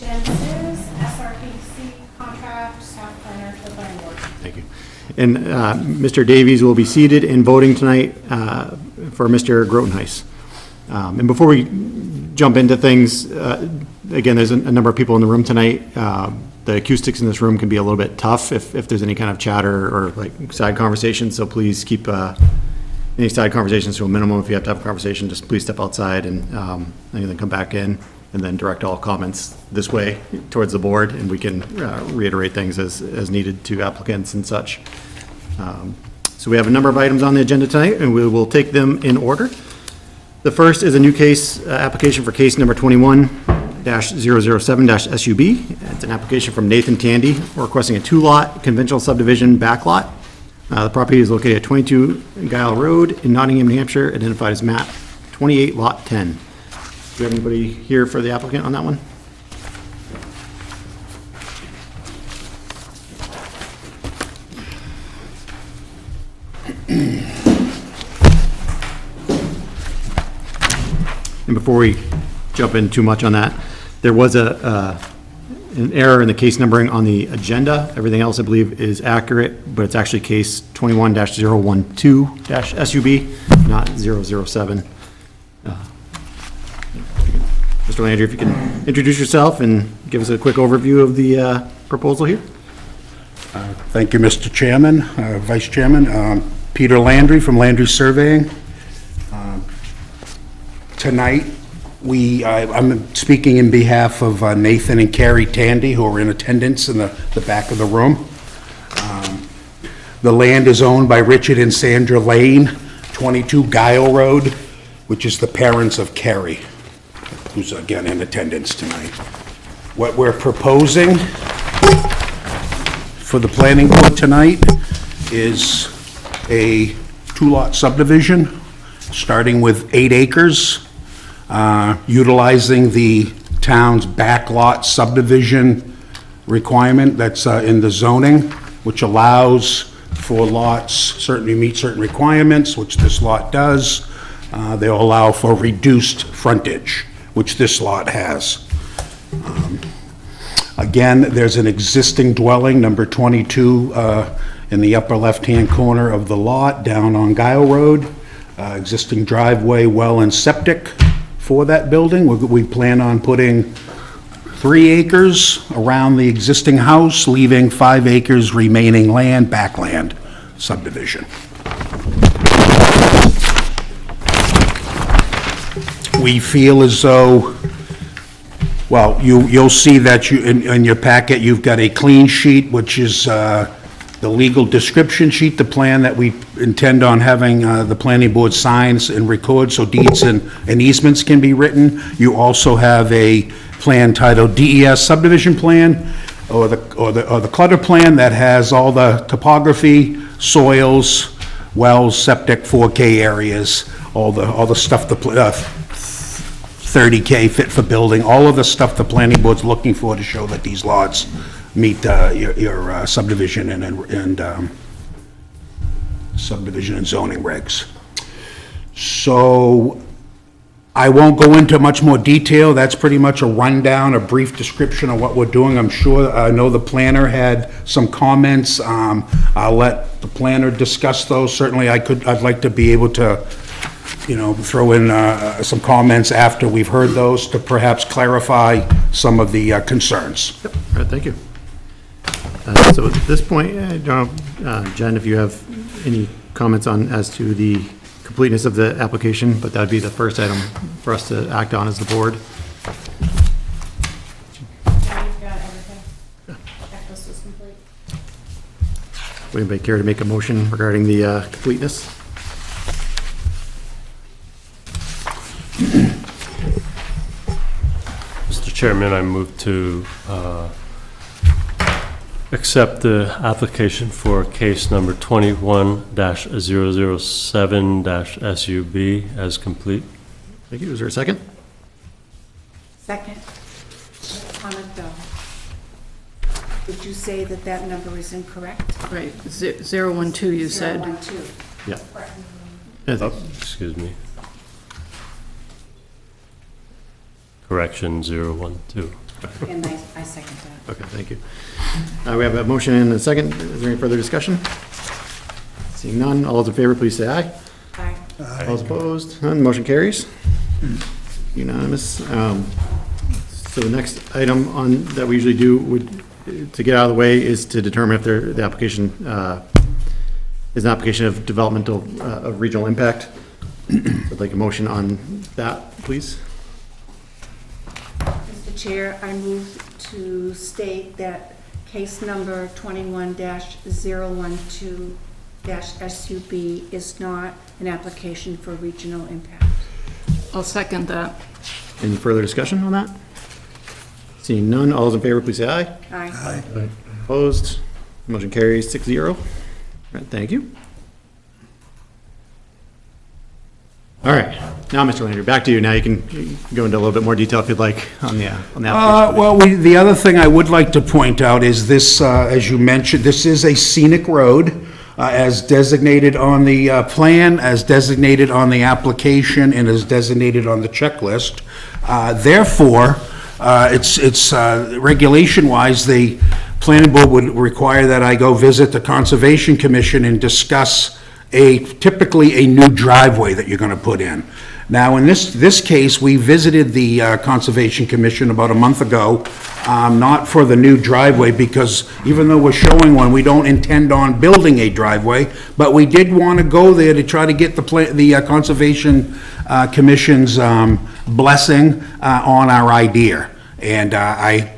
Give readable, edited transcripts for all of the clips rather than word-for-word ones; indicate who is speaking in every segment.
Speaker 1: Jen Sims, SRPC contract, staff planner for the planning board.
Speaker 2: Thank you. And Mr. Davies will be seated in voting tonight for Mr. Grotenhuis. And before we jump into things, again, there's a number of people in the room tonight. The acoustics in this room can be a little bit tough if there's any kind of chatter or like side conversations, so please keep any side conversations to a minimum. If you have to have a conversation, just please step outside and then come back in, and then direct all comments this way towards the board, and we can reiterate things as needed to applicants and such. So we have a number of items on the agenda tonight, and we will take them in order. The first is a new case application for case number 21-007-SUB. It's an application from Nathan Tandy requesting a 2-lot conventional subdivision backlot. The property is located at 22 Guile Road in Nottingham, New Hampshire, identified as map 28, lot 10. Do we have anybody here for the applicant on that one? And before we jump in too much on that, there was an error in the case numbering on the agenda. Everything else, I believe, is accurate, but it's actually case 21-012-SUB, not 007. Mr. Landry, if you can introduce yourself and give us a quick overview of the proposal here.
Speaker 3: Thank you, Mr. Chairman, Vice Chairman. Peter Landry from Landry Surveying. Tonight, I'm speaking in behalf of Nathan and Carrie Tandy, who are in attendance in the back of the room. The land is owned by Richard and Sandra Lane, 22 Guile Road, which is the parents of Carrie, who's again in attendance tonight. What we're proposing for the planning board tonight is a 2-lot subdivision, starting with 8 acres, utilizing the town's backlot subdivision requirement that's in the zoning, which allows for lots certainly meet certain requirements, which this lot does. They'll allow for reduced frontage, which this lot has. Again, there's an existing dwelling, number 22, in the upper left-hand corner of the lot, down on Guile Road. Existing driveway, well, and septic for that building. We plan on putting 3 acres around the existing house, leaving 5 acres remaining land, backland subdivision. We feel as though, well, you'll see that in your packet, you've got a clean sheet, which is the legal description sheet, the plan that we intend on having the planning board signs and record so deeds and easements can be written. You also have a plan titled DES subdivision plan, or the clutter plan that has all the topography, soils, wells, septic, 4K areas, all the stuff, the 30K fit for building, all of the stuff the planning board's looking for to show that these lots meet your subdivision and subdivision and zoning regs. So I won't go into much more detail. That's pretty much a rundown, a brief description of what we're doing. I know the planner had some comments. I'll let the planner discuss those. Certainly I'd like to be able to, throw in some comments after we've heard those to perhaps clarify some of the concerns.
Speaker 2: Yep. All right, thank you. So at this point, I don't know, Jen, if you have any comments as to the completeness of the application, but that would be the first item for us to act on as the board.
Speaker 1: Yeah, you've got everything. Checklist is complete.
Speaker 2: Would anybody care to make a motion regarding the completeness?
Speaker 4: Mr. Chairman, I move to accept the application for case number 21-007-SUB as complete.
Speaker 2: Thank you. Is there a second?
Speaker 5: Second. Comment though. Did you say that that number is incorrect?
Speaker 6: Right, 012 you said.
Speaker 5: 012.
Speaker 2: Yeah.
Speaker 4: Oh, excuse me. Correction 012.
Speaker 5: And I second that.
Speaker 2: Okay, thank you. We have a motion and a second. Is there any further discussion? Seeing none, all those in favor, please say aye.
Speaker 5: Aye.
Speaker 2: All those opposed, none, motion carries. Unanimous. So the next item on, that we usually do to get out of the way is to determine if the application is an application of developmental, of regional impact. I'd like a motion on that, please.
Speaker 5: Mr. Chair, I move to state that case number 21-012-SUB is not an application for regional impact.
Speaker 6: I'll second that.
Speaker 2: Any further discussion on that? Seeing none, all those in favor, please say aye.
Speaker 5: Aye.
Speaker 2: Opposed? Motion carries 6-0. All right, thank you. All right, now, Mr. Landry, back to you. Now you can go into a little bit more detail if you'd like on the application.
Speaker 3: Well, the other thing I would like to point out is this, as you mentioned, this is a scenic road, as designated on the plan, as designated on the application, and as designated on the checklist. Therefore, it's regulation-wise, the planning board would require that I go visit the Conservation Commission and discuss typically a new driveway that you're gonna put in. Now, in this case, we visited the Conservation Commission about a month ago, not for the new driveway, because even though we're showing one, we don't intend on building a driveway, but we did want to go there to try to get the Conservation Commission's blessing on our idea. And I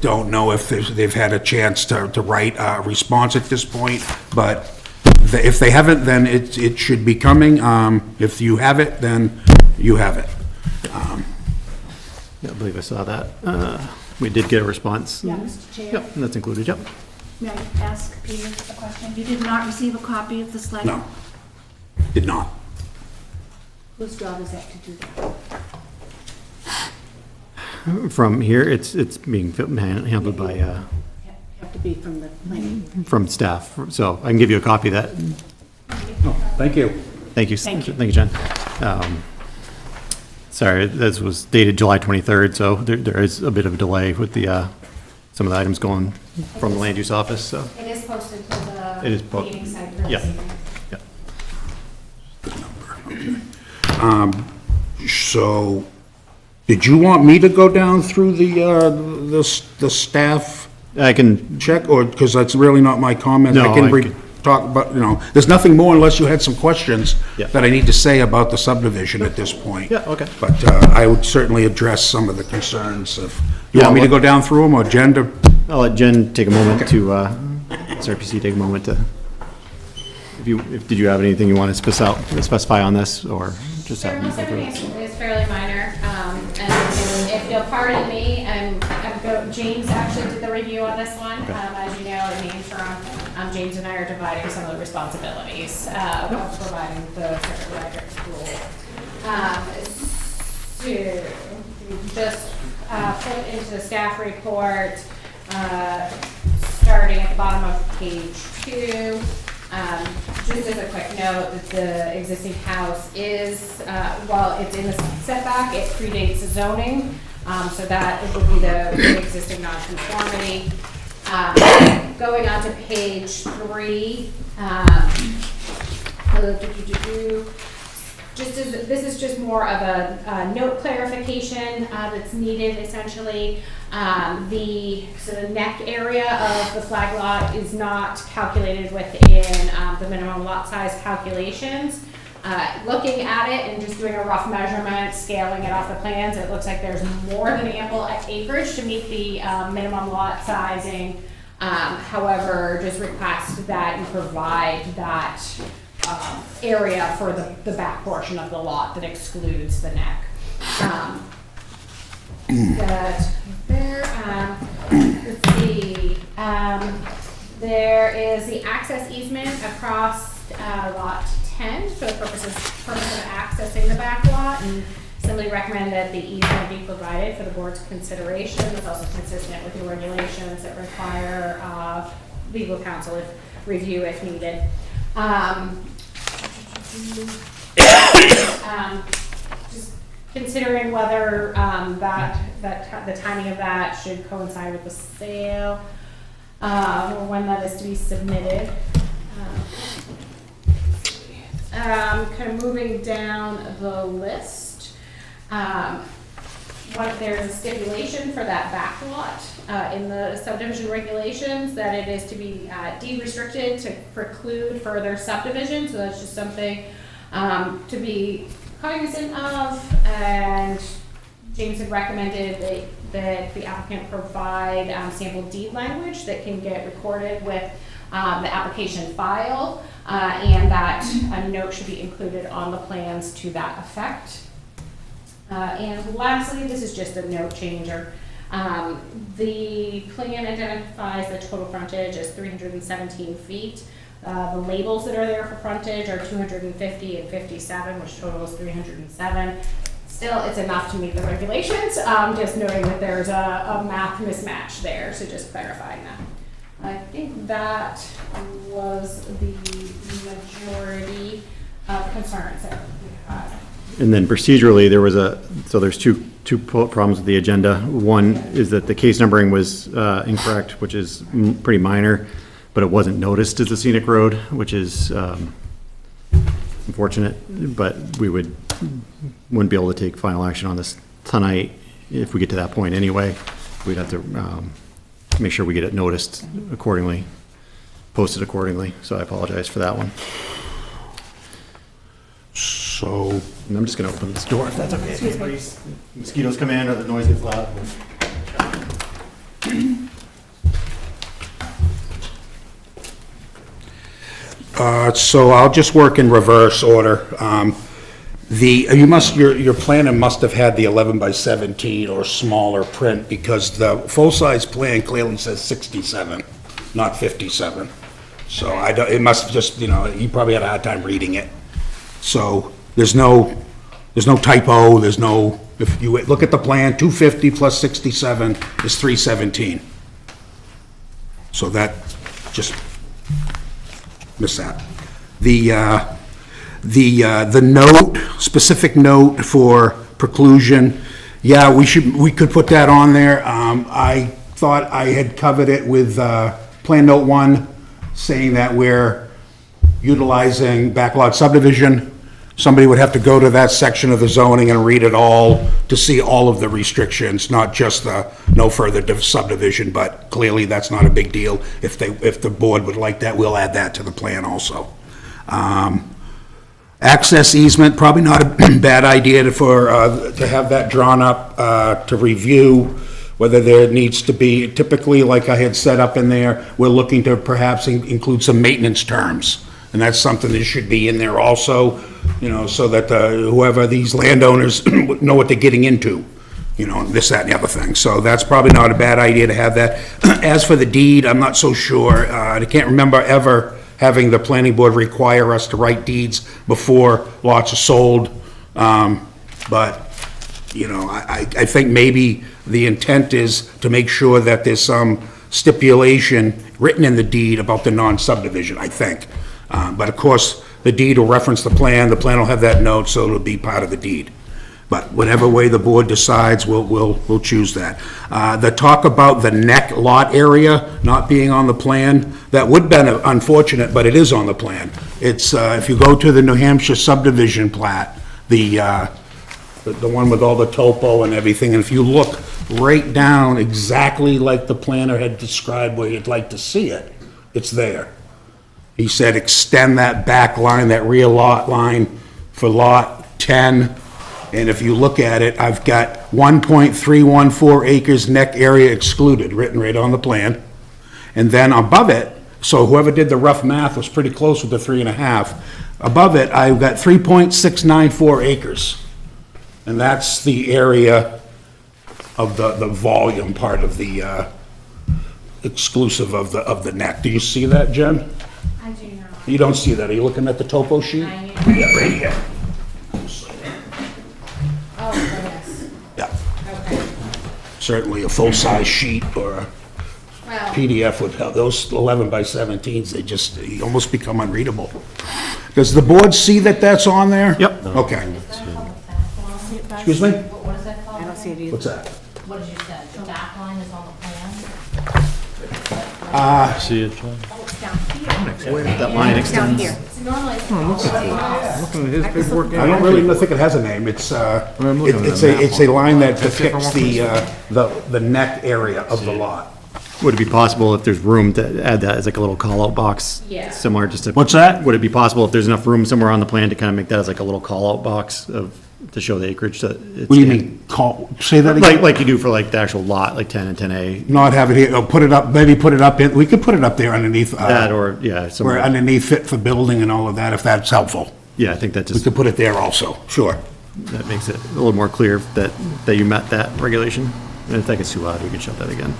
Speaker 3: don't know if they've had a chance to write a response at this point, but if they haven't, then it should be coming. If you have it, then you have it.
Speaker 2: Yeah, I believe I saw that. We did get a response.
Speaker 1: Yeah, Mr. Chair,
Speaker 2: Yep, that's included, yep.
Speaker 1: may I ask Peter a question? You did not receive a copy of this letter?
Speaker 3: No, did not.
Speaker 5: Whose job is that to do that?
Speaker 2: From here, it's being handled by,
Speaker 5: Have to be from the planning.
Speaker 2: from staff, so I can give you a copy of that.
Speaker 3: Thank you.
Speaker 2: Thank you.
Speaker 5: Thank you.
Speaker 2: Thank you, Jen. Sorry, this was dated July 23rd, so there is a bit of a delay with the, some of the items going from the land use office, so.
Speaker 1: It is posted to
Speaker 2: It is
Speaker 1: the meeting site for
Speaker 2: Yeah.
Speaker 1: this evening.
Speaker 3: So, did you want me to go down through the staff
Speaker 2: I can,
Speaker 3: check, or, because that's really not my comment?
Speaker 2: No, I
Speaker 3: I
Speaker 2: can-
Speaker 3: can talk about, there's nothing more unless you had some questions
Speaker 2: Yeah.
Speaker 3: that I need to say about the subdivision at this point.
Speaker 2: Yeah, okay.
Speaker 3: But I would certainly address some of the concerns of, you
Speaker 2: Yeah,
Speaker 3: want me to
Speaker 2: well-
Speaker 3: go down through them, or Jen to?
Speaker 2: I'll let Jen take a moment to, SRPC take a moment to, did you have anything you want to specify on this, or just have?
Speaker 7: Sure, most everything is fairly minor, and if you'll pardon me, James actually did the review on this one. As you know, in the interim, James and I are dividing some of the responsibilities of providing the circuit electric rule. To just put into the staff report, starting at the bottom of page 2, just as a quick note, that the existing house is, while it's in the setback, it predates zoning, so that it would be the existing nonconformity. Going on to page 3, this is just more of a note clarification that's needed essentially. The neck area of the flag lot is not calculated within the minimum lot size calculations. Looking at it and just doing a rough measurement, scaling it off the plans, it looks like there's more than ample acreage to meet the minimum lot sizing. However, just request that you provide that area for the back portion of the lot that excludes the neck. That there, let's see, there is the access easement across lot 10 for the purpose of accessing the back lot, and simply recommend that the easement be provided for the board's consideration. It's also consistent with the regulations that require legal counsel review if needed. Just considering whether the timing of that should coincide with the sale, or when that is to be submitted. Kind of moving down the list, there's a stipulation for that back lot in the subdivision regulations that it is to be deed restricted to preclude further subdivision. So that's just something to be cognizant of. And James had recommended that the applicant provide sample deed language that can get recorded with the application file, and that a note should be included on the plans to that effect. And lastly, this is just a note changer. The plan identifies the total frontage as 317 feet. The labels that are there for frontage are 250 and 57, which totals 307. Still, it's enough to meet the regulations, just noting that there's a math mismatch there, so just clarifying that. I think that was the majority of concerns that we had.
Speaker 2: And then procedurally, there's two problems with the agenda. One is that the case numbering was incorrect, which is pretty minor, but it wasn't noticed as a scenic road, which is unfortunate, but we wouldn't be able to take final action on this tonight if we get to that point anyway. We'd have to make sure we get it noticed accordingly, posted accordingly, so I apologize for that one.
Speaker 3: So,
Speaker 2: And I'm just gonna open this door if that's okay. If anybody's mosquitoes come in or the noise gets loud.
Speaker 3: so I'll just work in reverse order. Your planner must have had the 11 by 17 or smaller print, because the full-size plan clearly says 67, not 57. So it must just, you probably had a hard time reading it. So there's no typo, if you look at the plan, 250 plus 67 is 317. So that, just miss that. The note, specific note for preclusion, yeah, we could put that on there. I thought I had covered it with Plan Note 1, saying that we're utilizing backlot subdivision. Somebody would have to go to that section of the zoning and read it all to see all of the restrictions, not just the no further subdivision, but clearly that's not a big deal. If the board would like that, we'll add that to the plan also. Access easement, probably not a bad idea to have that drawn up to review whether there needs to be, typically, like I had set up in there, we're looking to perhaps include some maintenance terms. And that's something that should be in there also, so that whoever these landowners know what they're getting into, this, that, and the other thing. So that's probably not a bad idea to have that. As for the deed, I'm not so sure. I can't remember ever having the planning board require us to write deeds before lots are sold. But, I think maybe the intent is to make sure that there's some stipulation written in the deed about the non-subdivision, I think. But of course, the deed will reference the plan will have that note, so it'll be part of the deed. But whatever way the board decides, we'll choose that. The talk about the neck lot area not being on the plan, that would have been unfortunate, but it is on the plan. It's, if you go to the New Hampshire subdivision plat, the one with all the topo and everything, and if you look right down exactly like the planner had described where you'd like to see it, it's there. He said extend that back line, that rear lot line for lot 10. And if you look at it, I've got 1.314 acres neck area excluded, written right on the plan. And then above it, so whoever did the rough math was pretty close with the 3.5. Above it, I've got 3.694 acres. And that's the area of the volume part of the exclusive of the neck. Do you see that, Jen?
Speaker 7: I do not.
Speaker 3: You don't see that. Are you looking at the topo sheet?
Speaker 7: I am.
Speaker 3: Yeah, right here.
Speaker 7: Oh, yes.
Speaker 3: Yeah,
Speaker 7: Okay.
Speaker 3: certainly a full-size sheet or a
Speaker 7: Well,
Speaker 3: PDF would help. Those 11 by 17s, they almost become unreadable. Does the board see that that's on there?
Speaker 2: Yep.
Speaker 3: Okay. Excuse me?
Speaker 8: What is that called?
Speaker 5: I don't see it either.
Speaker 3: What's that?
Speaker 8: What did you say? The back line is on the plan?
Speaker 4: See it, John?
Speaker 5: Oh, it's down here.
Speaker 2: That line
Speaker 5: It's down
Speaker 2: extends.
Speaker 5: here.
Speaker 7: It's normally.
Speaker 3: I don't really think it has a name. It's, it's a line that depicts the neck area of the lot.
Speaker 2: Would it be possible if there's room to add that as like a little call-out box?
Speaker 7: Yeah.
Speaker 2: Similar, just to.
Speaker 3: What's that?
Speaker 2: Would it be possible if there's enough room somewhere on the plan to kind of make that as like a little call-out box to show the acreage that it's.
Speaker 3: What do you mean, say that again?
Speaker 2: Like you do for like the actual lot, like 10 and 10A,
Speaker 3: Not have it here, or put it up, maybe put it up in, we could put it up there underneath,
Speaker 2: that or, yeah,
Speaker 3: where
Speaker 2: somewhere.
Speaker 3: underneath fit for building and all of that, if that's helpful.
Speaker 2: Yeah, I think that
Speaker 3: We
Speaker 2: just,
Speaker 3: could put it there also, sure.
Speaker 2: that makes it a little more clear that you met that regulation. And if that gets too loud, we can shut that again.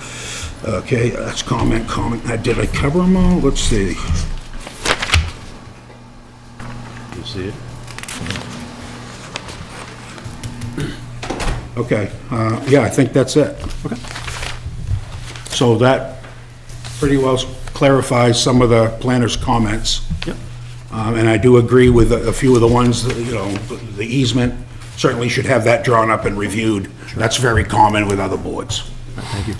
Speaker 3: Okay, that's comment. Did I cover them all? Let's see.
Speaker 4: You see it?
Speaker 3: Okay, yeah, I think that's it. Okay. So that pretty well clarifies some of the planner's comments.
Speaker 2: Yep.
Speaker 3: And I do agree with a few of the ones, that, you know, the easement, certainly should have that drawn up and reviewed. That's very common with other boards.
Speaker 2: Thank you.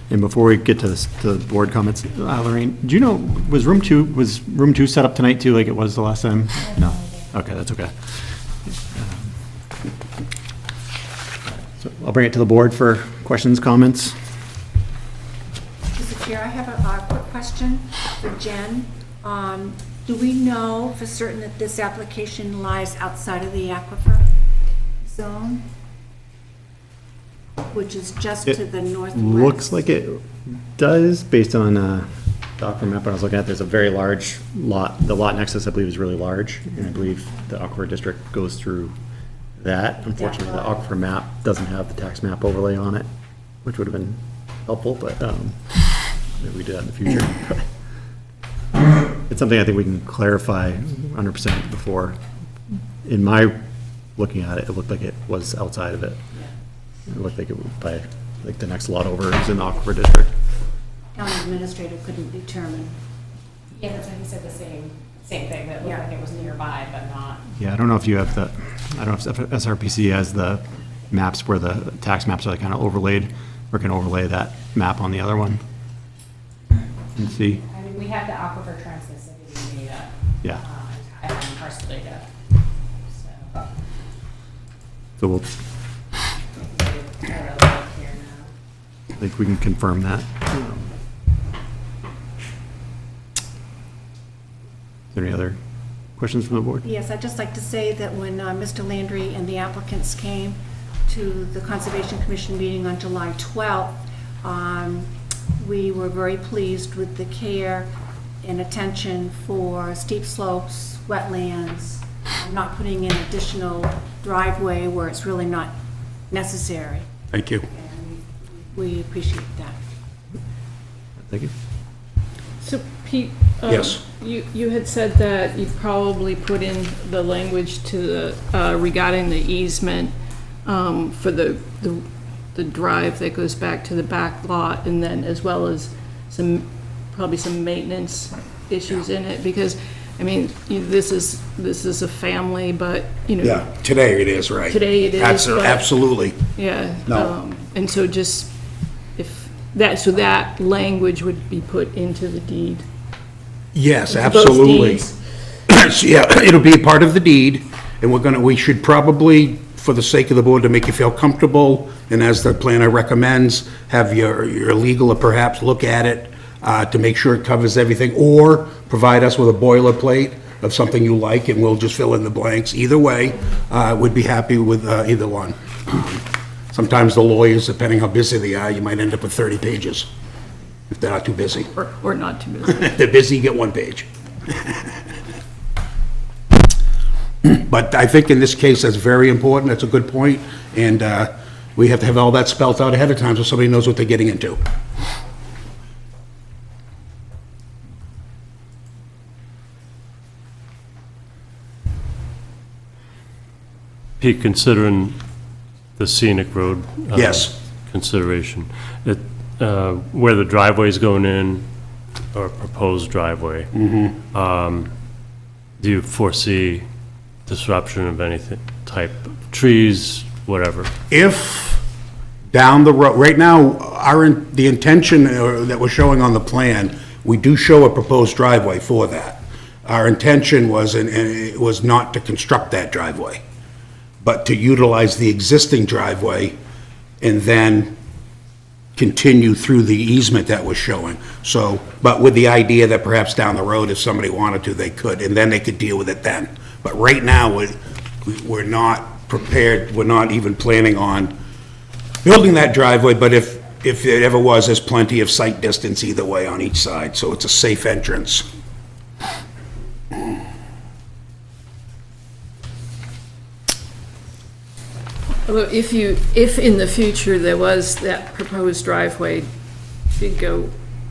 Speaker 2: And before we get to the board comments, Lorraine, do you know, was room two set up tonight too, like it was the last time? No. Okay, that's okay. So I'll bring it to the board for questions, comments.
Speaker 5: Mr. Chair, I have a quick question for Jen. Do we know for certain that this application lies outside of the aquifer zone? Which is just to the northwest?
Speaker 2: Looks like it does, based on the aquifer map I was looking at. There's a very large lot. The lot next to us, I believe, is really large, and I believe the aquifer district goes through that. Unfortunately, the aquifer map doesn't have the tax map overlay on it, which would have been helpful, but maybe we do that in the future. It's something I think we can clarify 100% before. In my looking at it, it looked like it was outside of it. It looked like it was by, like, the next lot over is in the aquifer district.
Speaker 5: County administrator couldn't determine.
Speaker 7: Yeah, that's what he said, the same thing, that it looked
Speaker 5: Yeah.
Speaker 7: like it was nearby, but not.
Speaker 2: Yeah, I don't know if you have the, I don't know if SRPC has the maps where the tax maps are kind of overlaid, or can overlay that map on the other one. And see,
Speaker 7: I mean, we have the aquifer transmissivity data.
Speaker 2: Yeah.
Speaker 7: I have parcel data. So,
Speaker 2: so we'll,
Speaker 7: I don't know, look here now.
Speaker 2: I think we can confirm that. Is there any other questions from the board?
Speaker 5: Yes, I'd just like to say that when Mr. Landry and the applicants came to the Conservation Commission meeting on July 12th, we were very pleased with the care and attention for steep slopes, wetlands, not putting in additional driveway where it's really not necessary.
Speaker 3: Thank you.
Speaker 5: And we appreciate that.
Speaker 2: Thank you.
Speaker 6: So Pete?
Speaker 3: Yes.
Speaker 6: You had said that you probably put in the language to the, regarding the easement for the drive that goes back to the back lot, and then as well as probably some maintenance issues in it, because, I mean, this is a family, but, you know.
Speaker 3: Yeah, today it is, right?
Speaker 6: Today it is,
Speaker 3: That's
Speaker 6: but-
Speaker 3: absolutely.
Speaker 6: Yeah.
Speaker 3: No.
Speaker 6: And so just, if, so that language would be put into the deed.
Speaker 3: Yes,
Speaker 6: Both
Speaker 3: absolutely.
Speaker 6: deeds.
Speaker 3: So, yeah, it'll be a part of the deed, and we should probably, for the sake of the board, to make you feel comfortable, and as the planner recommends, have your legal perhaps look at it to make sure it covers everything, or provide us with a boilerplate of something you like, and we'll just fill in the blanks. Either way, we'd be happy with either one. Sometimes the lawyers, depending how busy they are, you might end up with 30 pages, if they're not too busy.
Speaker 6: Or not too busy.
Speaker 3: If they're busy, you get one page. But I think in this case, that's very important, that's a good point, and we have to have all that spelled out ahead of time so somebody knows what they're getting into.
Speaker 4: Pete, considering the scenic road.
Speaker 3: Yes.
Speaker 4: Consideration, where the driveway's going in, or proposed driveway. Do you foresee disruption of anything, type of trees, whatever.
Speaker 3: If down the road, right now, the intention that we're showing on the plan, we do show a proposed driveway for that. Our intention was, and it was not to construct that driveway, but to utilize the existing driveway and then continue through the easement that was showing. So, but with the idea that perhaps down the road, if somebody wanted to, they could, and then they could deal with it then. But right now, we're not prepared, we're not even planning on building that driveway, but if it ever was, there's plenty of sight distance either way on each side, so it's a safe entrance.
Speaker 6: Although if in the future there was that proposed driveway did go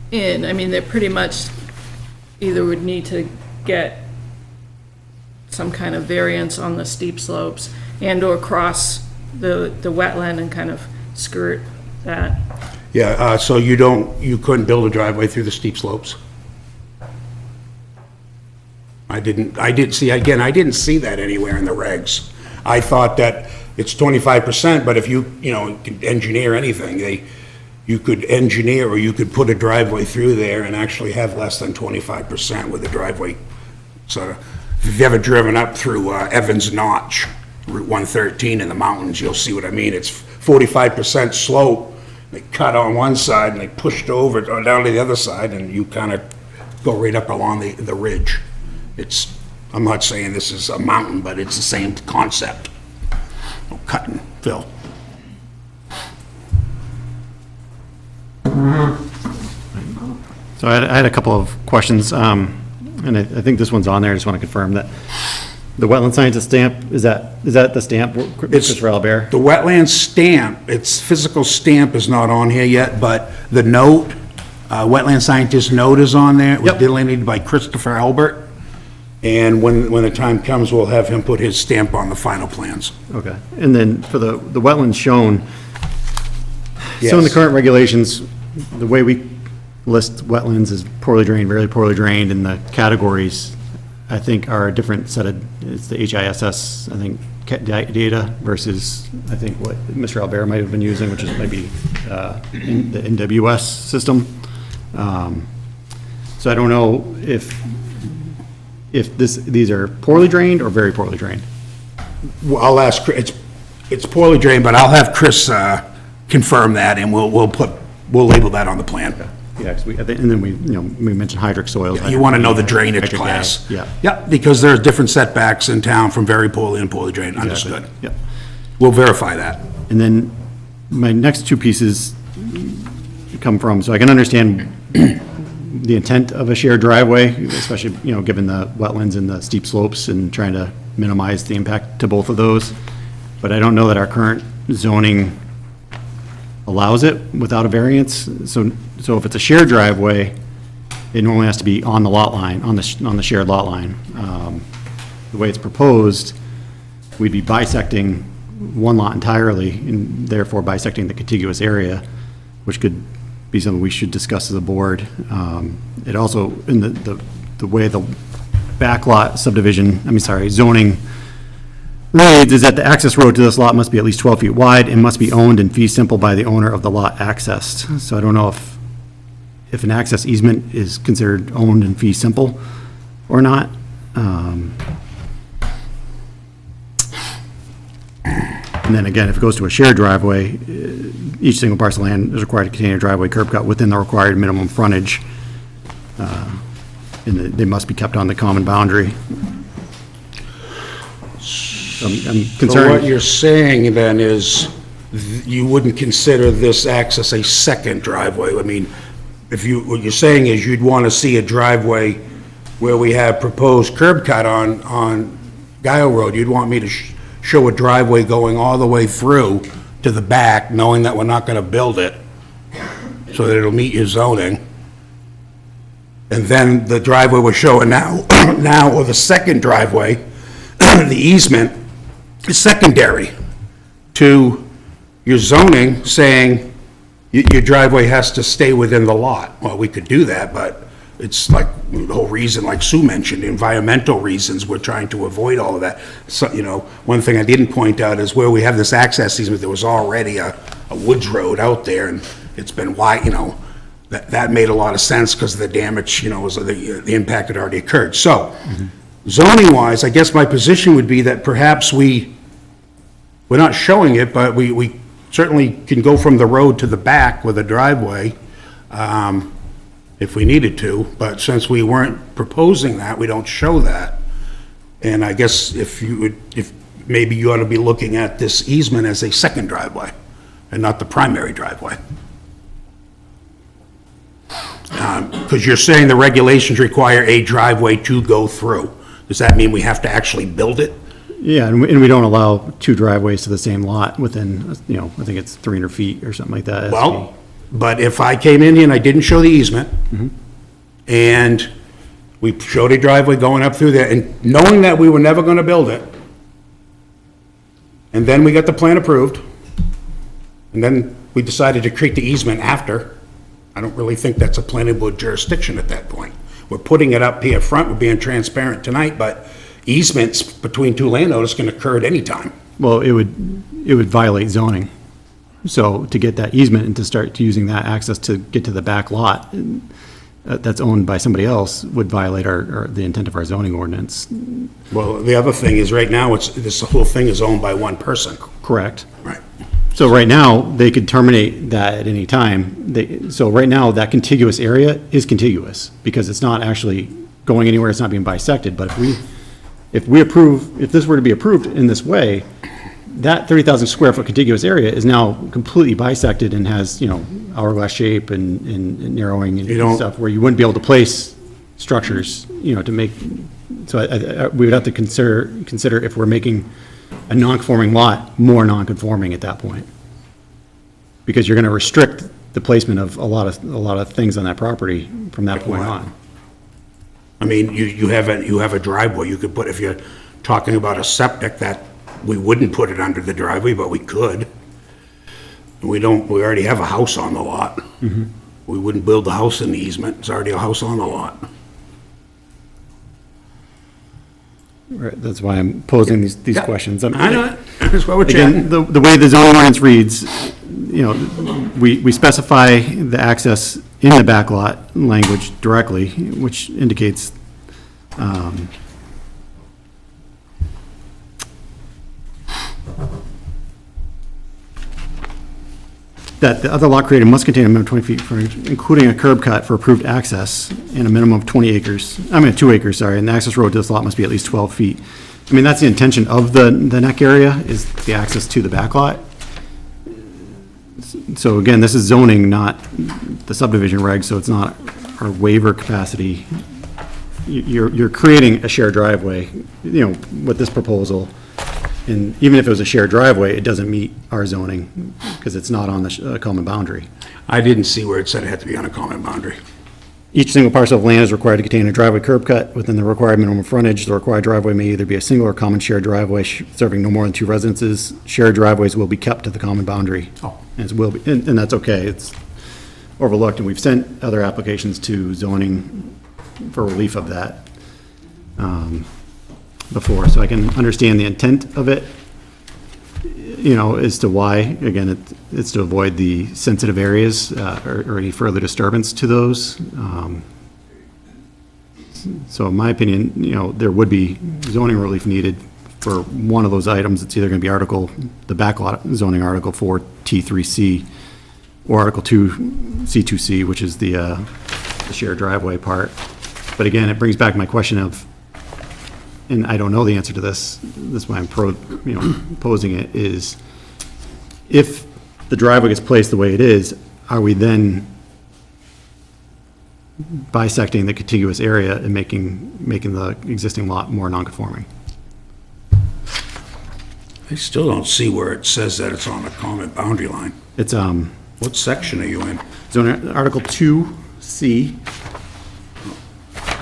Speaker 6: in, I mean, they pretty much either would need to get some kind of variance on the steep slopes and/or cross the wetland and kind of skirt that.
Speaker 3: Yeah, so you couldn't build a driveway through the steep slopes? I didn't see that anywhere in the regs. I thought that it's 25%, but if you could engineer anything, you could engineer or you could put a driveway through there and actually have less than 25% with a driveway. So if you've ever driven up through Evans Notch, Route 113 in the mountains, you'll see what I mean. It's 45% slope. They cut on one side and they pushed over down to the other side, and you kind of go right up along the ridge. I'm not saying this is a mountain, but it's the same concept. Cut and fill.
Speaker 2: So I had a couple of questions, and I think this one's on there. I just want to confirm that the wetland scientist stamp, is that the stamp, Christopher Albert?
Speaker 3: The wetland stamp, its physical stamp is not on here yet, but the note, wetland scientist note is on there. It was
Speaker 2: Yep.
Speaker 3: delineated by Christopher Albert. And when the time comes, we'll have him put his stamp on the final plans.
Speaker 2: Okay, and then for the wetlands shown, so in the
Speaker 3: Yes.
Speaker 2: current regulations, the way we list wetlands is poorly drained, very poorly drained, and the categories, I think, are a different set of, it's the HISS, I think, data versus, I think, what Mr. Albert might have been using, which is maybe the NWS system. So I don't know if these are poorly drained or very poorly drained.
Speaker 3: Well, I'll ask, it's poorly drained, but I'll have Chris confirm that, and we'll label that on the plan.
Speaker 2: Yeah, 'cause and then we mentioned hydric soils.
Speaker 3: You want to know the drainage
Speaker 2: Hydric
Speaker 3: class.
Speaker 2: gas, yeah.
Speaker 3: Yep, because there's different setbacks in town from very poorly and poorly drained, understood.
Speaker 2: Yep.
Speaker 3: We'll verify that.
Speaker 2: And then my next two pieces come from, so I can understand the intent of a shared driveway, especially, given the wetlands and the steep slopes and trying to minimize the impact to both of those. But I don't know that our current zoning allows it without a variance. So if it's a shared driveway, it normally has to be on the lot line, on the shared lot line. The way it's proposed, we'd be bisecting one lot entirely and therefore bisecting the contiguous area, which could be something we should discuss as a board. It also, in the way the backlot zoning reads, is that the access road to this lot must be at least 12 feet wide and must be owned in fee simple by the owner of the lot accessed. So I don't know if an access easement is considered owned in fee simple or not. And then again, if it goes to a shared driveway, each single parcel of land is required to contain a driveway curb cut within the required minimum frontage. And they must be kept on the common boundary. So I'm
Speaker 3: So what
Speaker 2: concerned,
Speaker 3: you're saying then is you wouldn't consider this access a second driveway? I mean, what you're saying is you'd want to see a driveway where we have proposed curb cut on Guile Road. You'd want me to show a driveway going all the way through to the back, knowing that we're not going to build it, so that it'll meet your zoning. And then the driveway we're showing now, or the second driveway, the easement, is secondary to your zoning saying your driveway has to stay within the lot. Well, we could do that, but it's like the whole reason, like Sue mentioned, environmental reasons, we're trying to avoid all of that. So, you know, one thing I didn't point out is where we have this access easement, there was already a woods road out there, and it's been wide, you know, that made a lot of sense because the damage, you know, was the impact had already occurred. So, zoning-wise, I guess my position would be that perhaps we're not showing it, but we certainly can go from the road to the back with a driveway, if we needed to, but since we weren't proposing that, we don't show that. And I guess if maybe you ought to be looking at this easement as a second driveway and not the primary driveway. Because you're saying the regulations require a driveway to go through. Does that mean we have to actually build it?
Speaker 2: Yeah, and we don't allow two driveways to the same lot within, you know, I think it's 300 feet or something like that. It has to be-
Speaker 3: Well, but if I came in here and I didn't show the easement, and we showed a driveway going up through there, and knowing that we were never gonna build it, and then we got the plan approved, and then we decided to create the easement after, I don't really think that's a planning board jurisdiction at that point. We're putting it up here front, we're being transparent tonight, but easements between two landowners can occur at any time.
Speaker 2: Well, it would violate zoning. So to get that easement and to start using that access to get to the back lot that's owned by somebody else would violate the intent of our zoning ordinance.
Speaker 3: Well, the other thing is, right now, this whole thing is owned by one person.
Speaker 2: Correct.
Speaker 3: Right.
Speaker 2: So right now, they could terminate that at any time. So right now, that contiguous area is contiguous because it's not actually going anywhere, it's not being bisected. But if this were to be approved in this way, that 30,000 square foot contiguous area is now completely bisected and has, you know, hourglass shape and narrowing and stuff, where you wouldn't be able to place structures, you know, to make, so we would have to consider if we're making a non-conforming lot more non-conforming at that point. Because you're gonna restrict the placement of a lot of things on that property from that point on.
Speaker 3: I mean, you have a driveway, you could put, if you're talking about a septic, that we wouldn't put it under the driveway, but we could. We already have a house on the lot. We wouldn't build the house in the easement, there's already a house on the lot.
Speaker 2: Right, that's why I'm posing these questions.
Speaker 3: I know it, that's why we're
Speaker 2: Again,
Speaker 3: chatting.
Speaker 2: the way the zoning ordinance reads, you know, we specify the access in the backlot language directly, which indicates, that the other lot created must contain a minimum of 20 feet frontage, including a curb cut for approved access and a minimum of 2 acres, and the access road to this lot must be at least 12 feet. I mean, that's the intention of the neck area, is the access to the backlot. So again, this is zoning, not the subdivision regs, so it's not our waiver capacity. You're creating a shared driveway, you know, with this proposal. And even if it was a shared driveway, it doesn't meet our zoning, because it's not on the common boundary.
Speaker 3: I didn't see where it said it had to be on a common boundary.
Speaker 2: Each single parcel of land is required to contain a driveway curb cut within the required minimum frontage. The required driveway may either be a single or common shared driveway serving no more than 2 residences. Shared driveways will be kept to the common boundary.
Speaker 3: Oh.
Speaker 2: And that's okay, it's overlooked, and we've sent other applications to zoning for relief of that before, so I can understand the intent of it, you know, as to why. Again, it's to avoid the sensitive areas or any further disturbance to those. So in my opinion, you know, there would be zoning relief needed for one of those items. It's either going to be the backlot zoning Article 4 T3C or Article 2 C2C, which is the shared driveway part. But again, it brings back my question of, and I don't know the answer to this is why I'm posing it, is if the driveway gets placed the way it is, are we then bisecting the contiguous area and making the existing lot more non-conforming?
Speaker 3: I still don't see where it says that it's on a common boundary line.
Speaker 2: It's
Speaker 3: What section are you in?
Speaker 2: zoning Article 2C,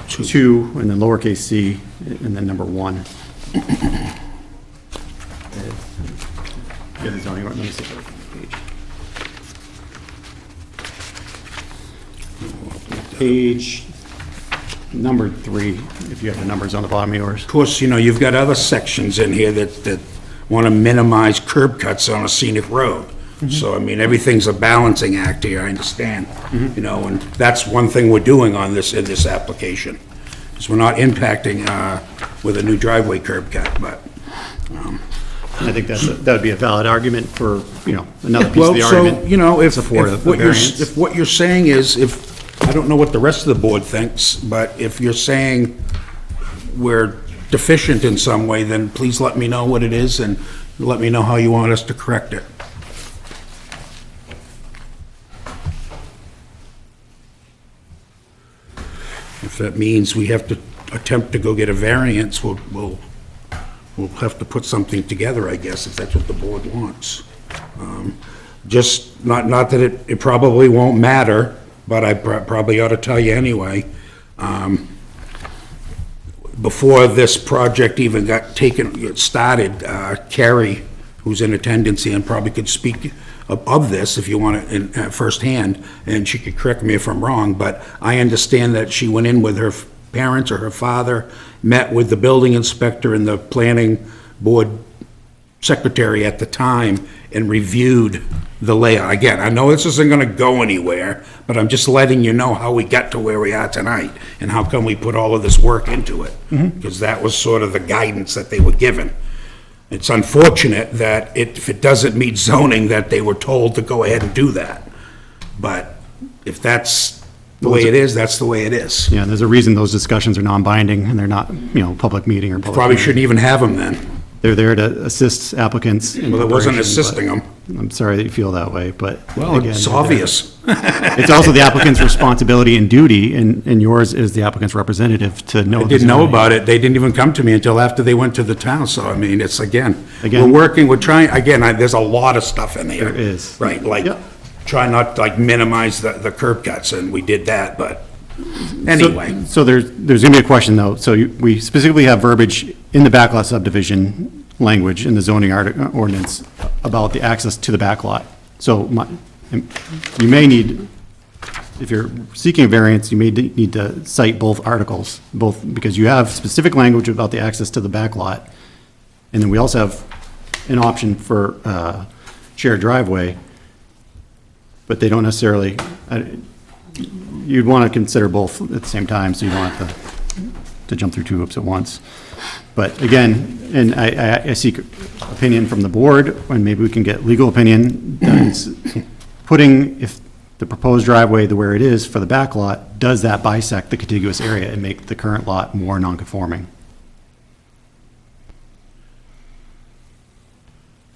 Speaker 2: 2, and then lowercase c, and then number 1. Yeah, the zoning, let me see if I can page. Page numbered 3, if you have the numbers on the bottom of yours.
Speaker 3: Of course, you've got other sections in here that want to minimize curb cuts on a scenic road. So, I mean, everything's a balancing act here, I understand. And that's one thing we're doing in this application, is we're not impacting with a new driveway curb cut, but...
Speaker 2: I think that would be a valid argument for, another piece of
Speaker 3: Well,
Speaker 2: the
Speaker 3: so,
Speaker 2: argument.
Speaker 3: if
Speaker 2: Support of the
Speaker 3: what you're,
Speaker 2: variance.
Speaker 3: if what you're saying is, I don't know what the rest of the board thinks, but if you're saying we're deficient in some way, then please let me know what it is and let me know how you want us to correct it. If that means we have to attempt to go get a variance, we'll have to put something together, I guess, if that's what the board wants. Just, not that it probably won't matter, but I probably ought to tell you anyway. Before this project even got started, Carrie, who's in attendance here and probably could speak of this if you want it in firsthand, and she could correct me if I'm wrong, but I understand that she went in with her parents or her father, met with the building inspector and the planning board secretary at the time, and reviewed the layout. Again, I know this isn't gonna go anywhere, but I'm just letting you know how we got to where we are tonight, and how come we put all of this work into it. Because that was sort of the guidance that they were given. It's unfortunate that if it doesn't meet zoning, that they were told to go ahead and do that. But if that's the way it is, that's the way it is.
Speaker 2: Yeah, there's a reason those discussions are non-binding, and they're not, public meeting or public.
Speaker 3: Probably
Speaker 2: hearing.
Speaker 3: shouldn't even have them then.
Speaker 2: They're there to assist applicants. in
Speaker 3: Well, it wasn't
Speaker 2: preparation,
Speaker 3: assisting
Speaker 2: but
Speaker 3: them.
Speaker 2: I'm sorry that you feel that way, but.
Speaker 3: Well,
Speaker 2: again,
Speaker 3: it's
Speaker 2: they're there.
Speaker 3: obvious.
Speaker 2: It's also the applicant's responsibility and duty, and yours is the applicant's representative to know.
Speaker 3: I didn't know about it. They didn't even come to me until after they went to the town, so I mean, it's we're trying, there's a lot of stuff in there.
Speaker 2: There is.
Speaker 3: Right, like,
Speaker 2: Yep.
Speaker 3: try not to minimize the curb cuts, and we did that, but anyway.
Speaker 2: So there's going to be a question, though. So we specifically have verbiage in the backlot subdivision language in the zoning ordinance about the access to the backlot. So you may need, if you're seeking a variance, you may need to cite both articles, because you have specific language about the access to the backlot, and then we also have an option for shared driveway, but they don't necessarily, you'd want to consider both at the same time, so you don't have to jump through 2 hoops at once. But again, and I seek opinion from the board, and maybe we can get legal opinion, if the proposed driveway where it is for the back lot, does that bisect the contiguous area and make the current lot more non-conforming?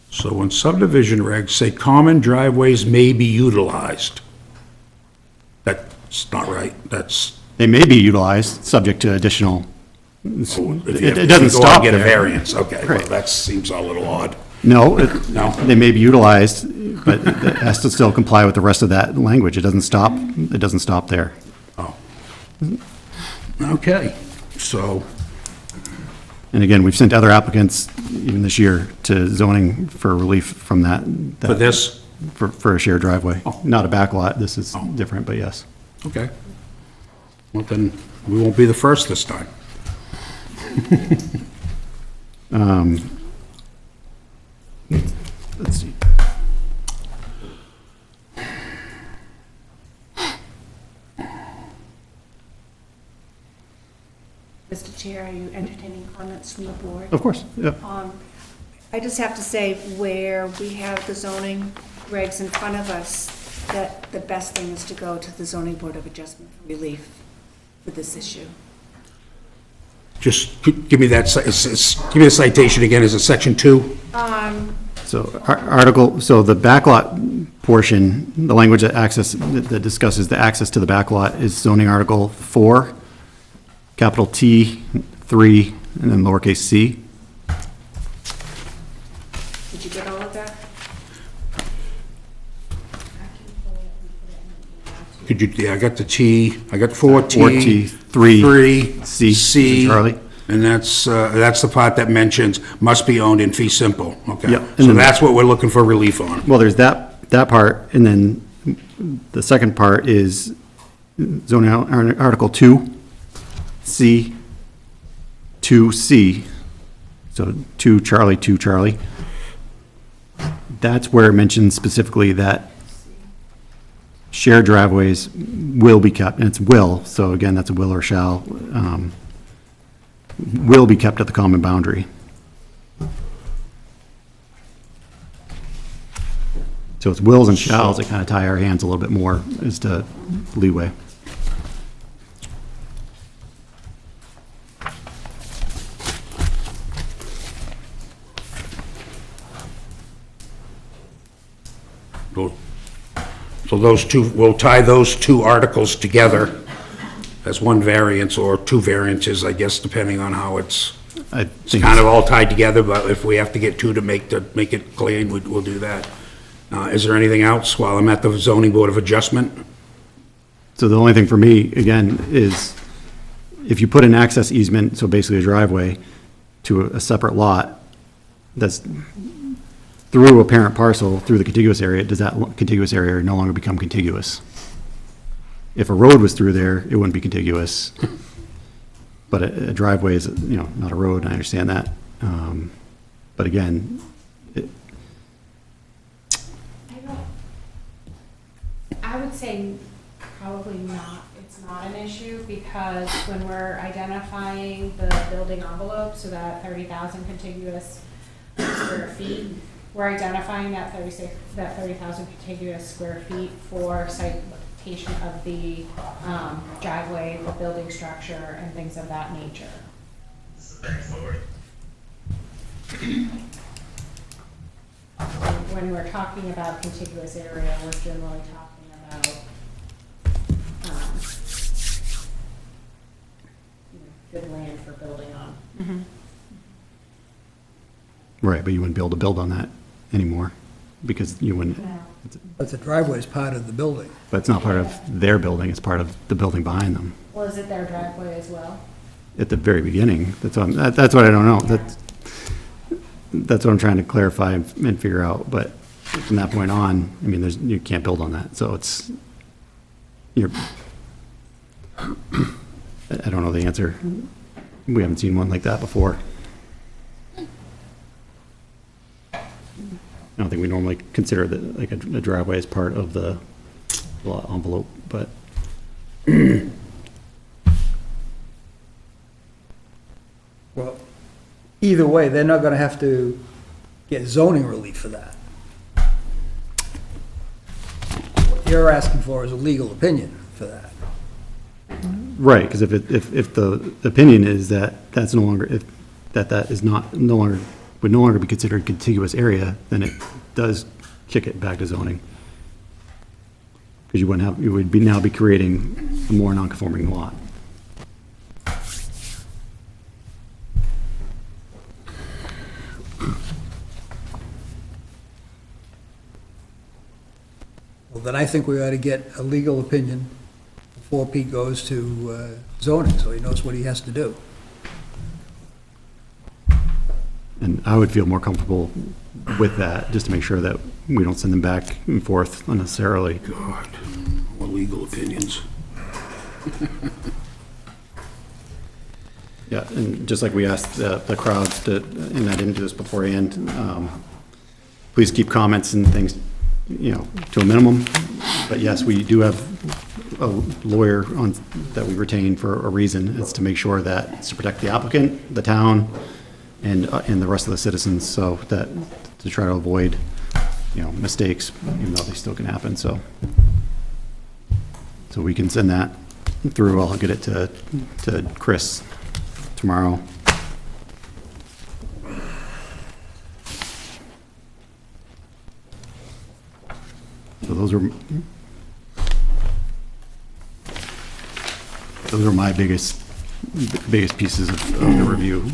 Speaker 3: So when subdivision regs say common driveways may be utilized, that's not right. That's,
Speaker 2: They may be utilized, subject to additional,
Speaker 3: if
Speaker 2: it doesn't
Speaker 3: go out
Speaker 2: stop
Speaker 3: and get a
Speaker 2: there.
Speaker 3: variance, okay, well,
Speaker 2: Right.
Speaker 3: that seems a little odd.
Speaker 2: No,
Speaker 3: No?
Speaker 2: they may be utilized, but it has to still comply with the rest of that language. It doesn't stop there.
Speaker 3: Oh. Okay, so,
Speaker 2: And again, we've sent other applicants, even this year, to zoning for relief from that.
Speaker 3: for this,
Speaker 2: For a shared driveway.
Speaker 3: Oh.
Speaker 2: Not a back lot, this is different, but yes.
Speaker 3: okay. Well, then, we won't be the first this time.
Speaker 2: Let's see.
Speaker 5: Mr. Chair, are you entertaining comments from the board?
Speaker 2: Of course, yeah.
Speaker 5: I just have to say, where we have the zoning regs in front of us, that the best thing is to go to the zoning board of adjustment for relief for this issue.
Speaker 3: Just give me that, give me the citation again, is it section 2?
Speaker 2: So the backlot portion, the language that discusses the access to the backlot is zoning article 4, capital T, 3, and then lowercase c.
Speaker 5: Did you get all of that?
Speaker 3: Could you, yeah, I got the T, I got 4T.
Speaker 2: 4T, 3,
Speaker 3: 3,
Speaker 2: C,
Speaker 3: C.
Speaker 2: Charlie.
Speaker 3: And that's the part that mentions must be owned in fee simple, okay?
Speaker 2: Yep, and
Speaker 3: So
Speaker 2: then-
Speaker 3: that's what we're looking for relief on.
Speaker 2: Well, there's that part, and then the second part is zoning article 2, C, 2C, so 2 Charlie, that's where it mentions specifically that shared driveways will be kept, and it's will, so again, that's a will or shall, will be kept at the common boundary. So it's wills and shalls that kind of tie our hands a little bit more as to leeway.
Speaker 3: So those two, we'll tie those two articles together as one variance, or two variances, I guess, depending on how it's
Speaker 2: I
Speaker 3: it's
Speaker 2: think
Speaker 3: kind of all tied together, but if we have to get two to make it clean, we'll do that. Is there anything else while I'm at the zoning board of adjustment?
Speaker 2: So the only thing for me, again, is if you put an access easement, so basically a driveway, to a separate lot that's through a parent parcel, through the contiguous area, does that contiguous area no longer become contiguous? If a road was through there, it wouldn't be contiguous. But a driveway is, not a road, and I understand that. But again,
Speaker 7: I would say probably not, it's not an issue, because when we're identifying the building envelope, so that 30,000 contiguous square feet, we're identifying that 30,000 contiguous square feet for citation of the driveway, the building structure, and things of that nature. When we're talking about contiguous area, we're generally talking about good land for building on.
Speaker 2: right, but you wouldn't be able to build on that anymore, because you wouldn't,
Speaker 9: But the driveway is part of the building.
Speaker 2: but it's not part of their building, it's part of the building behind them.
Speaker 7: Well, is it their driveway as well?
Speaker 2: At the very beginning, that's what I don't know, that's what I'm trying to clarify and figure out, but from that point on, I mean, you can't build on that, so I don't know the answer. We haven't seen one like that before. I don't think we normally consider that, like, a driveway as part of the lot envelope, but
Speaker 9: Well, either way, they're not gonna have to get zoning relief for that. What you're asking for is a legal opinion for that.
Speaker 2: right, because if the opinion is that that's no longer, if that is not, no longer, would no longer be considered contiguous area, then it does kick it back to zoning. Because you would now be creating a more non-conforming lot.
Speaker 9: Well, then I think we ought to get a legal opinion before Pete goes to zoning, so he knows what he has to do.
Speaker 2: And I would feel more comfortable with that, just to make sure that we don't send them back and forth unnecessarily.
Speaker 3: God, more legal opinions.
Speaker 2: Yeah, and just like we asked the crowd, and I didn't do this beforehand, please keep comments and things, to a minimum. But yes, we do have a lawyer that we retain for a reason. It's to make sure that it's to protect the applicant, the town, and the rest of the citizens, so that, to try to avoid, mistakes, even though they still can happen, so. So we can send that through. I'll get it to Chris tomorrow. So those are my biggest pieces of the review.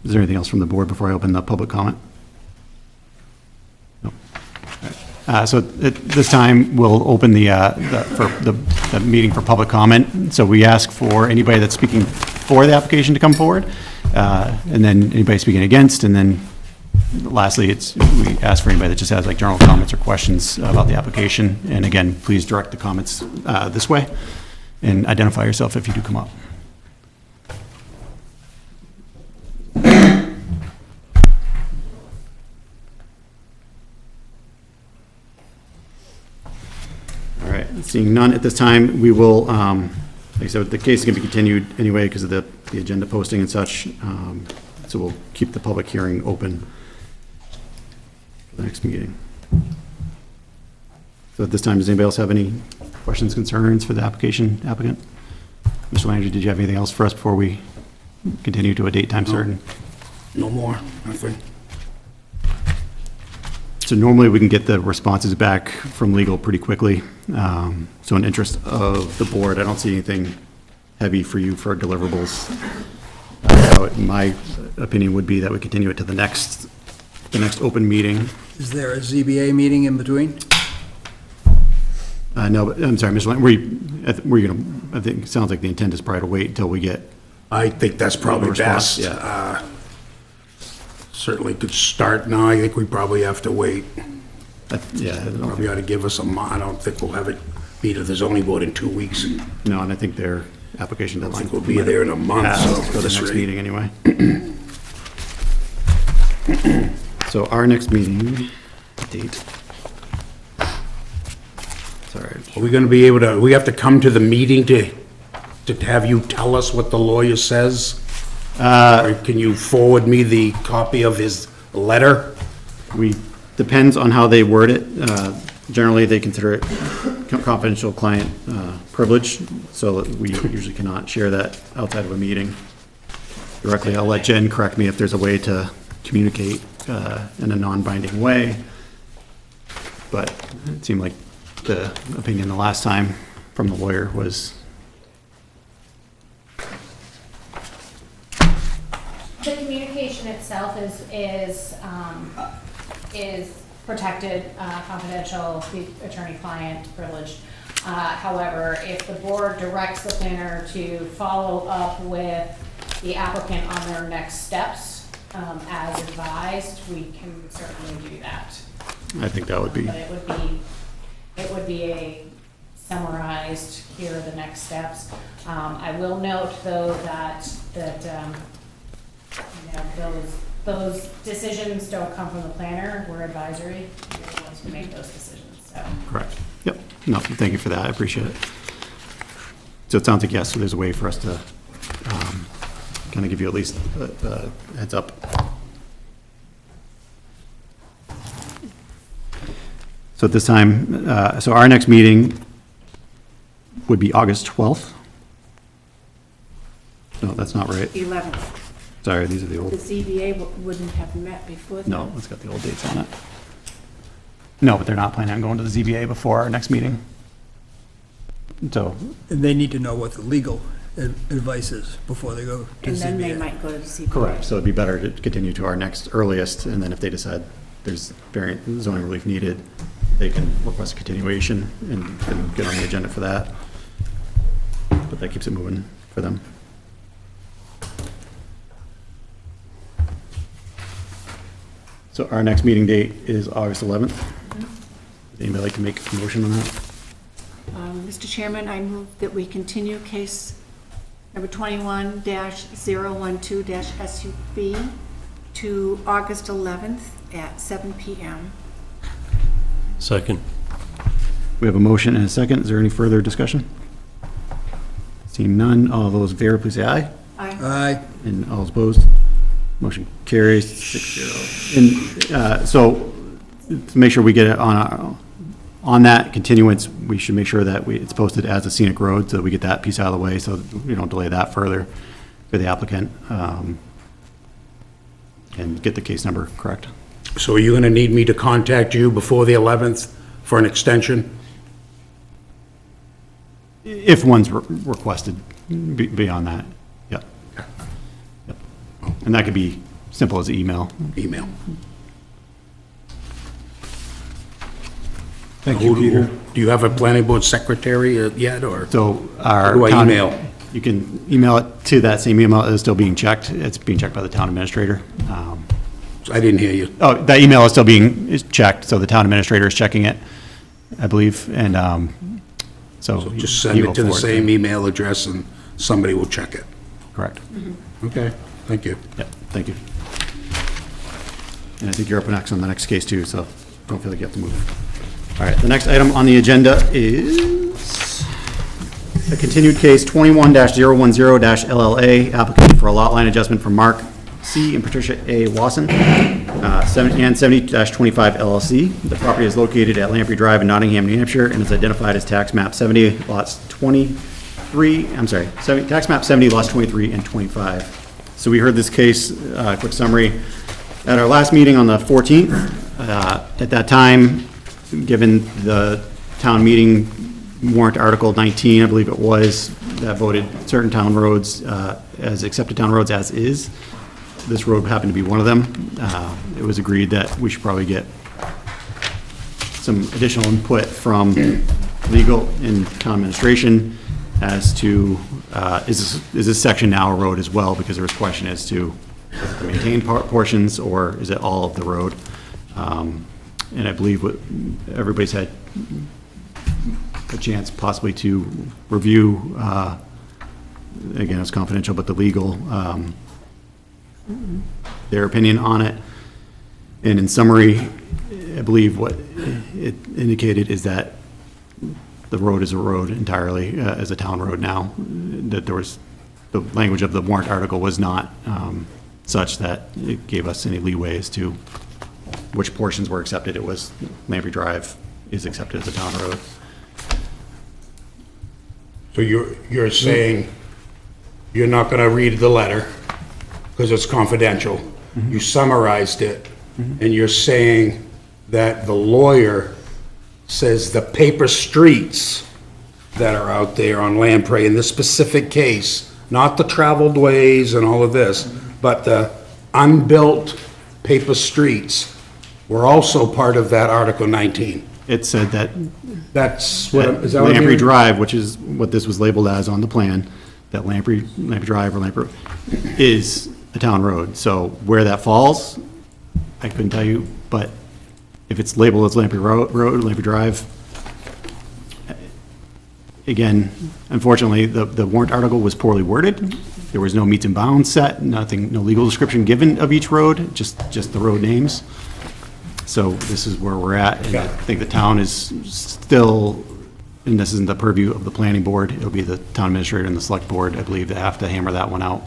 Speaker 2: Is there anything else from the board before I open the public comment? No. All right. So at this time, we'll open the meeting for public comment. So we ask for anybody that's speaking for the application to come forward, and then anybody speaking against, and then lastly, we ask for anybody that just has like general comments or questions about the application. And again, please direct the comments this way and identify yourself if you do come up. All right, seeing none at this time, we will, like I said, the case is going to be continued anyway because of the agenda posting and such. So we'll keep the public hearing open for the next meeting. So at this time, does anybody else have any questions, concerns for the applicant? Mr. Landry, did you have anything else for us before we continue to a date, time certain?
Speaker 3: No more, nothing.
Speaker 2: So normally we can get the responses back from legal pretty quickly. So in interest of the board, I don't see anything heavy for you for deliverables. So my opinion would be that we continue it to the next open meeting.
Speaker 9: Is there a ZBA meeting in between?
Speaker 2: No, but, I'm sorry, Mr. Lang, I think, it sounds like the intent is probably to wait until we get,
Speaker 3: I think that's probably
Speaker 2: Response,
Speaker 3: best.
Speaker 2: yeah.
Speaker 3: Certainly could start now. I think we probably have to wait.
Speaker 2: yeah, I don't
Speaker 3: Probably ought to give us a month. I don't think we'll have it be to the zoning board in 2 weeks. And
Speaker 2: no, and I think their application
Speaker 3: I
Speaker 2: deadline.
Speaker 3: think we'll be there in a month,
Speaker 2: passed
Speaker 3: so
Speaker 2: for the
Speaker 3: this
Speaker 2: next
Speaker 3: rate.
Speaker 2: meeting anyway. So our next meeting date. Sorry,
Speaker 3: Are we going to be able to, we have to come to the meeting to have you tell us what the lawyer says? Or can you forward me the copy of his letter?
Speaker 2: depends on how they word it. Generally, they consider it confidential client privilege, so that we usually cannot share that outside of a meeting directly. I'll let Jen correct me if there's a way to communicate in a non-binding way. But it seemed like the opinion the last time from the lawyer was,
Speaker 7: The communication itself is protected, confidential, the attorney-client privilege. However, if the board directs the planner to follow up with the applicant on their next steps, as advised, we can certainly do that.
Speaker 2: I think that would be,
Speaker 7: But it would be a summarized, here are the next steps. I will note, though, that those decisions don't come from the planner, we're advisory, we're the ones who make those decisions, so.
Speaker 2: correct. Yep, no, thank you for that, I appreciate it. So it sounds like, yes, so there's a way for us to kind of give you at least a heads up. So at this time, so our next meeting would be August 12th. No, that's not right.
Speaker 5: 11th.
Speaker 2: Sorry, these are the
Speaker 5: The
Speaker 2: old,
Speaker 5: ZBA wouldn't have met before then.
Speaker 2: no, it's got the old dates on it. No, but they're not planning on going to the ZBA before our next meeting. So,
Speaker 9: And they need to know what the legal advice is before they go to
Speaker 5: And then they
Speaker 9: ZBA.
Speaker 5: might go to the ZBA.
Speaker 2: correct, so it'd be better to continue to our next earliest, and then if they decide there's variant zoning relief needed, they can request a continuation and get on the agenda for that. But that keeps it moving for them. So our next meeting date is August 11th. Would anybody like to make a motion on that?
Speaker 5: Mr. Chairman, I move that we continue case number 21-012-SUB to August 11th at 7 PM.
Speaker 4: Second.
Speaker 2: We have a motion and a second. Is there any further discussion? Seeing none, all those in favor, please say aye.
Speaker 5: Aye.
Speaker 9: Aye.
Speaker 2: And all those opposed? Motion carries 6-0. And so, to make sure we get it on that continuance, we should make sure that it's posted as a scenic road, so that we get that piece out of the way, so that we don't delay that further for the applicant, and get the case number correct.
Speaker 3: So are you going to need me to contact you before the 11th for an extension?
Speaker 2: If one's requested beyond that, yep. Yep. And that could be simple as email.
Speaker 3: Email.
Speaker 9: Thank you, Peter.
Speaker 3: Do you have a planning board secretary yet, or?
Speaker 2: So our.
Speaker 3: Who do I
Speaker 2: town-
Speaker 3: email?
Speaker 2: You can email it to that same email. It's still being checked. It's being checked by the town administrator.
Speaker 3: I didn't hear you.
Speaker 2: Oh, that email is still is checked, so the town administrator is checking it, I believe, and, so.
Speaker 3: Just send
Speaker 2: he
Speaker 3: it
Speaker 2: will
Speaker 3: to the
Speaker 2: forward
Speaker 3: same email address and somebody will check it.
Speaker 2: Correct.
Speaker 3: Okay, thank you.
Speaker 2: Yeah, thank you. And I think you're up next on the next case too, so don't feel like you have to move. All right, the next item on the agenda is a continued case 21-010-LLA, applicant for a lot line adjustment for Mark C. and Patricia A. Wasson, and 70-25 LLC. The property is located at Lamprey Drive in Nottingham, New Hampshire, and is identified as tax map 70, lots 23, tax map 70, lots 23 and 25. So we heard this case, quick summary, at our last meeting on the 14th. At that time, given the town meeting warrant Article 19, I believe it was, that voted certain town roads as accepted town roads as is. This road happened to be one of them. It was agreed that we should probably get some additional input from legal and town administration as to, is this section now a road as well? Because there was question as to the maintained portions, or is it all of the road? And I believe what everybody's had a chance possibly to review, again, it's confidential, but the legal, their opinion on it. And in summary, I believe what it indicated is that the road is a road entirely, as a town road now, that there was, the language of the warrant article was not such that it gave us any leeway as to which portions were accepted. It was Lamprey Drive is accepted as a town road.
Speaker 3: So you're saying you're not gonna read the letter because it's confidential. You summarized it, and you're saying that the lawyer says the paper streets that are out there on Lamprey in this specific case, not the traveled ways and all of this, but the unbuilt paper streets were also part of that Article 19.
Speaker 2: It said that
Speaker 3: That's what, is that what I'm
Speaker 2: Lamprey
Speaker 3: hearing?
Speaker 2: Drive, which is what this was labeled as on the plan, that Lamprey Drive or Lamprey is a town road. So where that falls, I couldn't tell you, but if it's labeled as Lamprey Road, Lamprey Drive, again, unfortunately, the warrant article was poorly worded. There was no meets and bounds set, nothing, no legal description given of each road, just the road names. So this is where we're at, and I think the town is still, and this isn't the purview of the planning board, it'll be the town administrator and the select board, I believe, that have to hammer that one out.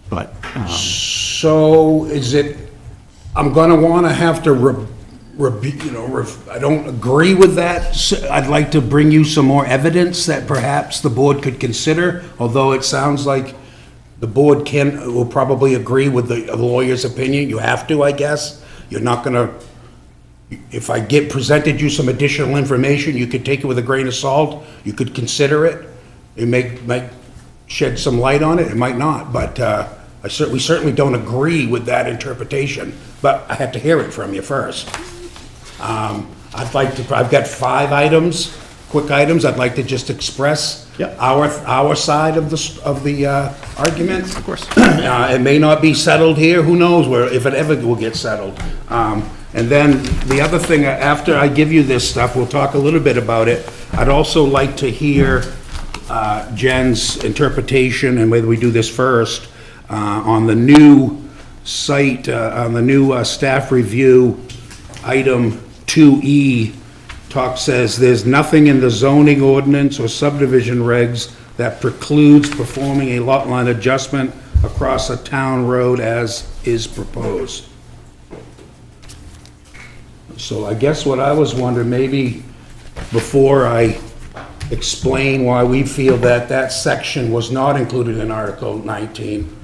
Speaker 2: But,
Speaker 3: So is it, I'm gonna wanna have to I don't agree with that. I'd like to bring you some more evidence that perhaps the board could consider, although it sounds like the board will probably agree with the lawyer's opinion. You have to, I guess. You're not gonna, if I presented you some additional information, you could take it with a grain of salt. You could consider it. It might shed some light on it. It might not, but we certainly don't agree with that interpretation. But I have to hear it from you first. I've got 5 items, quick items. I'd like to just express
Speaker 2: Yep.
Speaker 3: our side of the argument.
Speaker 2: of course.
Speaker 3: It may not be settled here, who knows if it ever will get settled. And then the other thing, after I give you this stuff, we'll talk a little bit about it. I'd also like to hear Jen's interpretation, and whether we do this first, on the new site, on the new staff review, item 2E, says there's nothing in the zoning ordinance or subdivision regs that precludes performing a lot line adjustment across a town road as is proposed. So I guess what I was wondering, maybe before I explain why we feel that that section was not included in Article 19,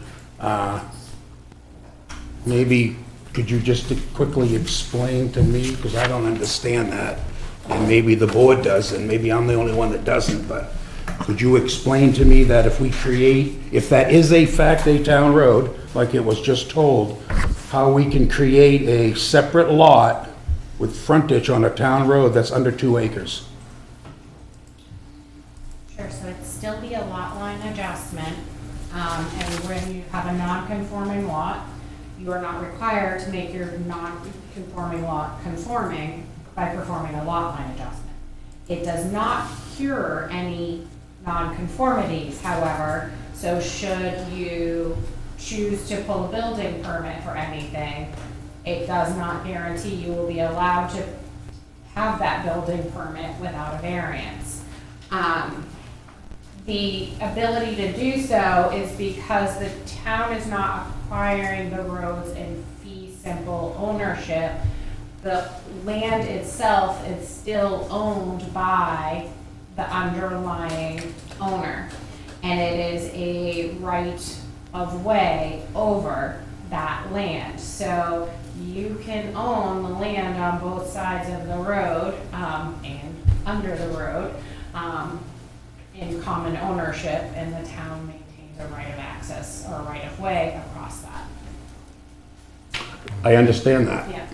Speaker 3: maybe could you just quickly explain to me, because I don't understand that, and maybe the board does, and maybe I'm the only one that doesn't, but could you explain to me that if that is a fact a town road, like it was just told, how we can create a separate lot with frontage on a town road that's under 2 acres?
Speaker 7: Sure, so it'd still be a lot line adjustment, and when you have a non-conforming lot, you are not required to make your non-conforming lot conforming by performing a lot line adjustment. It does not cure any nonconformities, however, so should you choose to pull a building permit for anything, it does not guarantee you will be allowed to have that building permit without a variance. The ability to do so is because the town is not acquiring the roads in fee simple ownership. The land itself is still owned by the underlying owner, and it is a right of way over that land. So you can own the land on both sides of the road and under the road in common ownership, and the town maintains a right of access or right of way across that.
Speaker 3: I understand that.
Speaker 7: Yeah.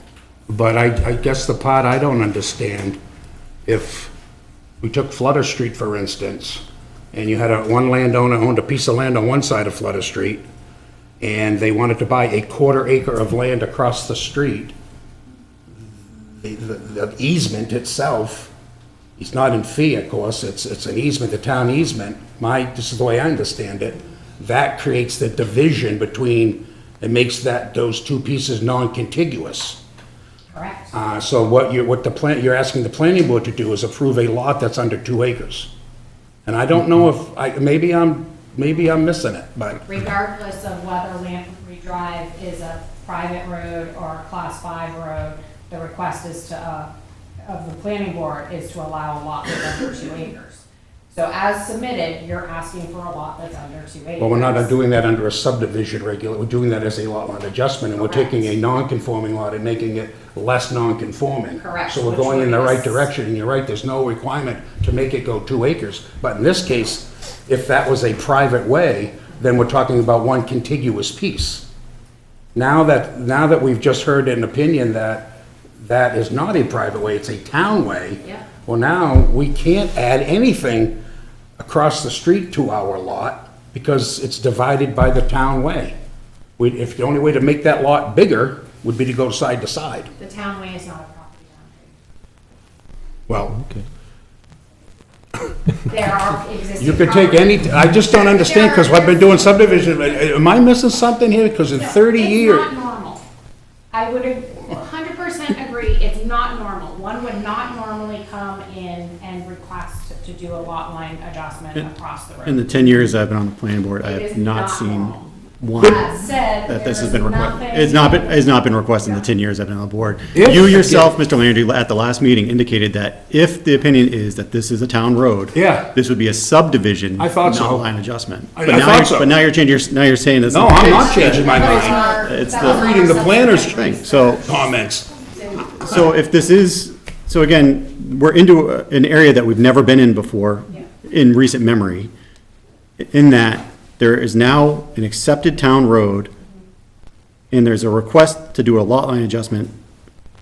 Speaker 3: But I guess the part I don't understand, if we took Flutter Street, for instance, and you had one landowner owned a piece of land on one side of Flutter Street, and they wanted to buy a 1/4 acre of land across the street, the easement itself is not in fee, of course, it's an easement, the town easement. This is the way I understand it, that creates the division between, it makes those two pieces non-contiguous.
Speaker 7: Correct.
Speaker 3: So you're asking the planning board to do is approve a lot that's under 2 acres. And I don't know if, maybe I'm missing it, but,
Speaker 7: Regardless of whether Lamprey Drive is a private road or a class 5 road, the request is of the planning board is to allow a lot that's under 2 acres. So as submitted, you're asking for a lot that's under 2 acres.
Speaker 3: well, we're not doing that under a subdivision we're doing that as a lot line adjustment, and we're taking a non-conforming lot and making it less non-conforming.
Speaker 7: Correct.
Speaker 3: So we're
Speaker 7: Which
Speaker 3: going in the
Speaker 7: would
Speaker 3: right
Speaker 7: be-
Speaker 3: direction, and you're right, there's no requirement to make it go 2 acres. But in this case, if that was a private way, then we're talking about one contiguous piece. Now that we've just heard an opinion that that is not a private way, it's a town way.
Speaker 7: Yeah.
Speaker 3: Well, now, we can't add anything across the street to our lot because it's divided by the town way. If the only way to make that lot bigger would be to go side to side.
Speaker 7: The town way is not a property
Speaker 3: Well,
Speaker 7: boundary. There are existing.
Speaker 3: you could take
Speaker 7: property-
Speaker 3: I just don't understand, because I've been doing subdivision, am I missing something here? Because in 30 years.
Speaker 7: It's not normal. I would 100% agree, it's not normal. One would not normally come in and request to do a lot line adjustment across the road.
Speaker 2: In the 10 years I've been on the planning board, I
Speaker 7: It is
Speaker 2: have not
Speaker 7: not
Speaker 2: seen
Speaker 7: normal.
Speaker 2: one
Speaker 7: That said,
Speaker 2: that this has
Speaker 7: there
Speaker 2: been
Speaker 7: is
Speaker 2: requested.
Speaker 7: nothing-
Speaker 2: It's not been requested in the 10 years I've been on the board.
Speaker 3: If-
Speaker 2: You yourself, Mr. Landry, at the last meeting indicated that if the opinion is that this is a town road.
Speaker 3: Yeah.
Speaker 2: This would be a subdivision.
Speaker 3: I thought so.
Speaker 2: Not line adjustment.
Speaker 3: I
Speaker 2: But now
Speaker 3: thought
Speaker 2: you're-
Speaker 3: so.
Speaker 2: But now you're changing, now you're saying it's.
Speaker 3: No, I'm not changing my
Speaker 7: That was
Speaker 3: mind.
Speaker 7: our-
Speaker 2: It's
Speaker 7: that
Speaker 2: the-
Speaker 7: was
Speaker 3: I'm
Speaker 7: our
Speaker 3: reading the planner's
Speaker 7: subsequent-
Speaker 3: thing.
Speaker 2: So,
Speaker 3: Comments.
Speaker 2: so if this is, so again, we're into an area that we've never been in before in recent memory, in that there is now an accepted town road, and there's a request to do a lot line adjustment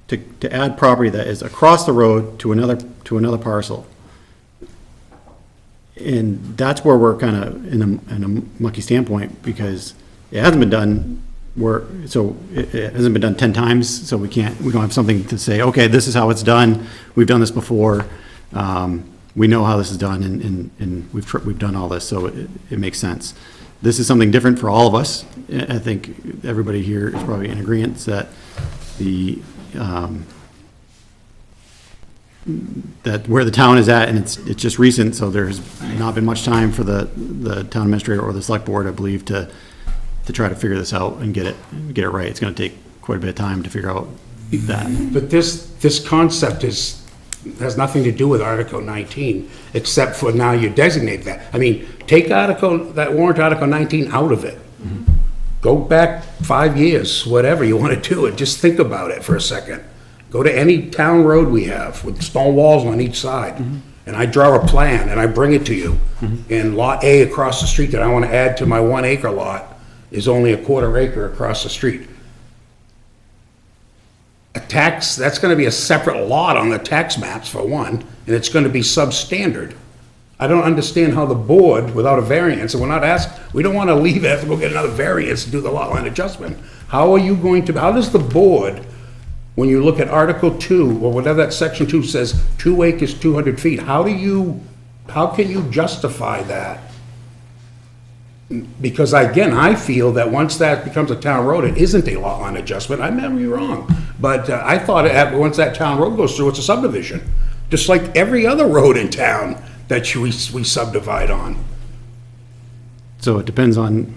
Speaker 2: to add property that is across the road to another parcel. And that's where we're kind of in a mucky standpoint, because it hasn't been done, it hasn't been done 10 times, so we don't have something to say, okay, this is how it's done, we've done this before, we know how this is done, and we've done all this, so it makes sense. This is something different for all of us. I think everybody here is probably in agreement that that where the town is at, and it's just recent, so there's not been much time for the town administrator or the select board, I believe, to try to figure this out and get it right. It's gonna take quite a bit of time to figure out that.
Speaker 3: But this concept has nothing to do with Article 19, except for now you designate that. I mean, take that warrant Article 19 out of it. Go back 5 years, whatever you want to do, and just think about it for a second. Go to any town road we have with stone walls on each side, and I draw a plan and I bring it to you. And Lot A across the street that I want to add to my 1 acre lot is only a 1/4 acre across the street. That's gonna be a separate lot on the tax maps for one, and it's gonna be substandard. I don't understand how the board, without a variance, and we don't wanna leave it, have to go get another variance to do the lot line adjustment. how are you going to, how does the board, when you look at Article 2, or whatever that Section 2 says, 2 acres, 200 feet, how can you justify that? Because again, I feel that once that becomes a town road, it isn't a lot line adjustment. I may be wrong, but I thought once that town road goes through, it's a subdivision, just like every other road in town that we subdivide on.
Speaker 2: So it depends on,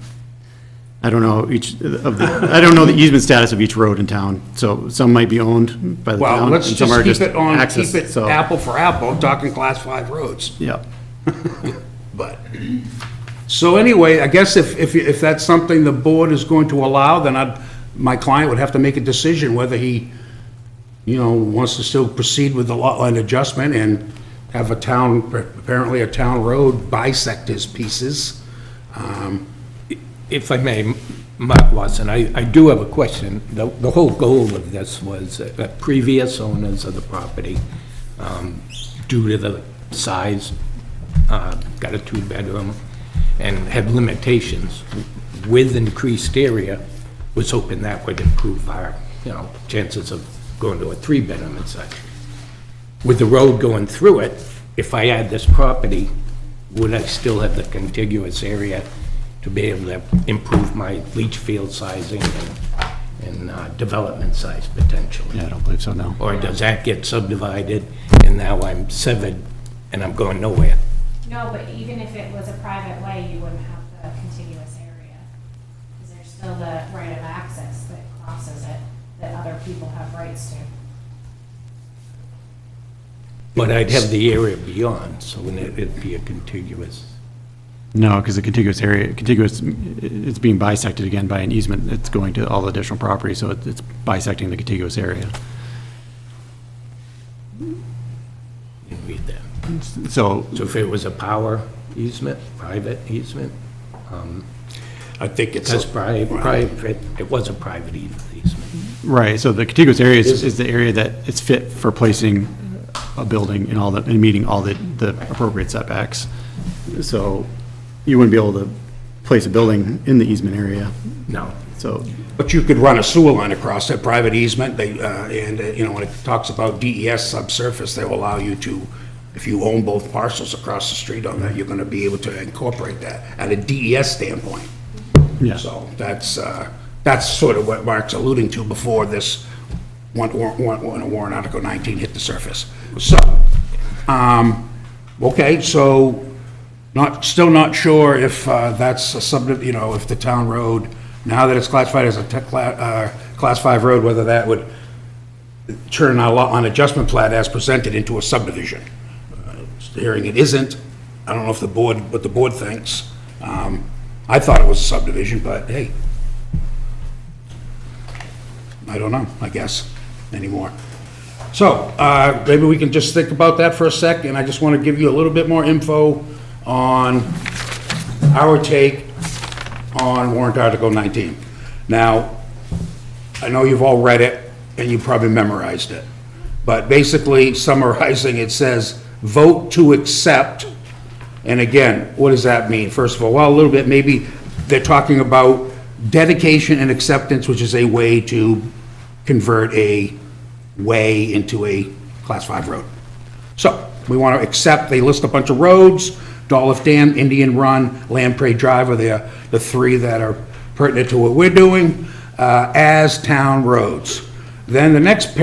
Speaker 2: I don't know I don't know the easement status of each road in town, so some might be owned by the
Speaker 3: Well,
Speaker 2: town.
Speaker 3: let's
Speaker 2: and some
Speaker 3: just
Speaker 2: are
Speaker 3: keep it on,
Speaker 2: access,
Speaker 3: keep it
Speaker 2: so-
Speaker 3: apple for apple, talking Class 5 roads.
Speaker 2: Yeah.
Speaker 3: But, so anyway, I guess if that's something the board is going to allow, then my client would have to make a decision whether he, wants to still proceed with the lot line adjustment and have apparently a town road bisect his pieces.
Speaker 10: If I may, Mark Watson, I do have a question. The whole goal of this was that previous owners of the property, due to the size, got a 2-bedroom, and had limitations with increased area, was hoping that would improve our, chances of going to a 3-bedroom and such. With the road going through it, if I add this property, would I still have the contiguous area to be able to improve my leach field sizing and development size potentially?
Speaker 2: Yeah, I don't believe so, no.
Speaker 10: Or does that get subdivided and now I'm severed and I'm going nowhere?
Speaker 7: No, but even if it was a private way, you wouldn't have the contiguous area. Because there's still the right of access that crosses it, that other people have rights to.
Speaker 10: But I'd have the area beyond, so it'd be a contiguous.
Speaker 2: No, because the contiguous, it's being bisected again by an easement. It's going to all the additional property, so it's bisecting the contiguous area.
Speaker 10: You read that.
Speaker 2: So,
Speaker 10: So if it was a power easement, private easement,
Speaker 3: I think it's.
Speaker 10: that's private, it was a private easement.
Speaker 2: right, so the contiguous area is the area that it's fit for placing a building and meeting all the appropriate setbacks. So you wouldn't be able to place a building in the easement area,
Speaker 10: No.
Speaker 2: so.
Speaker 3: But you could run a sewer line across that private easement, when it talks about DES subsurface, they will allow you to, if you own both parcels across the street on that, you're gonna be able to incorporate that at a DES standpoint.
Speaker 2: Yeah.
Speaker 3: So that's sort of what Mark's alluding to before this warrant Article 19 hit the surface. So, okay, so still not sure if that's a if the town road, now that it's classified as a Class 5 road, whether that would turn our lot on adjustment plat as presented into a subdivision. Hearing it isn't, I don't know if what the board thinks. I thought it was a subdivision, but hey, I don't know, I guess, anymore. So, maybe we can just think about that for a sec, and I just want to give you a little bit more info on our take on warrant Article 19. Now, I know you've all read it, and you probably memorized it, but basically summarizing, it says, vote to accept. And again, what does that mean? First of all, well, a little bit, maybe they're talking about dedication and acceptance, which is a way to convert a way into a Class 5 road. So, we want to accept, they list a bunch of roads, Dolph Dam, Indian Run, Lamprey Drive are the 3 that are pertinent to what we're doing, as town roads. Then the next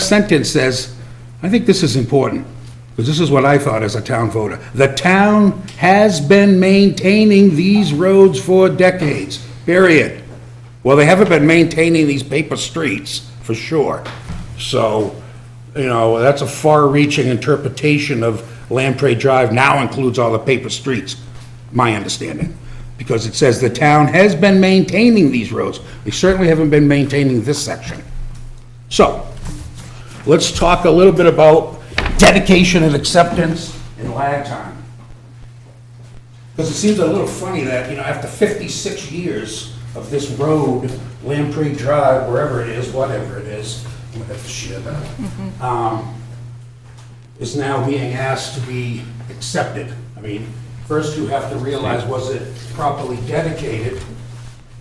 Speaker 3: sentence says, I think this is important, because this is what I thought as a town voter. The town has been maintaining these roads for decades, period. Well, they haven't been maintaining these paper streets, for sure. So, that's a far-reaching interpretation of Lamprey Drive now includes all the paper streets, my understanding. Because it says the town has been maintaining these roads. They certainly haven't been maintaining this section. So, let's talk a little bit about dedication and acceptance and lag time. Because it seems a little funny that, after 56 years of this road, Lamprey Drive, wherever it is, whatever it is, I'm gonna have to share that, is now being asked to be accepted. I mean, first you have to realize, was it properly dedicated?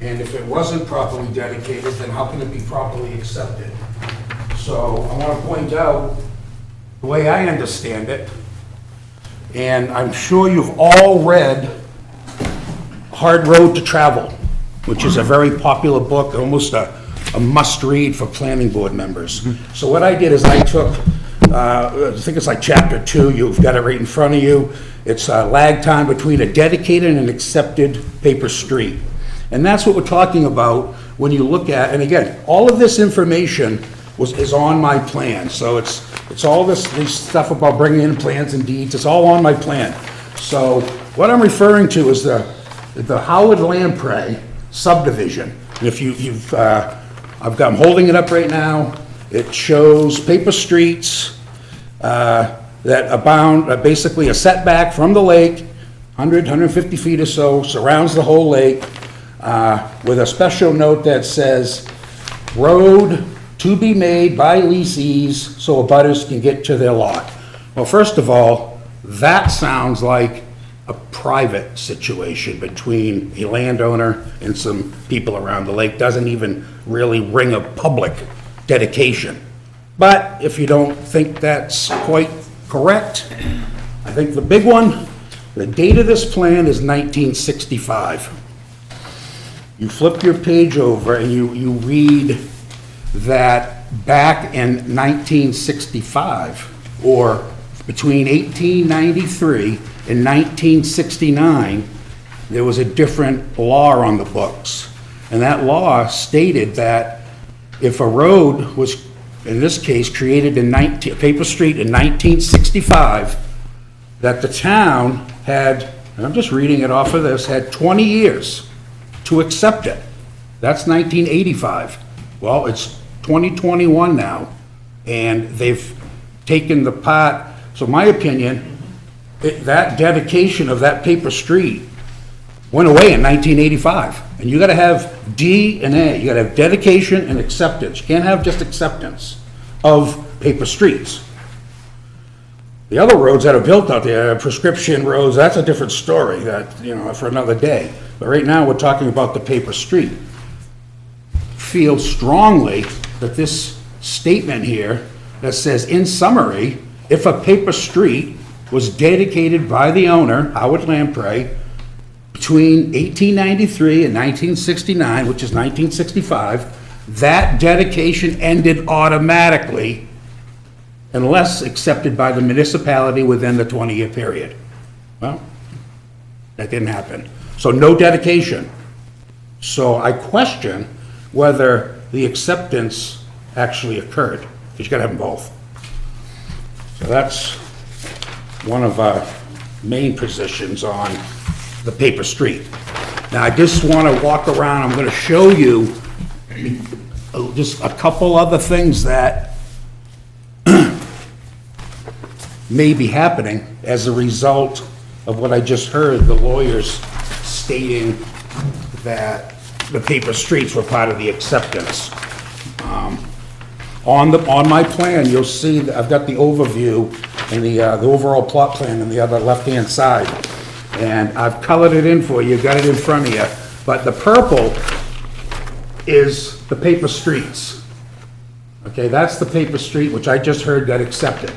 Speaker 3: And if it wasn't properly dedicated, then how can it be properly accepted? So I want to point out, the way I understand it, and I'm sure you've all read Hard Road to Travel, which is a very popular book, almost a must-read for planning board members. So what I did is I took, I think it's like chapter 2, you've got it right in front of you. It's lag time between a dedicated and accepted paper street. And that's what we're talking about when you look at, and again, all of this information is on my plan. So it's all this stuff about bringing in plans and deeds, it's all on my plan. So what I'm referring to is the Howard Lamprey subdivision. And if I'm holding it up right now. It shows paper streets that abound, basically a setback from the lake, 150 feet or so, surrounds the whole lake, with a special note that says, road to be made by leasees so abutters can get to their lot. Well, first of all, that sounds like a private situation between a landowner and some people around the lake. Doesn't even really ring a public dedication. But if you don't think that's quite correct, I think the big one, the date of this plan is 1965. You flip your page over and you read that back in 1965, or between 1893 and 1969, there was a different law on the books. And that law stated that if a road was, in this case, created in paper street in 1965, that the town had, and I'm just reading it off of this, had 20 years to accept it. That's 1985. Well, it's 2021 now, and they've taken the part, so my opinion, that dedication of that paper street went away in 1985. And you gotta have D and A, you gotta have dedication and acceptance. You can't have just acceptance of paper streets. The other roads that are built out there, prescription roads, that's a different story, that, for another day. But right now, we're talking about the paper street. Feel strongly that this statement here that says, in summary, if a paper street was dedicated by the owner, Howard Lamprey, between 1893 and 1969, which is 1965, that dedication ended automatically unless accepted by the municipality within the 20-year period. Well, that didn't happen. So no dedication. So I question whether the acceptance actually occurred, because you gotta have them both. So that's one of our main positions on the paper street. Now, I just want to walk around, I'm going to show you just a couple other things that may be happening as a result of what I just heard, the lawyers stating that the paper streets were part of the acceptance. On my plan, you'll see that I've got the overview and the overall plot plan on the other left-hand side. And I've colored it in for you, got it in front of you. But the purple is the paper streets. Okay, that's the paper street, which I just heard got accepted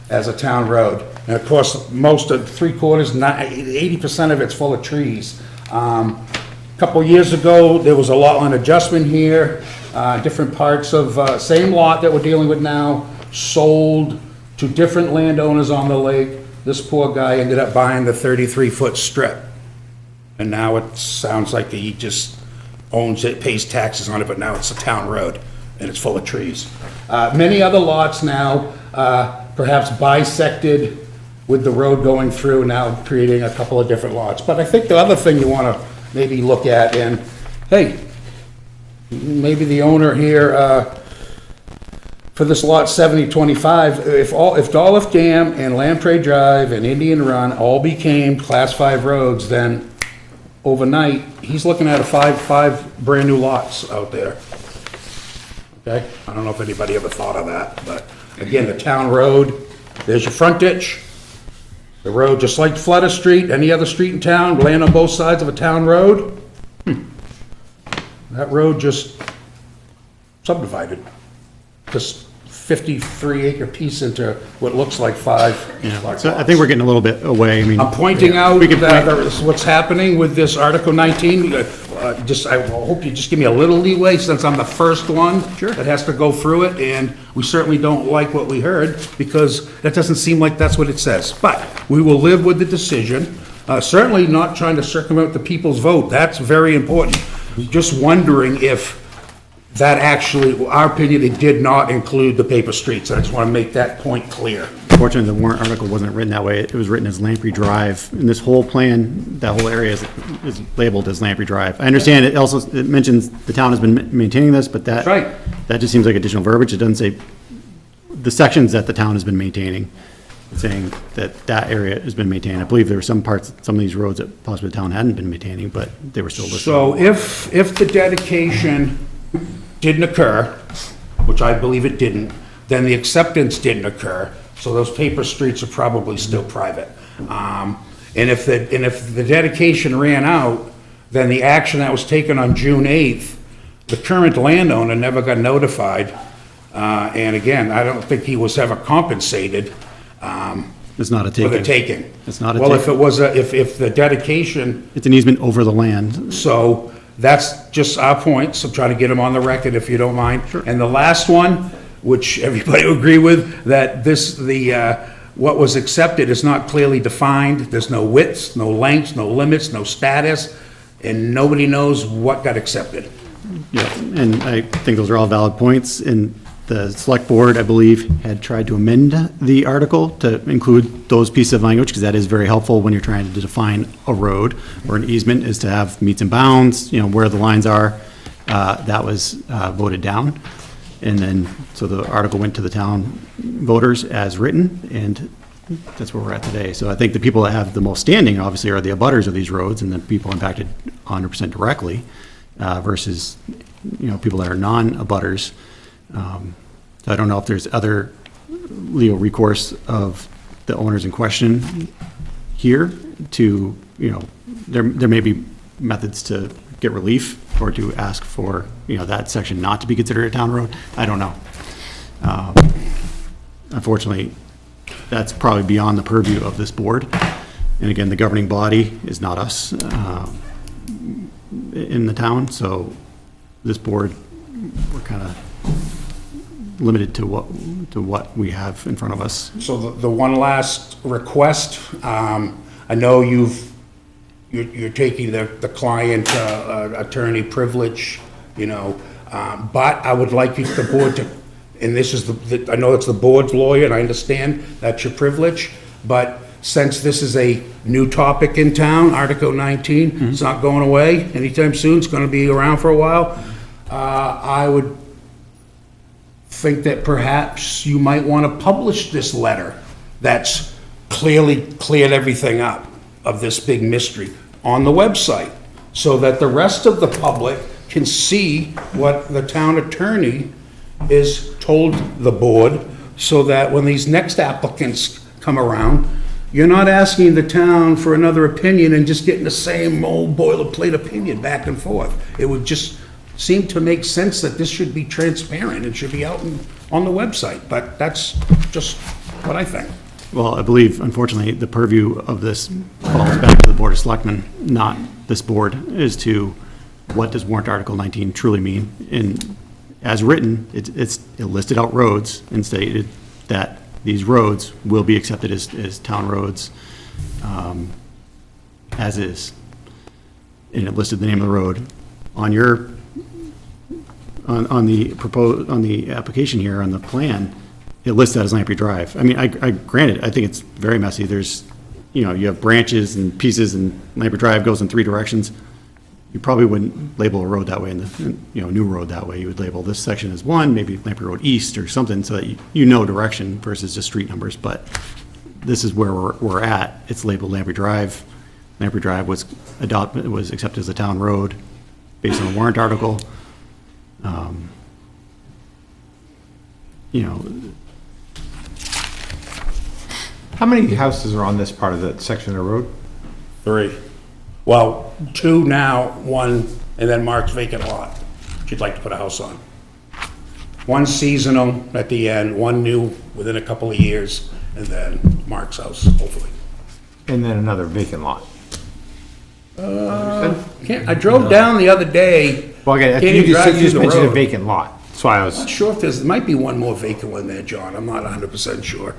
Speaker 3: as a town road. And of course, most of, 80% of it's full of trees. Couple years ago, there was a lot line adjustment here, different parts of, same lot that we're dealing with now, sold to different landowners on the lake. This poor guy ended up buying the 33-foot strip. And now it sounds like he just owns it, pays taxes on it, but now it's a town road, and it's full of trees. Many other lots now, perhaps bisected with the road going through, now creating a couple of different lots. But I think the other thing you want to maybe look at, and hey, maybe the owner here, for this lot 7025, if Dolph Dam and Lamprey Drive and Indian Run all became Class 5 roads, then overnight, he's looking at five brand-new lots out there. Okay? I don't know if anybody ever thought of that, but again, the town road, there's your frontage. The road, just like Flutter Street, any other street in town, land on both sides of a town road. That road just subdivided, this 53-acre piece into what looks like 5
Speaker 2: Yeah,
Speaker 3: large
Speaker 2: so I
Speaker 3: lots.
Speaker 2: think we're getting a little bit away, I mean.
Speaker 3: I'm pointing out
Speaker 2: We could
Speaker 3: that
Speaker 2: point-
Speaker 3: there is what's happening with this Article 19. I hope you just give me a little leeway since I'm the first one that has to go through it, and we certainly don't like what we heard because that doesn't seem like that's what it says. But we will live with the decision. Certainly not trying to circumvent the people's vote. That's very important. Just wondering if that actually, our opinion, it did not include the paper streets. I just want to make that point clear.
Speaker 2: Unfortunately, the warrant article wasn't written that way. It was written as Lamprey Drive. And this whole plan, that whole area is labeled as Lamprey Drive. I understand it also, it mentions the town has been maintaining this, but that.
Speaker 3: That's right.
Speaker 2: That just seems like additional verbiage. It doesn't say the sections that the town has been maintaining. It's saying that that area has been maintained. I believe there were some parts, some of these roads that possibly the town hadn't been maintaining, but they were still listed.
Speaker 3: So if the dedication didn't occur, which I believe it didn't, then the acceptance didn't occur, so those paper streets are probably still private. And if the dedication ran out, then the action that was taken on June 8th, the current landowner never got notified. And again, I don't think he was ever compensated
Speaker 2: It's not a
Speaker 3: for the
Speaker 2: taking.
Speaker 3: taking.
Speaker 2: It's not a
Speaker 3: Well, if
Speaker 2: taking.
Speaker 3: it was, if the dedication.
Speaker 2: It's an easement over the land.
Speaker 3: So that's just our point, so try to get them on the record if you don't mind. And the last one, which everybody will agree with, that what was accepted is not clearly defined. There's no widths, no lengths, no limits, no status, and nobody knows what got accepted.
Speaker 2: Yeah, and I think those are all valid points, and the select board, I believe, had tried to amend the article to include those pieces of language, because that is very helpful when you're trying to define a road or an easement, is to have meets and bounds, where the lines are. That was voted down, and then, so the article went to the town voters as written, and that's where we're at today. So I think the people that have the most standing, obviously, are the abutters of these roads, and the people impacted 100% directly, versus, people that are non-abutters. So I don't know if there's other legal recourse of the owners in question here to, there may be methods to get relief or to ask for, that section not to be considered a town road. I don't know. Unfortunately, that's probably beyond the purview of this board. And again, the governing body is not us in the town, so this board, we're kind of limited to what we have in front of us.
Speaker 3: So the one last request, I know you're taking the client attorney privilege, but I would like you, the board to, and this is I know it's the board's lawyer, and I understand that's your privilege, but since this is a new topic in town, Article 19, it's not going away anytime soon, it's gonna be around for a while, I would think that perhaps you might want to publish this letter that's clearly cleared everything up of this big mystery on the website, so that the rest of the public can see what the town attorney is told the board, so that when these next applicants come around, you're not asking the town for another opinion and just getting the same old boilerplate opinion back and forth. It would just seem to make sense that this should be transparent and should be out on the website, but that's just what I think.
Speaker 2: Well, I believe, unfortunately, the purview of this falls back to the Board of Selectmen, not this board, as to what does warrant Article 19 truly mean. And as written, it listed out roads and stated that these roads will be accepted as town roads, as is. And it listed the name of the road. On the application here, on the plan, it lists that as Lamprey Drive. I mean, I granted, I think it's very messy. There's, you have branches and pieces, and Lamprey Drive goes in 3 directions. You probably wouldn't label a road that way, new road that way. You would label this section as 1, maybe Lamprey Road East or something, so that you know direction versus just street numbers. But this is where we're at. It's labeled Lamprey Drive. Lamprey Drive was accepted as a town road based on a warrant article.
Speaker 11: How many houses are on this part of that section of road?
Speaker 3: 3. Well, 2 now, 1, and then Mark's vacant lot. she'd like to put a house on. One seasonal at the end, one new within a couple of years, and then Mark's house, hopefully.
Speaker 11: And then another vacant lot.
Speaker 3: I drove down the other day.
Speaker 11: Well, again,
Speaker 3: Can't
Speaker 11: you
Speaker 3: even drive
Speaker 11: just
Speaker 3: through the
Speaker 11: mentioned a
Speaker 3: road.
Speaker 11: vacant lot. That's why I was,
Speaker 3: Not sure if there might be one more vacant one there, John. I'm not 100% sure.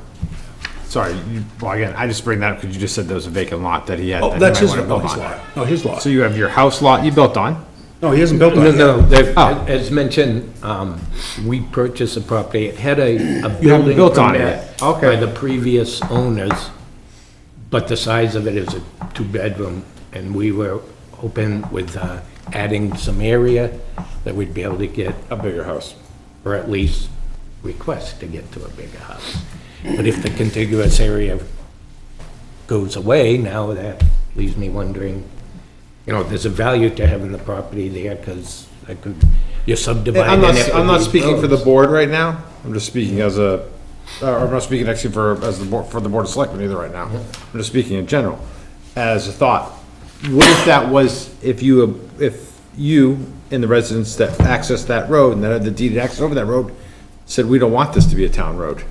Speaker 11: sorry, well, again, I just bring that up because you just said there was a vacant lot that he had.
Speaker 3: Oh,
Speaker 11: that he
Speaker 3: that's
Speaker 11: might
Speaker 3: his,
Speaker 11: wanna
Speaker 3: no,
Speaker 11: build
Speaker 3: his
Speaker 11: on.
Speaker 3: lot. No, his lot.
Speaker 11: So you have your house lot you built on?
Speaker 3: No, he hasn't built on
Speaker 10: No,
Speaker 3: it yet.
Speaker 10: no, they-
Speaker 11: Oh.
Speaker 10: as mentioned, we purchased a property, it had a
Speaker 11: haven't
Speaker 10: building
Speaker 11: built on it
Speaker 10: permit
Speaker 11: yet. Okay.
Speaker 10: by the previous owners, but the size of it is a two-bedroom, and we were hoping with adding some area that we'd be able to get,
Speaker 11: A bigger house.
Speaker 10: or at least request to get to a bigger house. But if the contiguous area goes away, now that leaves me wondering, you know, there's a value to having the property there, because you're subdividing
Speaker 11: I'm
Speaker 10: it.
Speaker 11: not,
Speaker 10: with
Speaker 11: I'm not
Speaker 10: these
Speaker 11: speaking for the
Speaker 10: roads.
Speaker 11: board right now. I'm just speaking as a, or I'm not speaking actually as the board, for the Board of Selectmen either right now. I'm just speaking in general, as a thought. What if that was, if you and the residents that access that road and that had the deeded access over that road said, we don't want this to be a town road,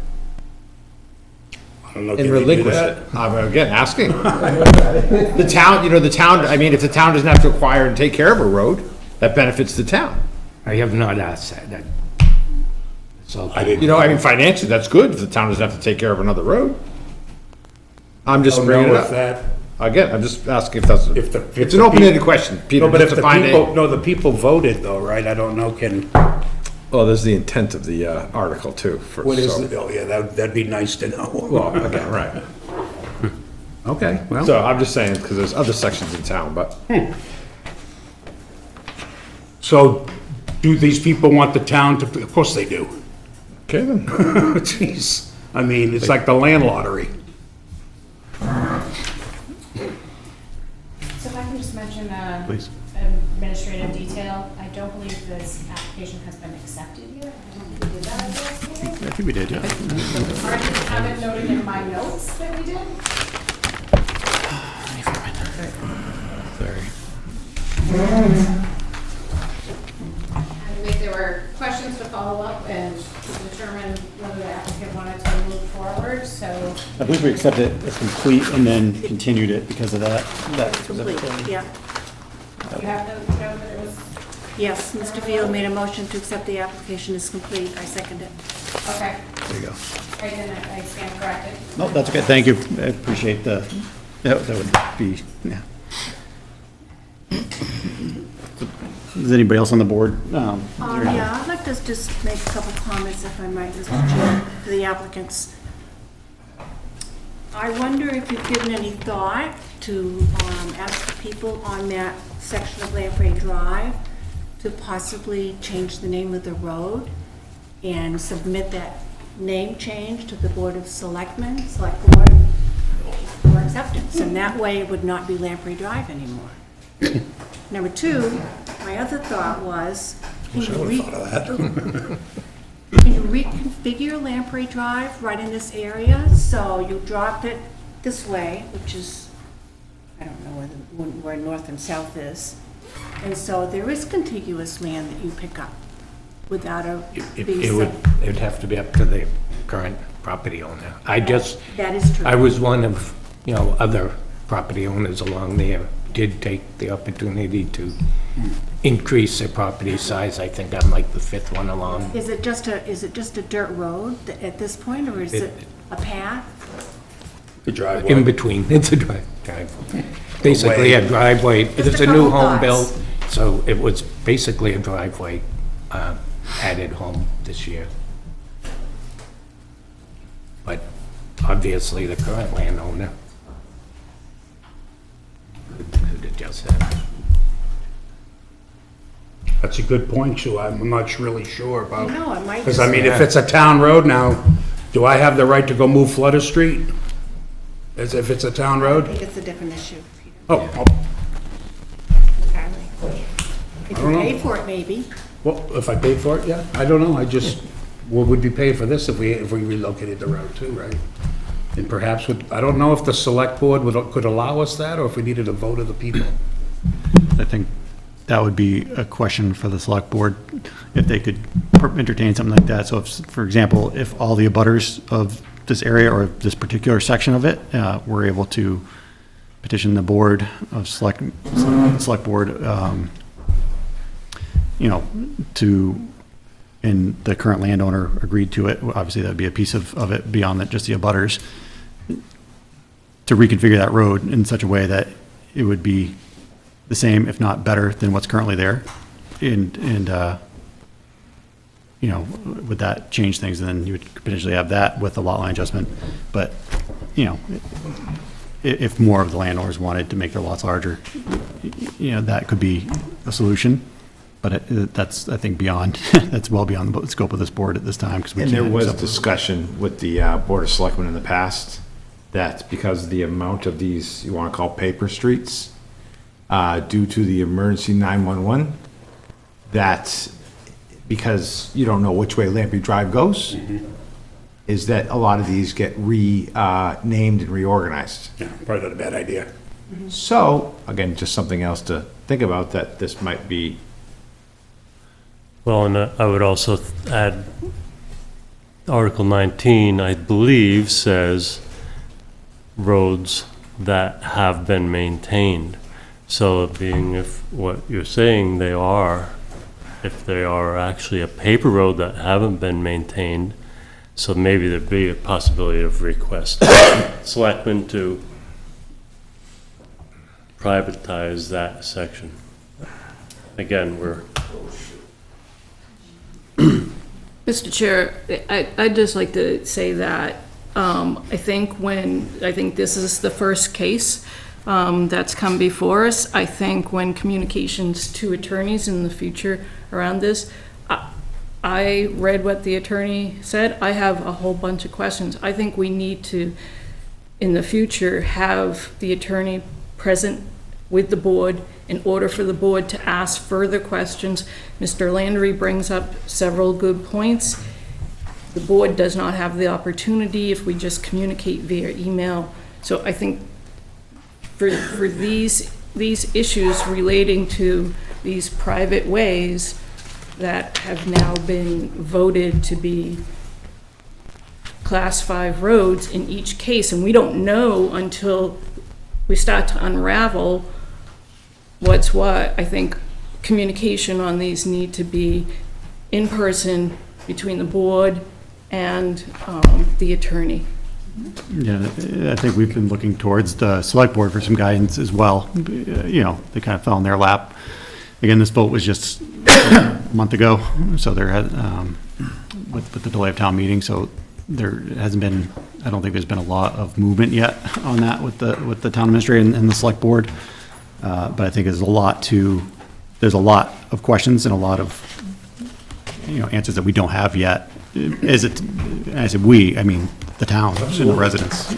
Speaker 3: I don't know,
Speaker 11: and
Speaker 3: can they do
Speaker 11: relinquish
Speaker 3: that?
Speaker 11: it? I'm again asking. The town, I mean, if the town doesn't have to acquire and take care of a road, that benefits the town.
Speaker 10: I have not asked that. So,
Speaker 3: I didn't.
Speaker 11: You know, I mean, financially, that's good if the town doesn't have to take care of another road. I'm just
Speaker 3: don't
Speaker 11: bringing it
Speaker 3: know if
Speaker 11: up.
Speaker 3: that,
Speaker 11: Again, I'm just asking if that's,
Speaker 3: If the- if
Speaker 11: it's an
Speaker 3: the
Speaker 11: open-ended
Speaker 3: peop-
Speaker 11: question, Peter,
Speaker 3: no, but
Speaker 11: just
Speaker 3: if
Speaker 11: to
Speaker 3: the
Speaker 11: find
Speaker 3: people,
Speaker 11: a.
Speaker 3: no, the people voted though, right? I don't know,
Speaker 11: Well, there's the intent of the, article too, for,
Speaker 3: what is,
Speaker 11: so.
Speaker 3: oh, yeah, that'd be nice to know.
Speaker 11: Well, again, right.
Speaker 3: Okay, well,
Speaker 11: So I'm just saying, because there's other sections in town, but.
Speaker 3: so do these people want the town to, of course they do.
Speaker 11: Okay, then.
Speaker 3: Jeez, I mean, it's like the land lottery.
Speaker 1: So if I can just mention,
Speaker 2: Please.
Speaker 1: administrative detail, I don't believe this application has been accepted yet. I don't think we did that at the last meeting.
Speaker 2: I think we did, yeah.
Speaker 1: Or I just have it noted in my notes that we did. And if there were questions to follow up and to determine whether the applicant wanted to move forward, so.
Speaker 2: I believe we accepted it as complete and then continued it because of that.
Speaker 5: Complete, yeah.
Speaker 1: You have to know that it was,
Speaker 5: Yes, Mr. Field made a motion to accept the application as complete. I second it.
Speaker 1: okay,
Speaker 2: There you go.
Speaker 1: right, then I stand corrected.
Speaker 2: No, that's okay, thank you, I appreciate the, that would be, yeah. Is anybody else on the board?
Speaker 5: Yeah, I'd like to just make a couple comments, if I might, Mr. Chair, to the applicants. I wonder if you've given any thought to ask the people on that section of Lamprey Drive to possibly change the name of the road and submit that name change to the Board of Selectmen, Select Board, for acceptance. And that way it would not be Lamprey Drive anymore. Number two, my other thought was, can you reconfigure Lamprey Drive right in this area? So you drop it this way, which is, I don't know where north and south is. And so there is contiguous land that you pick up without a, being
Speaker 10: It'd have to be up to the current property owner.
Speaker 5: That is true.
Speaker 10: I was one of, other property owners along there, did take the opportunity to increase their property size. I think I'm like the fifth one along.
Speaker 5: Is it just a dirt road at this point, or is it a path?
Speaker 3: The driveway.
Speaker 10: In between, it's a drive. Basically a driveway. It's a new
Speaker 5: couple
Speaker 10: home
Speaker 5: thoughts.
Speaker 10: built, so it was basically a driveway added home this year. But obviously, the current landowner could adjust that.
Speaker 3: That's a good point, Sue. I'm not really sure about.
Speaker 5: No, it might
Speaker 3: Because
Speaker 5: just.
Speaker 3: I mean, if it's a town road now, do I have the right to go move Flutter Street? As if it's a town
Speaker 5: I
Speaker 3: road?
Speaker 5: think it's a different issue, Peter,
Speaker 3: Oh,
Speaker 5: entirely. If you pay for it, maybe.
Speaker 3: well, if I paid for it, yeah. I don't know. I just, what would be paying for this if we relocated the road too, right? And perhaps I don't know if the select board could allow us that, or if we needed a vote of the people.
Speaker 2: I think that would be a question for the select board, if they could entertain something like that. So if, for example, if all the abutters of this area or this particular section of it, were able to petition the board of select board, you know, to, and the current landowner agreed to it, obviously that'd be a piece of it beyond that, just the abutters, to reconfigure that road in such a way that it would be the same, if not better, than what's currently there. And you know, would that change things? And then you would potentially have that with the lot line adjustment. But, you know, if more of the landowners wanted to make their lots larger, you know, that could be a solution. But that's, I think, beyond, that's well beyond the scope of this board at this time.
Speaker 11: And there was discussion with the Board of Selectmen in the past that because of the amount of these, you want to call paper streets, due to the emergency 911, that because you don't know which way Lamprey Drive goes, is that a lot of these get named and reorganized.
Speaker 3: Yeah, probably not a bad idea.
Speaker 11: So, again, just something else to think about, that this might be.
Speaker 4: Well, and I would also add, Article 19, I believe, says roads that have been maintained. So being if what you're saying they are, if they are actually a paper road that haven't been maintained, so maybe there'd be a possibility of request selectmen to privatize that section. Again, we're
Speaker 6: Mr. Chair, I'd just like to say that I think this is the first case that's come before us. I think when communications to attorneys in the future around this, I read what the attorney said. I have a whole bunch of questions. I think we need to, in the future, have the attorney present with the board in order for the board to ask further questions. Mr. Landry brings up several good points. The board does not have the opportunity if we just communicate via email. So I think for these issues relating to these private ways that have now been voted to be Class 5 roads in each case, and we don't know until we start to unravel what's what. I think communication on these need to be in person between the board and the attorney.
Speaker 2: Yeah, I think we've been looking towards the select board for some guidance as well. You know, they kind of fell in their lap. Again, this vote was just a month ago, so there had, with the delay of town meeting, so there hasn't been, I don't think there's been a lot of movement yet on that with the town administrator and the select board. But I think there's a lot of questions and a lot of, you know, answers that we don't have yet. As I said we, I mean the town and the residents.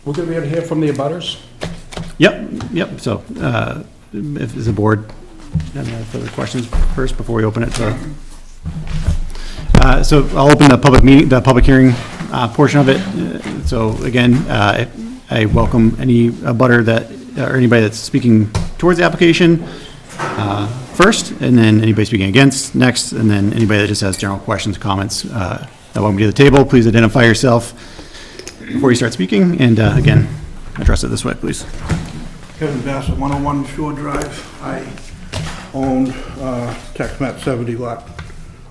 Speaker 3: We're going to be able to hear from the abutters?
Speaker 2: Yep, so, if the board, have further questions first before we open it to, so I'll open the public hearing, portion of it. So again, I welcome any abutter or anybody that's speaking towards the application, first, and then anybody speaking against next, and then anybody that just has general questions, comments, that welcome to the table. Please identify yourself before you start speaking, and again, address it this way, please.
Speaker 12: Kevin Bassett, 101 Shore Drive. I own tax map 70 lot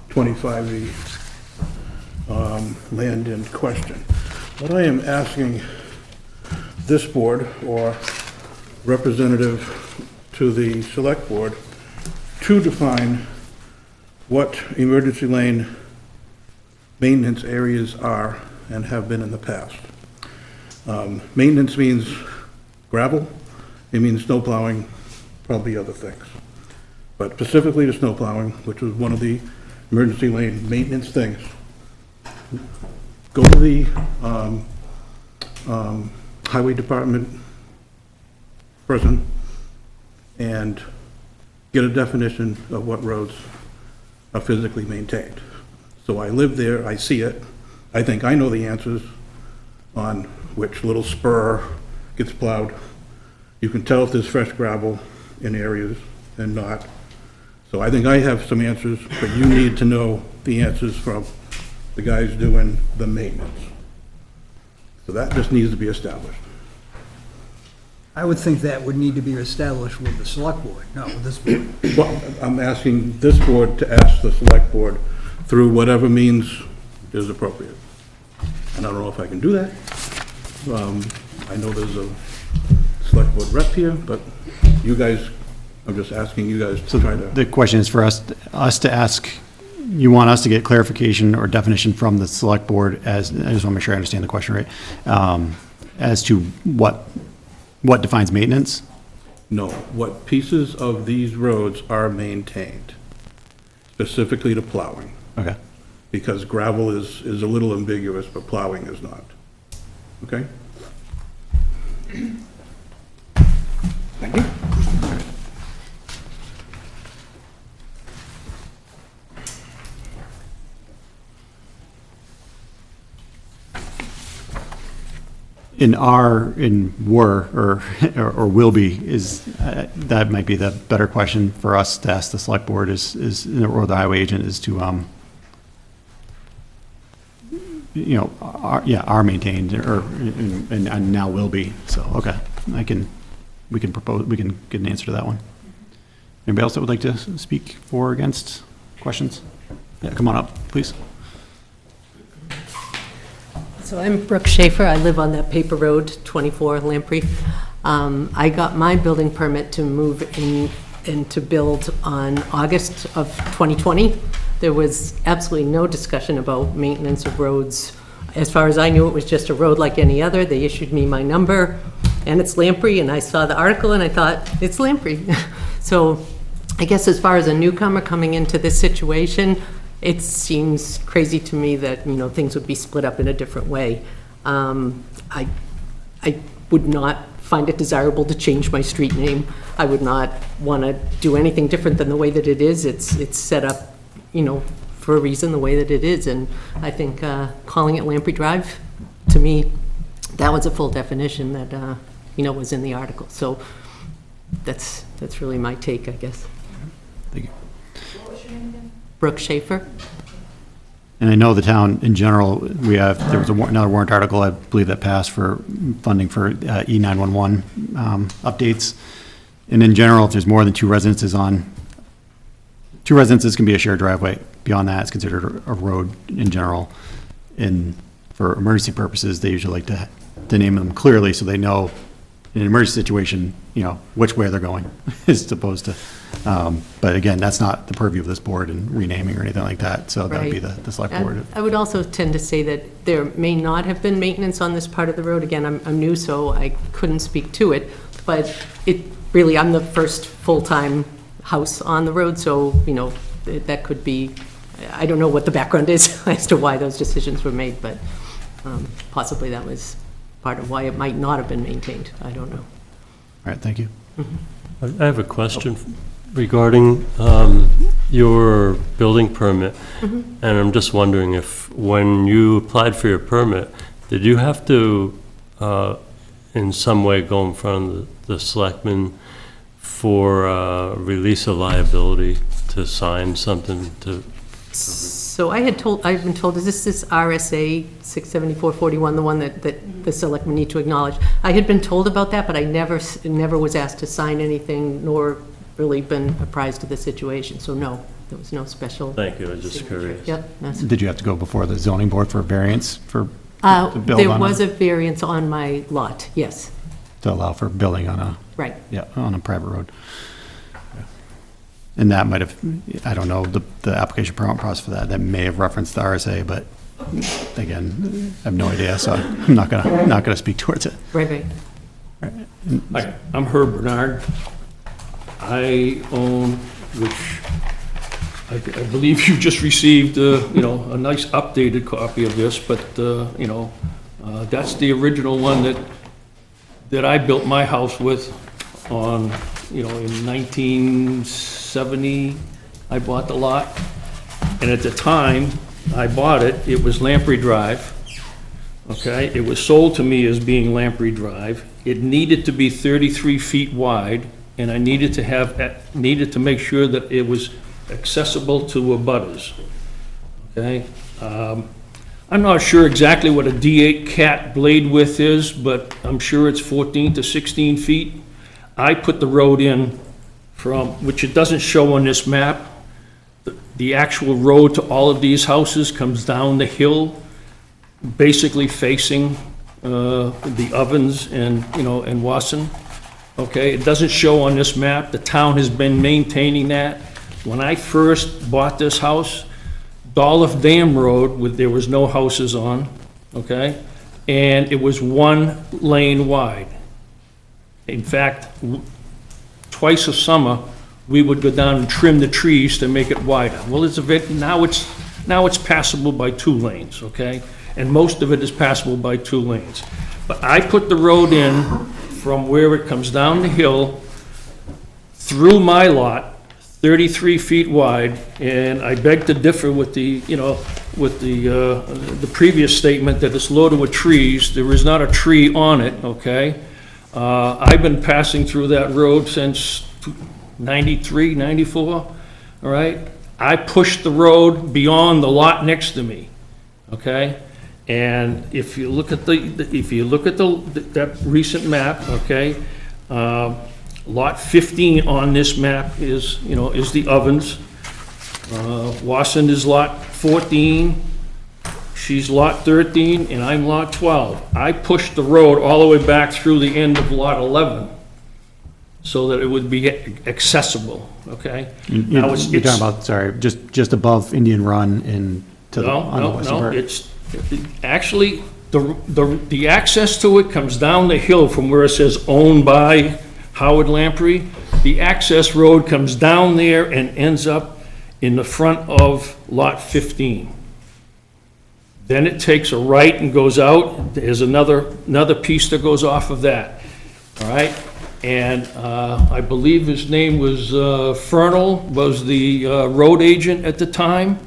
Speaker 12: 25E, land in question. What I am asking this board or representative to the select board to define what emergency lane maintenance areas are and have been in the past. Maintenance means gravel, it means snow plowing, probably other things. But specifically the snow plowing, which was one of the emergency lane maintenance things. Go to the highway department person and get a definition of what roads are physically maintained. So I live there, I see it, I think I know the answers on which little spur gets plowed, You can tell if there's fresh gravel in areas and not. So I think I have some answers, but you need to know the answers from the guys doing the maintenance. So that just needs to be established.
Speaker 9: I would think that would need to be established with the select board, not with this board.
Speaker 12: Well, I'm asking this board to ask the select board through whatever means is appropriate. And I don't know if I can do that. I know there's a select board rep here, but you guys, I'm just asking you guys to try to.
Speaker 2: The question is for us to ask, you want us to get clarification or definition from the select board as, I just want to make sure I understand the question right, as to what defines maintenance?
Speaker 12: No, what pieces of these roads are maintained, specifically to plowing?
Speaker 2: Okay.
Speaker 12: Because gravel is a little ambiguous, but plowing is not. Okay? Thank you.
Speaker 2: Or will be, is, that might be the better question for us to ask the select board or the highway agent is to, are maintained and now will be. So, okay, we can get an answer to that one. Anybody else that would like to speak for or against? Questions? Yeah, come on up, please.
Speaker 13: So I'm Brooke Schaefer. I live on that paper road, 24 Lamprey. I got my building permit to move in and to build on August of 2020. There was absolutely no discussion about maintenance of roads. As far as I knew, it was just a road like any other. They issued me my number, and it's Lamprey, and I saw the article, and I thought, it's Lamprey. So I guess as far as a newcomer coming into this situation, it seems crazy to me that, things would be split up in a different way. I would not find it desirable to change my street name. I would not want to do anything different than the way that it is. It's set up, for a reason, the way that it is. And I think calling it Lamprey Drive, to me, that was a full definition that, was in the article. So that's really my take, I guess.
Speaker 2: Thank you.
Speaker 13: Brooke Schaefer.
Speaker 2: And I know the town in general, there was another warrant article, I believe, that passed for funding for E911 updates. And in general, if there's more than two residences can be a shared driveway. Beyond that, it's considered a road in general. And for emergency purposes, they usually like to name them clearly so they know in an emergency situation, which way they're going, as opposed to, but again, that's not the purview of this board and renaming or anything like that, so that would be the select board.
Speaker 13: I would also tend to say that there may not have been maintenance on this part of the road. Again, I'm new, so I couldn't speak to it, but I'm the first full-time house on the road, so, that could be, I don't know what the background is as to why those decisions were made, but possibly that was part of why it might not have been maintained. I don't know.
Speaker 2: All right, thank you.
Speaker 4: I have a question regarding your building permit. And I'm just wondering if, when you applied for your permit, did you have to, in some way, go in front of the selectmen for release of liability to sign something to?
Speaker 13: So I've been told, is this RSA 67441, the one that the selectmen need to acknowledge? I had been told about that, but I never was asked to sign anything, nor really been apprised of the situation. So no, there was no special.
Speaker 4: Thank you, I was just curious.
Speaker 13: Yep.
Speaker 2: Did you have to go before the zoning board for a variance to build on
Speaker 13: There was a variance on my lot, yes.
Speaker 2: to allow for building on
Speaker 13: Right.
Speaker 2: on a private road? And that might have, I don't know, the application process for that may have referenced the RSA, but again, I have no idea, so I'm not gonna speak towards it.
Speaker 13: Right.
Speaker 10: Hi, I'm Herb Bernard. I own, which I believe you just received, a nice updated copy of this, but, that's the original one that I built my house with on, in 1970, I bought the lot. And at the time I bought it, it was Lamprey Drive. okay? It was sold to me as being Lamprey Drive. It needed to be 33 feet wide, and I needed to make sure that it was accessible to abutters, okay? I'm not sure exactly what a D8 cat blade width is, but I'm sure it's 14 to 16 feet. I put the road in from, which it doesn't show on this map, the actual road to all of these houses comes down the hill, basically facing the Ovens and, and Wasson. Okay, it doesn't show on this map. The town has been maintaining that. When I first bought this house, Dolph Dam Road, there was no houses on, okay? And it was 1 lane wide. In fact, twice a summer, we would go down and trim the trees to make it wider. Well, now it's passable by 2 lanes, okay? And most of it is passable by 2 lanes. But I put the road in from where it comes down the hill through my lot, 33 feet wide, and I beg to differ with the previous statement that it's loaded with trees. There is not a tree on it, okay? I've been passing through that road since 93, 94, all right? I pushed the road beyond the lot next to me, okay? And if you look at that recent map, okay, Lot 15 on this map is the Ovens. Wasson is Lot 14, she's Lot 13, and I'm Lot 12. I pushed the road all the way back through the end of Lot 11 so that it would be accessible, okay?
Speaker 2: You're talking about, sorry, just above Indian Run and to the, on the western part?
Speaker 10: It's, actually, the access to it comes down the hill from where it says owned by Howard Lamprey. The access road comes down there and ends up in the front of Lot 15. Then it takes a right and goes out. There's another piece that goes off of that, all right? And I believe his name was Fernal, was the road agent at the time.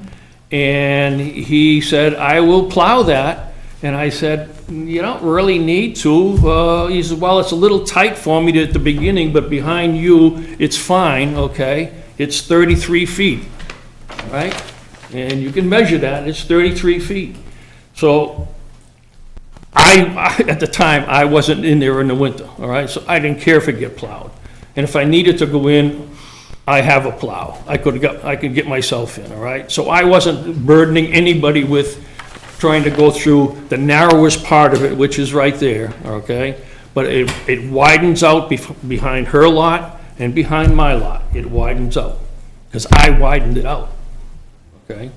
Speaker 10: And he said, I will plow that. And I said, you don't really need to. He said, well, it's a little tight for me at the beginning, but behind you, it's fine, okay? It's 33 feet, all right? And you can measure that, it's 33 feet. So at the time, I wasn't in there in the winter, all right? So I didn't care if it get plowed. And if I needed to go in, I have a plow. I could get myself in, all right? So I wasn't burdening anybody with trying to go through the narrowest part of it, which is right there, okay? But it widens out behind her lot and behind my lot. It widens out, because I widened it out, okay?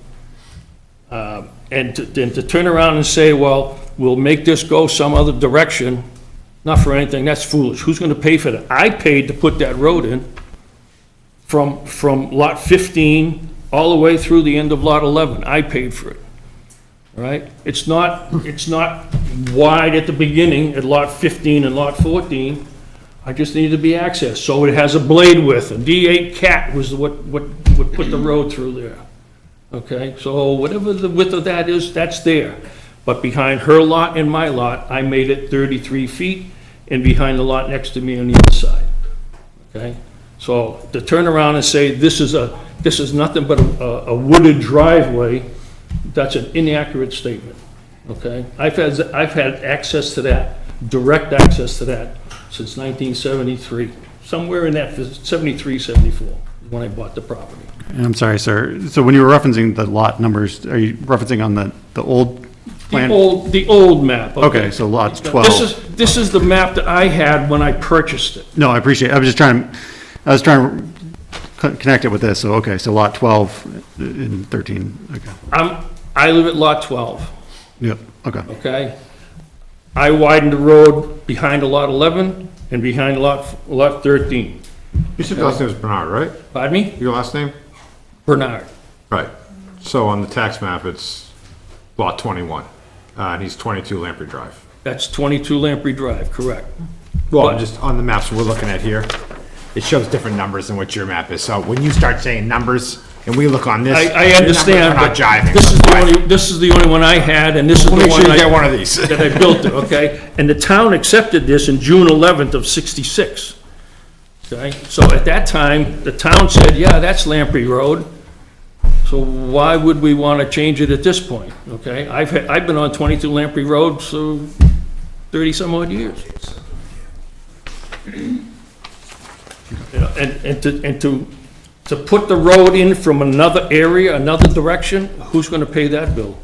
Speaker 10: And to turn around and say, well, we'll make this go some other direction, not for anything, that's foolish. Who's gonna pay for that? I paid to put that road in from Lot 15 all the way through the end of Lot 11. I paid for it. All right? It's not wide at the beginning at Lot 15 and Lot 14. I just needed to be accessed. So it has a blade width. A D8 cat was what put the road through there. Okay? So whatever the width of that is, that's there. But behind her lot and my lot, I made it 33 feet, and behind the lot next to me on the other side. Okay? So to turn around and say this is nothing but a wooded driveway, that's an inaccurate statement, okay? I've had access to that, direct access to that, since 1973, somewhere in that, 73, 74, when I bought the property.
Speaker 2: And I'm sorry, sir, so when you were referencing the lot numbers, are you referencing on the old plan?
Speaker 10: The old map.
Speaker 2: Okay, so lots 12.
Speaker 10: This is the map that I had when I purchased it.
Speaker 2: No, I appreciate it. I was trying to connect it with this, so, okay, so lot 12 and 13, okay.
Speaker 10: I live at Lot 12.
Speaker 2: Yep, okay.
Speaker 10: Okay? I widened the road behind a Lot 11 and behind Lot 13.
Speaker 11: You said your last name was Bernard, right?
Speaker 10: Pardon me?
Speaker 11: Your last name?
Speaker 10: Bernard.
Speaker 11: Right. So on the tax map, it's Lot 21, and he's 22 Lamprey Drive.
Speaker 10: That's 22 Lamprey Drive, correct.
Speaker 11: Well, just on the maps we're looking at here, it shows different numbers than what your map is. So when you start saying numbers, and we look on this.
Speaker 10: I understand,
Speaker 11: We're not
Speaker 10: but
Speaker 11: jiving.
Speaker 10: this is the only one I had, and this is the
Speaker 11: We'll make
Speaker 10: one
Speaker 11: sure you
Speaker 10: I...
Speaker 11: get one of these.
Speaker 10: that I built it, okay? And the town accepted this in June 11th of '66, okay? So at that time, the town said, yeah, that's Lamprey Road, so why would we want to change it at this point, okay? I've been on 22 Lamprey Road, so 30-some odd years. You know, and to put the road in from another area, another direction, who's going to pay that bill?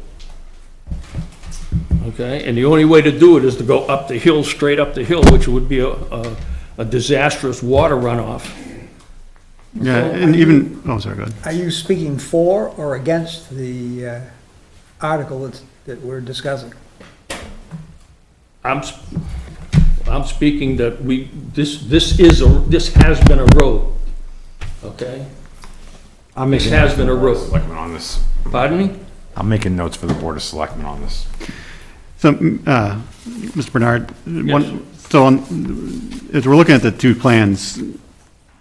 Speaker 10: Okay, and the only way to do it is to go up the hill, straight up the hill, which would be a disastrous water runoff.
Speaker 2: Yeah, and even, oh, sorry, go ahead.
Speaker 9: Are you speaking for or against the article that we're discussing?
Speaker 10: I'm speaking that this has been a road, okay?
Speaker 11: I'm
Speaker 10: This
Speaker 11: making
Speaker 10: has
Speaker 11: notes
Speaker 10: been
Speaker 11: for
Speaker 10: a
Speaker 11: the Board of
Speaker 10: road.
Speaker 11: Selectmen on this.
Speaker 10: Pardon me?
Speaker 11: I'm making notes for the Board of Selectmen on this.
Speaker 2: So, Mr. Bernard, so as we're looking at the two plans, you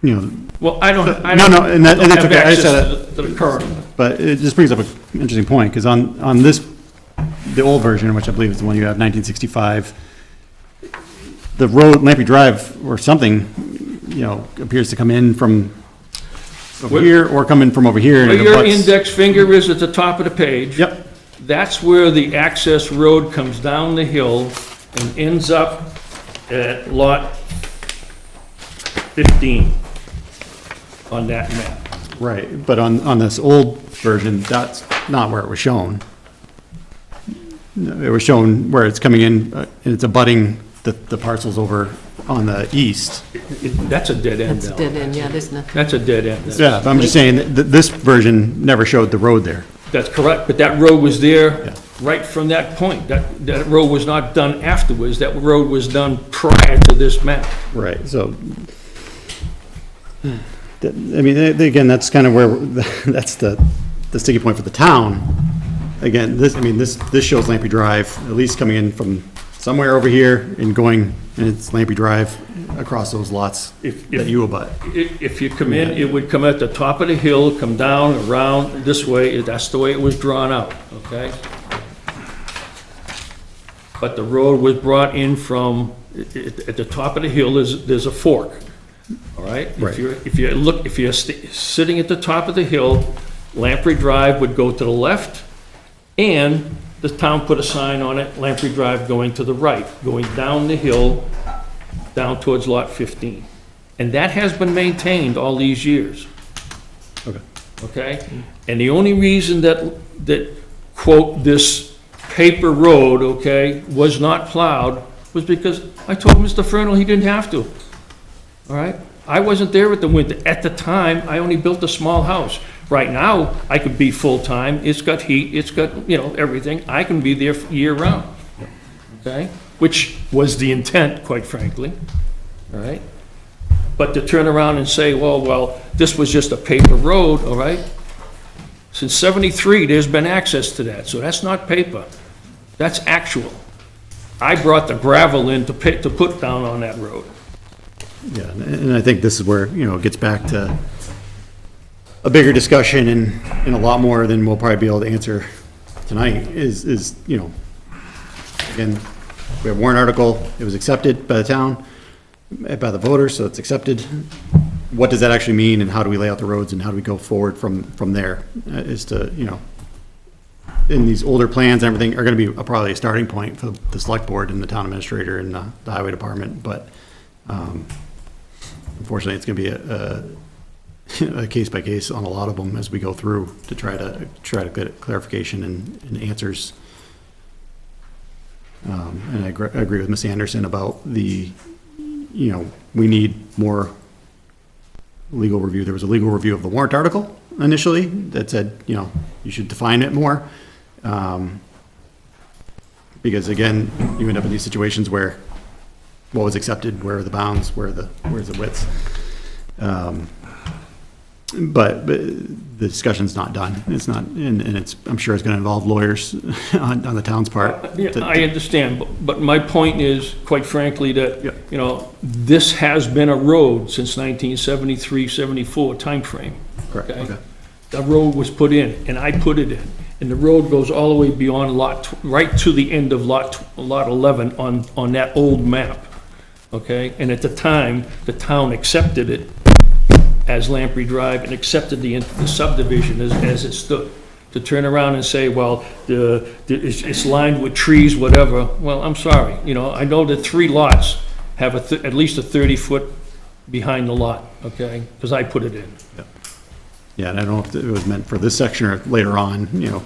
Speaker 2: know,
Speaker 10: Well, I don't
Speaker 2: no, and that's
Speaker 10: have
Speaker 2: okay, I just
Speaker 10: access
Speaker 2: had
Speaker 10: to the current.
Speaker 2: but it just brings up an interesting point, because on this, the old version, which I believe is the one you have, 1965, the road, Lamprey Drive or something, you know, appears to come in from over here or come in from over here. and
Speaker 10: Where
Speaker 2: it
Speaker 10: your
Speaker 2: abuts-
Speaker 10: index finger is at the top of the page.
Speaker 2: Yep,
Speaker 10: That's where the access road comes down the hill and ends up at lot 15 on that map.
Speaker 2: right, but on this old version, that's not where it was shown. It was shown where it's coming in, and it's abutting the parcels over on the east.
Speaker 10: That's a dead end
Speaker 13: That's
Speaker 10: down.
Speaker 13: dead end, yeah, there's nothing.
Speaker 10: That's a dead end.
Speaker 2: Yeah, but I'm just saying, that this version never showed the road there.
Speaker 10: That's correct, but that road was there
Speaker 2: Yeah.
Speaker 10: right from that point. That road was not done afterwards, that road was done prior to this map.
Speaker 2: Right, so, I mean, again, that's kind of where, that's the sticky point for the town. Again, this shows Lamprey Drive, at least coming in from somewhere over here and going, and it's Lamprey Drive across those lots
Speaker 10: If-
Speaker 2: that you abut.
Speaker 10: If you come in, it would come at the top of the hill, come down, around this way, that's the way it was drawn out, okay? But the road was brought in from, at the top of the hill, there's a fork, all right?
Speaker 2: Right.
Speaker 10: If you're sitting at the top of the hill, Lamprey Drive would go to the left, and the town put a sign on it, Lamprey Drive going to the right, going down the hill, down towards lot 15. And that has been maintained all these years.
Speaker 2: Okay.
Speaker 10: Okay? And the only reason that quote, this paper road, okay, was not plowed was because I told Mr. Fernald he didn't have to. All right? I wasn't there at the winter. At the time, I only built a small house. Right now, I could be full-time. It's got heat, it's got, you know, everything. I can be there year-round. Okay? Which was the intent, quite frankly. All right? But to turn around and say, well, this was just a paper road, all right? Since '73, there's been access to that, so that's not paper. That's actual. I brought the gravel in to put down on that road.
Speaker 2: Yeah, and I think this is where, you know, it gets back to a bigger discussion and a lot more than we'll probably be able to answer tonight is, you know, again, we have a warrant article, it was accepted by the town, by the voters, so it's accepted. What does that actually mean, and how do we lay out the roads, and how do we go forward from there? Is to, you know, in these older plans and everything are gonna be probably a starting point for the select board and the town administrator and the highway department, but, unfortunately, it's gonna be a case by case on a lot of them as we go through to try to get clarification and answers. And I agree with Ms. Anderson about the, you know, we need more legal review. There was a legal review of the warrant article initially that said, you know, you should define it more. Because again, you end up in these situations where what was accepted, where are the bounds, where's the widths? But the discussion's not done. It's not, and it's, I'm sure it's gonna involve lawyers on the town's part.
Speaker 10: Yeah, I understand, but my point is, quite frankly, that,
Speaker 2: Yeah.
Speaker 10: you know, this has been a road since 1973, 74 timeframe.
Speaker 2: Correct, okay.
Speaker 10: the road was put in, and I put it in, and the road goes all the way beyond right to the end of lot 11 on that old map, okay? And at the time, the town accepted it as Lamprey Drive and accepted the subdivision as it stood. To turn around and say, well, it's lined with trees, whatever, well, I'm sorry, you know, I know that 3 lots have at least a 30-foot behind the lot, okay? Because I put it in.
Speaker 2: Yeah, and I don't know if it was meant for this section or later on, you know,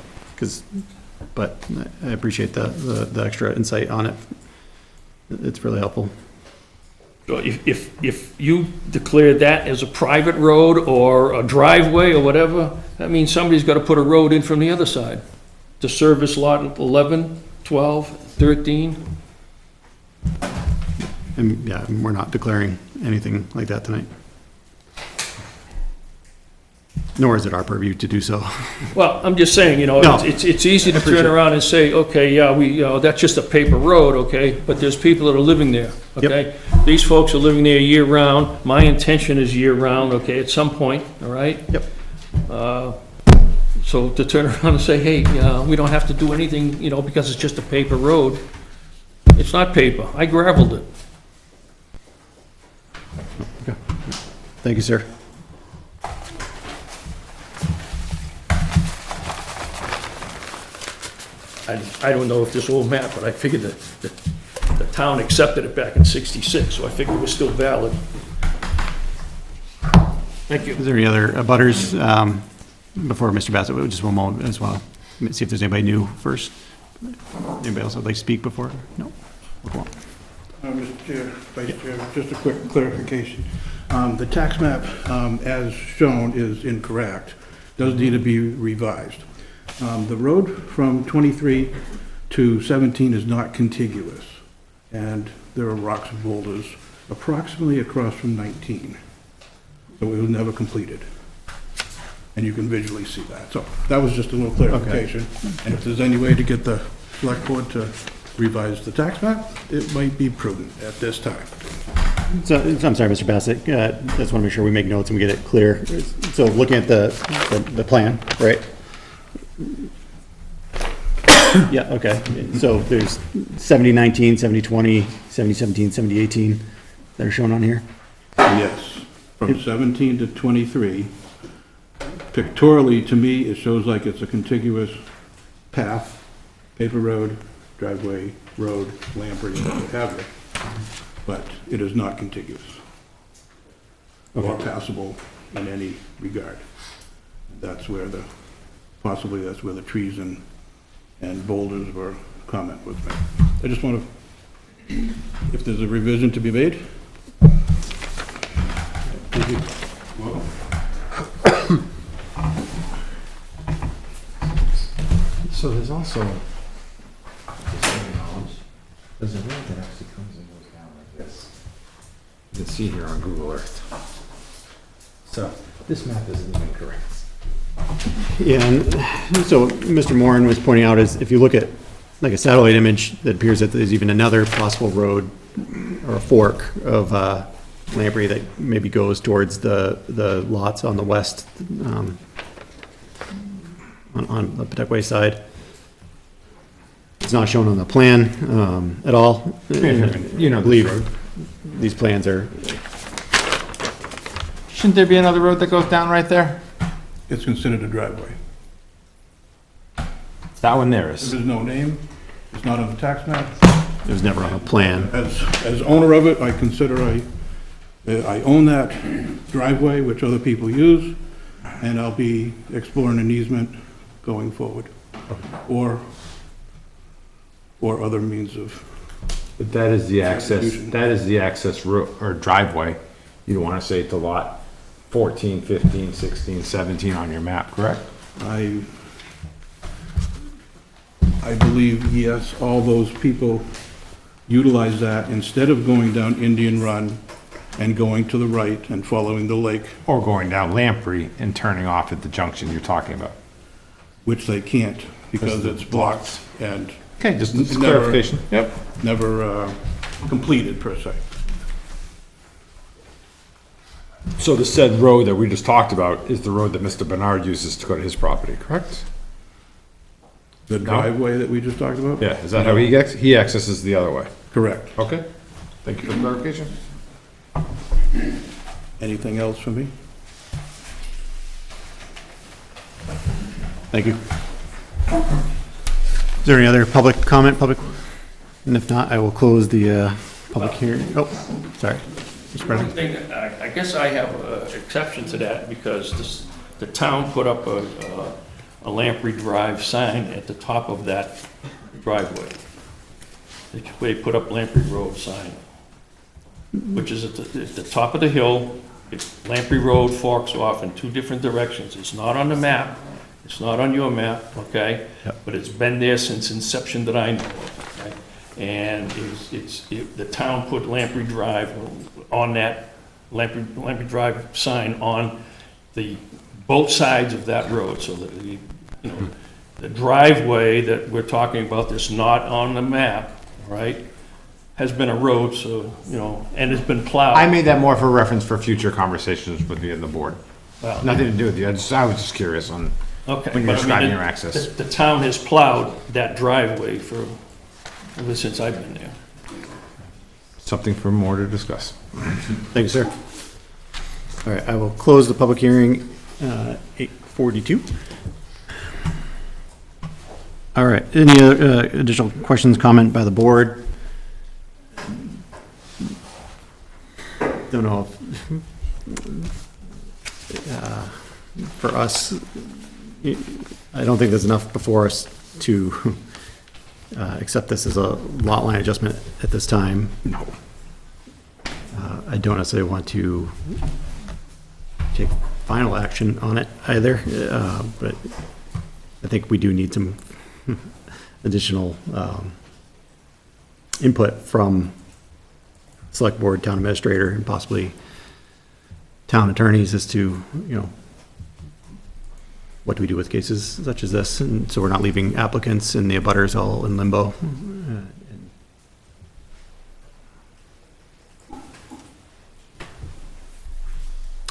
Speaker 2: but I appreciate the extra insight on it. It's really helpful.
Speaker 10: So if you declare that as a private road or a driveway or whatever, that means somebody's got to put a road in from the other side to service lot 11, 12, 13.
Speaker 2: And yeah, we're not declaring anything like that tonight. Nor is it our purview to do so.
Speaker 10: Well, I'm just saying, you know,
Speaker 2: No.
Speaker 10: it's easy to
Speaker 2: appreciate
Speaker 10: turn
Speaker 2: it.
Speaker 10: around and say, okay, yeah, that's just a paper road, okay? But there's people that are living there, okay? These folks are living there year-round. My intention is year-round, okay, at some point, all right?
Speaker 2: Yep.
Speaker 10: So to turn around and say, hey, we don't have to do anything, you know, because it's just a paper road, it's not paper. I gravelled it.
Speaker 2: Thank you, sir.
Speaker 10: I don't know if this old map, but I figured that the town accepted it back in '66, so I figured it was still valid. Thank you.
Speaker 2: Is there any other abutters, before Mr. Bassett, just one moment as well? See if there's anybody new first. Anybody else would like to speak before? No? Go on.
Speaker 12: Mr. Chair, Vice Chair, just a quick clarification. The tax map, as shown, is incorrect, does need to be revised. The road from 23 to 17 is not contiguous, and there are rocks and boulders approximately across from 19. So it was never completed. And you can visually see that. So that was just a little clarification. And if there's any way to get the select board to revise the tax map, it might be prudent at this time.
Speaker 2: So, I'm sorry, Mr. Bassett, just want to make sure we make notes and we get it clear. So looking at the plan, right? Yeah, okay. So there's 70-19, 70-20, 70-17, 70-18 that are shown on here?
Speaker 12: Yes, from 17 to 23. Pictorially, to me, it shows like it's a contiguous path, paper road, driveway, road, lamprey, what have you. But it is not contiguous or passable in any regard. That's where possibly that's where the trees and boulders were comment was made. I just want to, if there's a revision to be made.
Speaker 11: So there's also, there's a road that actually comes and goes down like this. You can see here on Google Earth. So this map isn't even correct.
Speaker 2: Yeah, and so Mr. Moran was pointing out is if you look at like a satellite image that appears that there's even another possible road or a fork of Lamprey that maybe goes towards the lots on the west, on the Pawtucket side. It's not shown on the plan at all.
Speaker 11: You know,
Speaker 2: I believe these plans are,
Speaker 11: shouldn't there be another road that goes down right there?
Speaker 12: It's considered a driveway.
Speaker 11: That one there is.
Speaker 12: There's no name, it's not on the tax map.
Speaker 2: it was never on a plan.
Speaker 12: As owner of it, I consider I own that driveway, which other people use, and I'll be exploring an easement going forward. Or other means of,
Speaker 11: But that is the access,
Speaker 12: Substitution.
Speaker 11: that is the access road, or driveway. You want to say to lot 14, 15, 16, 17 on your map, correct?
Speaker 12: I believe, yes, all those people utilize that instead of going down Indian Run and going to the right and following the lake,
Speaker 11: Or going down Lamprey and turning off at the junction you're talking about.
Speaker 12: which they can't because it's blocked and
Speaker 11: Okay, just
Speaker 12: Never-
Speaker 11: clarification. Yep.
Speaker 12: never completed per se.
Speaker 11: So the said road that we just talked about is the road that Mr. Bernard uses to go to his property, correct?
Speaker 12: The driveway that we just talked about?
Speaker 11: Yeah, is that how he accesses the other way?
Speaker 12: Correct.
Speaker 11: Okay, thank you for the clarification.
Speaker 12: Anything else for me?
Speaker 2: Thank you. Is there any other public comment, and if not, I will close the public hearing. Oh, sorry. Mr.
Speaker 14: One
Speaker 2: President.
Speaker 14: thing, I guess I have an exception to that because the town put up a Lamprey Drive sign at the top of that driveway. They put up Lamprey Road sign, which is at the top of the hill. Lamprey Road forks off in two different directions. It's not on the map. It's not on your map, okay?
Speaker 2: Yep.
Speaker 14: But it's been there since inception that I know of, okay? And the town put Lamprey Drive on that, Lamprey Drive sign on both sides of that road, so that the driveway that we're talking about that's not on the map, right, has been a road, so, and it's been plowed.
Speaker 11: I made that more for reference for future conversations with you and the board.
Speaker 14: Well,
Speaker 11: Nothing to do with you, I was just curious on
Speaker 14: Okay.
Speaker 11: when you're
Speaker 14: but I mean,
Speaker 11: describing your access.
Speaker 14: The town has plowed that driveway ever since I've been there.
Speaker 11: Something for more to discuss.
Speaker 2: Thank you, sir. All right, I will close the public hearing, 8:42. All right, any other additional questions, comment by the board? Don't know if, for us, I don't think there's enough before us to accept this as a lot line adjustment at this time.
Speaker 3: No.
Speaker 2: I don't necessarily want to take final action on it either, but I think we do need some additional input from select board, town administrator, and possibly town attorneys as to, what do we do with cases such as this? And so we're not leaving applicants and the abutters all in limbo.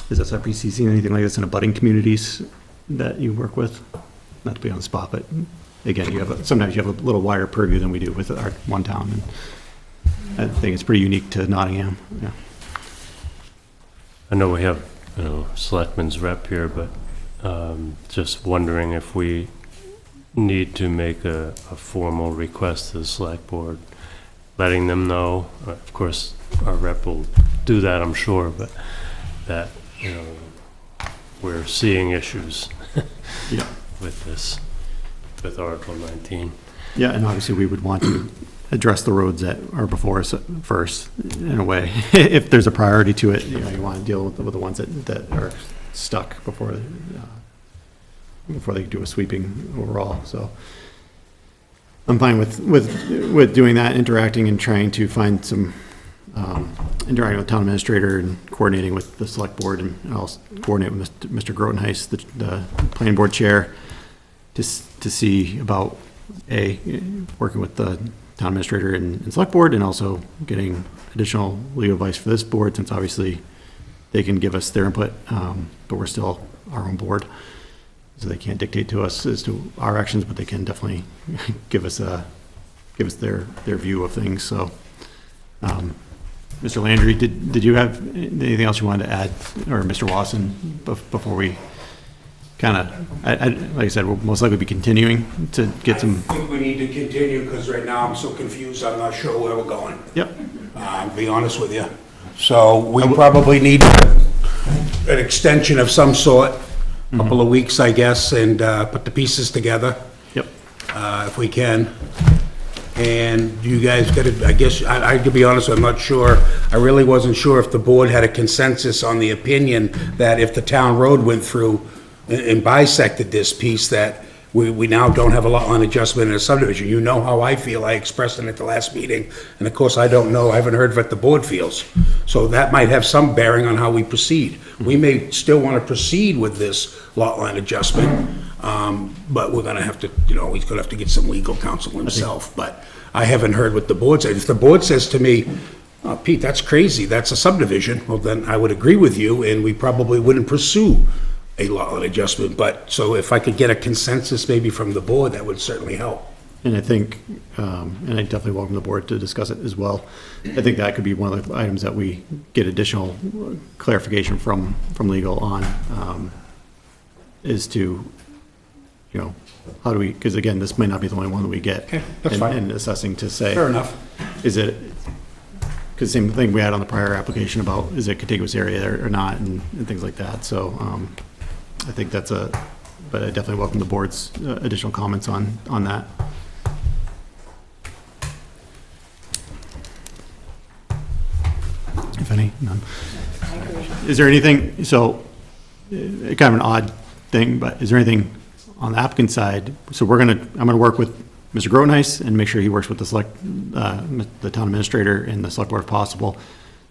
Speaker 2: Is SRPC seeing anything like this in abutting communities that you work with? Not to be on the spot, but again, sometimes you have a little wider purview than we do with our one town. And I think it's pretty unique to Nottingham, yeah.
Speaker 4: I know we have, selectmen's rep here, but just wondering if we need to make a formal request to the select board, letting them know, of course, our rep will do that, I'm sure, but that, we're seeing issues
Speaker 2: Yeah.
Speaker 4: with this, with Article 19.
Speaker 2: Yeah, and obviously we would want to address the roads that are before us first, in a way. If there's a priority to it, you want to deal with the ones that are stuck before they do a sweeping overall, so. I'm fine with doing that, interacting and trying to find some, interacting with town administrator and coordinating with the select board, and I'll coordinate with Mr. Grotenhuis, the planning board chair, to see about, working with the town administrator and select board, and also getting additional legal advice for this board, since obviously they can give us their input, but we're still our own board. So they can't dictate to us as to our actions, but they can definitely give us their view of things, so. Mr. Landry, did you have anything else you wanted to add, or Mr. Wasson, before we kind of, like I said, we'll most likely be continuing to get some.
Speaker 3: I think we need to continue, because right now I'm so confused, I'm not sure where we're going.
Speaker 2: Yep.
Speaker 3: To be honest with you. So we probably need an extension of some sort, a couple of weeks, I guess, and put the pieces together.
Speaker 2: Yep.
Speaker 3: If we can. And you guys got to, I guess, I to be honest, I'm not sure, I really wasn't sure if the board had a consensus on the opinion that if the town road went through and bisected this piece, that we now don't have a lot line adjustment in a subdivision. You know how I feel, I expressed it at the last meeting, and of course, I don't know, I haven't heard what the board feels. So that might have some bearing on how we proceed. We may still want to proceed with this lot line adjustment, but we're gonna have to, he's gonna have to get some legal counsel himself, but I haven't heard what the board said. If the board says to me, oh, Pete, that's crazy, that's a subdivision, well, then I would agree with you, and we probably wouldn't pursue a lot line adjustment, but, so if I could get a consensus maybe from the board, that would certainly help.
Speaker 2: And I think, and I definitely welcome the board to discuss it as well. I think that could be one of the items that we get additional clarification from legal on, is to, you know, how do we, because again, this might not be the only one that we get.
Speaker 3: Okay, that's fine.
Speaker 2: And assessing to say.
Speaker 3: Fair enough.
Speaker 2: Is it, because same thing we had on the prior application about, is it contiguous area or not, and things like that. So I think that's but I definitely welcome the board's additional comments on that. If any, none. Is there anything, so, kind of an odd thing, but is there anything on the applicant side? So I'm gonna work with Mr. Grotenhuis and make sure he works with the town administrator and the select board if possible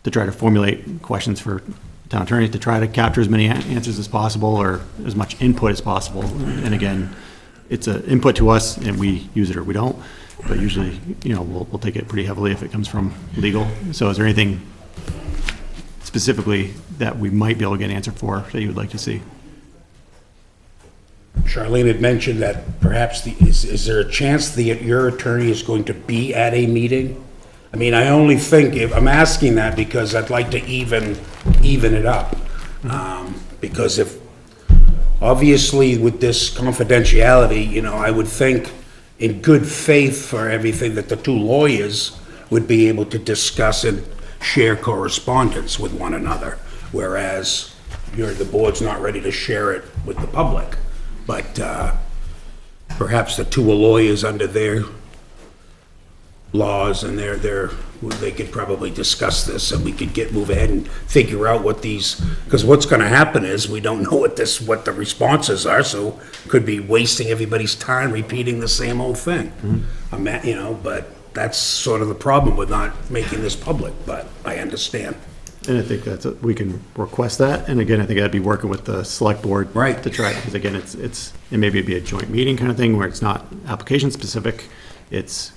Speaker 2: to try to formulate questions for town attorney, to try to capture as many answers as possible or as much input as possible. And again, it's an input to us and we use it or we don't, but usually, you know, we'll take it pretty heavily if it comes from legal. So is there anything specifically that we might be able to get an answer for that you would like to see?
Speaker 3: Charlene had mentioned that perhaps is there a chance that your attorney is going to be at a meeting? I mean, I only think, if I'm asking that because I'd like to even it up. Because if, obviously with this confidentiality, you know, I would think in good faith for everything that the two lawyers would be able to discuss and share correspondence with one another, whereas the board's not ready to share it with the public. But perhaps the two lawyers under their laws and they could probably discuss this and we could move ahead and figure out what these, because what's gonna happen is we don't know what the responses are, so could be wasting everybody's time repeating the same old thing. You know, but that's sort of the problem with not making this public, but I understand.
Speaker 2: And I think we can request that. And again, I think I'd be working with the select board.
Speaker 3: Right.
Speaker 2: To try, because again, and maybe it'd be a joint meeting kind of thing where it's not application specific, it's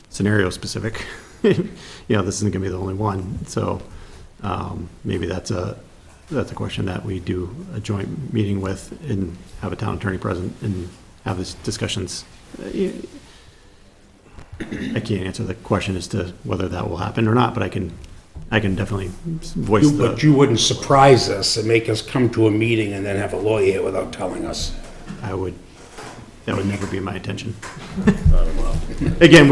Speaker 2: scenario specific. You know, this isn't gonna be the only one. So maybe that's a question that we do a joint meeting with and have a town attorney present and have these discussions. I can't answer the question as to whether that will happen or not, but I can definitely voice the.
Speaker 3: But you wouldn't surprise us and make us come to a meeting and then have a lawyer here without telling us.
Speaker 2: That would never be my intention. Again,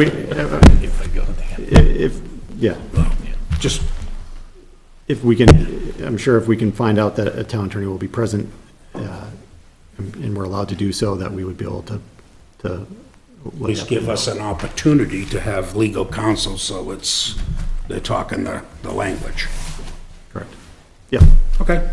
Speaker 2: if we can, I'm sure if we can find out that a town attorney will be present, and we're allowed to do so, that we would be able to.
Speaker 3: At least give us an opportunity to have legal counsel, so they're talking the language.
Speaker 2: Correct. Yeah.
Speaker 3: Okay.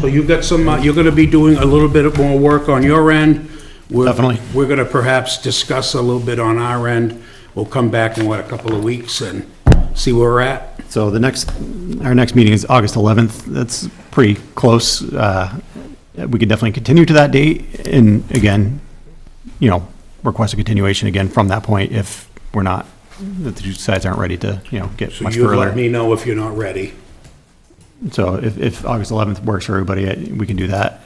Speaker 3: So you've got some, you're gonna be doing a little bit more work on your end.
Speaker 2: Definitely.
Speaker 3: We're gonna perhaps discuss a little bit on our end. We'll come back in, a couple of weeks and see where we're at?
Speaker 2: So our next meeting is August 11th. That's pretty close. We could definitely continue to that date, and again, you know, request a continuation again from that point if we're not, if the two sides aren't ready to, you know, get much
Speaker 3: So you let
Speaker 2: further.
Speaker 3: me know if you're not ready.
Speaker 2: So if August 11th works for everybody, we can do that.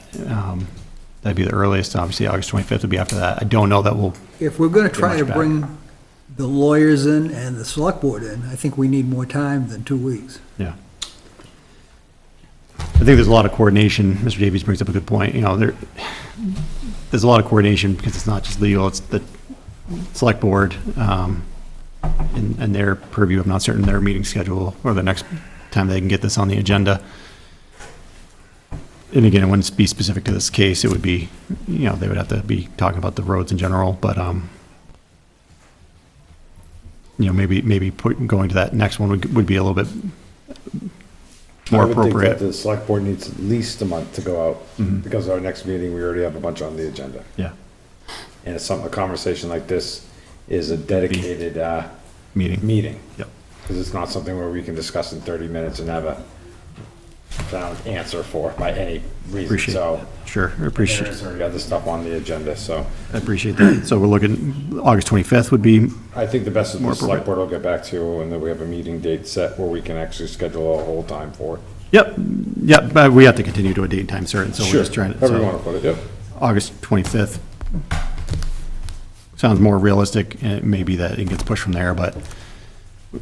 Speaker 2: That'd be the earliest. Obviously, August 25th would be after that. I don't know that we'll,
Speaker 9: If we're gonna try
Speaker 2: much
Speaker 9: to
Speaker 2: back.
Speaker 9: bring the lawyers in and the select board in, I think we need more time than 2 weeks.
Speaker 2: yeah. I think there's a lot of coordination. Mr. Davies brings up a good point. You know, there's a lot of coordination because it's not just legal, it's the select board, and their purview. I'm not certain their meeting schedule or the next time they can get this on the agenda. And again, it wouldn't be specific to this case. It would be, you know, they would have to be talking about the roads in general, but, you know, maybe going to that next one would be a little bit more
Speaker 11: I would think
Speaker 2: appropriate.
Speaker 11: that the select board needs at least a month to go out, because our next meeting, we already have a bunch on the agenda.
Speaker 2: Yeah,
Speaker 11: And it's a conversation like this is a dedicated,
Speaker 2: meeting.
Speaker 11: meeting.
Speaker 2: Yep.
Speaker 11: Because it's not something where we can discuss in 30 minutes and have a found answer for by any reason,
Speaker 2: Appreciate
Speaker 11: so.
Speaker 2: that. Sure, I appreciate,
Speaker 11: There's already other stuff on the agenda, so.
Speaker 2: I appreciate that. So we're looking, August 25th would be,
Speaker 11: I think the best is
Speaker 2: More
Speaker 11: the select
Speaker 2: appropriate.
Speaker 11: board will get back to you, and then we have a meeting date set where we can actually schedule a whole time for it.
Speaker 2: yep, but we have to continue to a date and time certain, so we're just trying to.
Speaker 11: However you
Speaker 2: so
Speaker 11: wanna put it, yep.
Speaker 2: August 25th sounds more realistic, and it may be that it gets pushed from there, but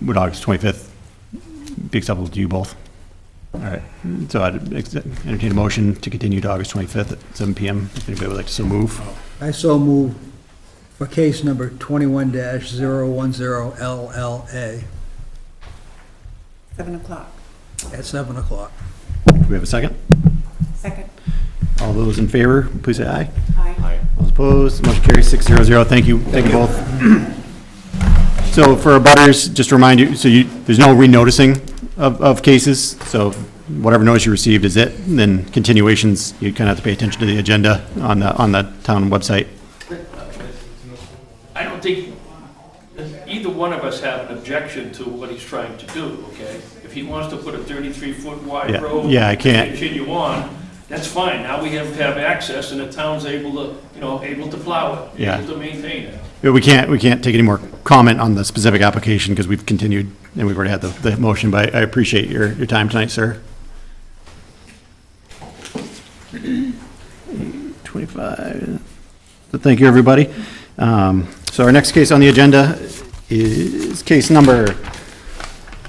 Speaker 2: would August 25th be acceptable to you both? All right, so I'd entertain a motion to continue to August 25th at 7 PM. If anybody would like to so move.
Speaker 9: I so move for case number 21-010 LLA
Speaker 5: 7 o'clock.
Speaker 9: at 7 o'clock.
Speaker 2: Do we have a second?
Speaker 5: Second.
Speaker 2: All those in favor, please say aye.
Speaker 5: Aye.
Speaker 2: All opposed, motion carries 600. Thank you both. So for abutters, just to remind you, so there's no renoticing of cases, so whatever notice you received is it, and then continuations, you kind of have to pay attention to the agenda on the town website.
Speaker 14: I don't think either one of us have an objection to what he's trying to do, okay? If he wants to put a 33-foot wide
Speaker 2: Yeah,
Speaker 14: road.
Speaker 2: yeah, I can't-
Speaker 14: Continue on, that's fine. Now we have access and the town's able to, able to plow it.
Speaker 2: Yeah.
Speaker 14: Able to maintain it.
Speaker 2: But we can't take any more comment on the specific application because we've continued and we've already had the motion, but I appreciate your time tonight, sir. 25. So thank you, everybody. So our next case on the agenda is case number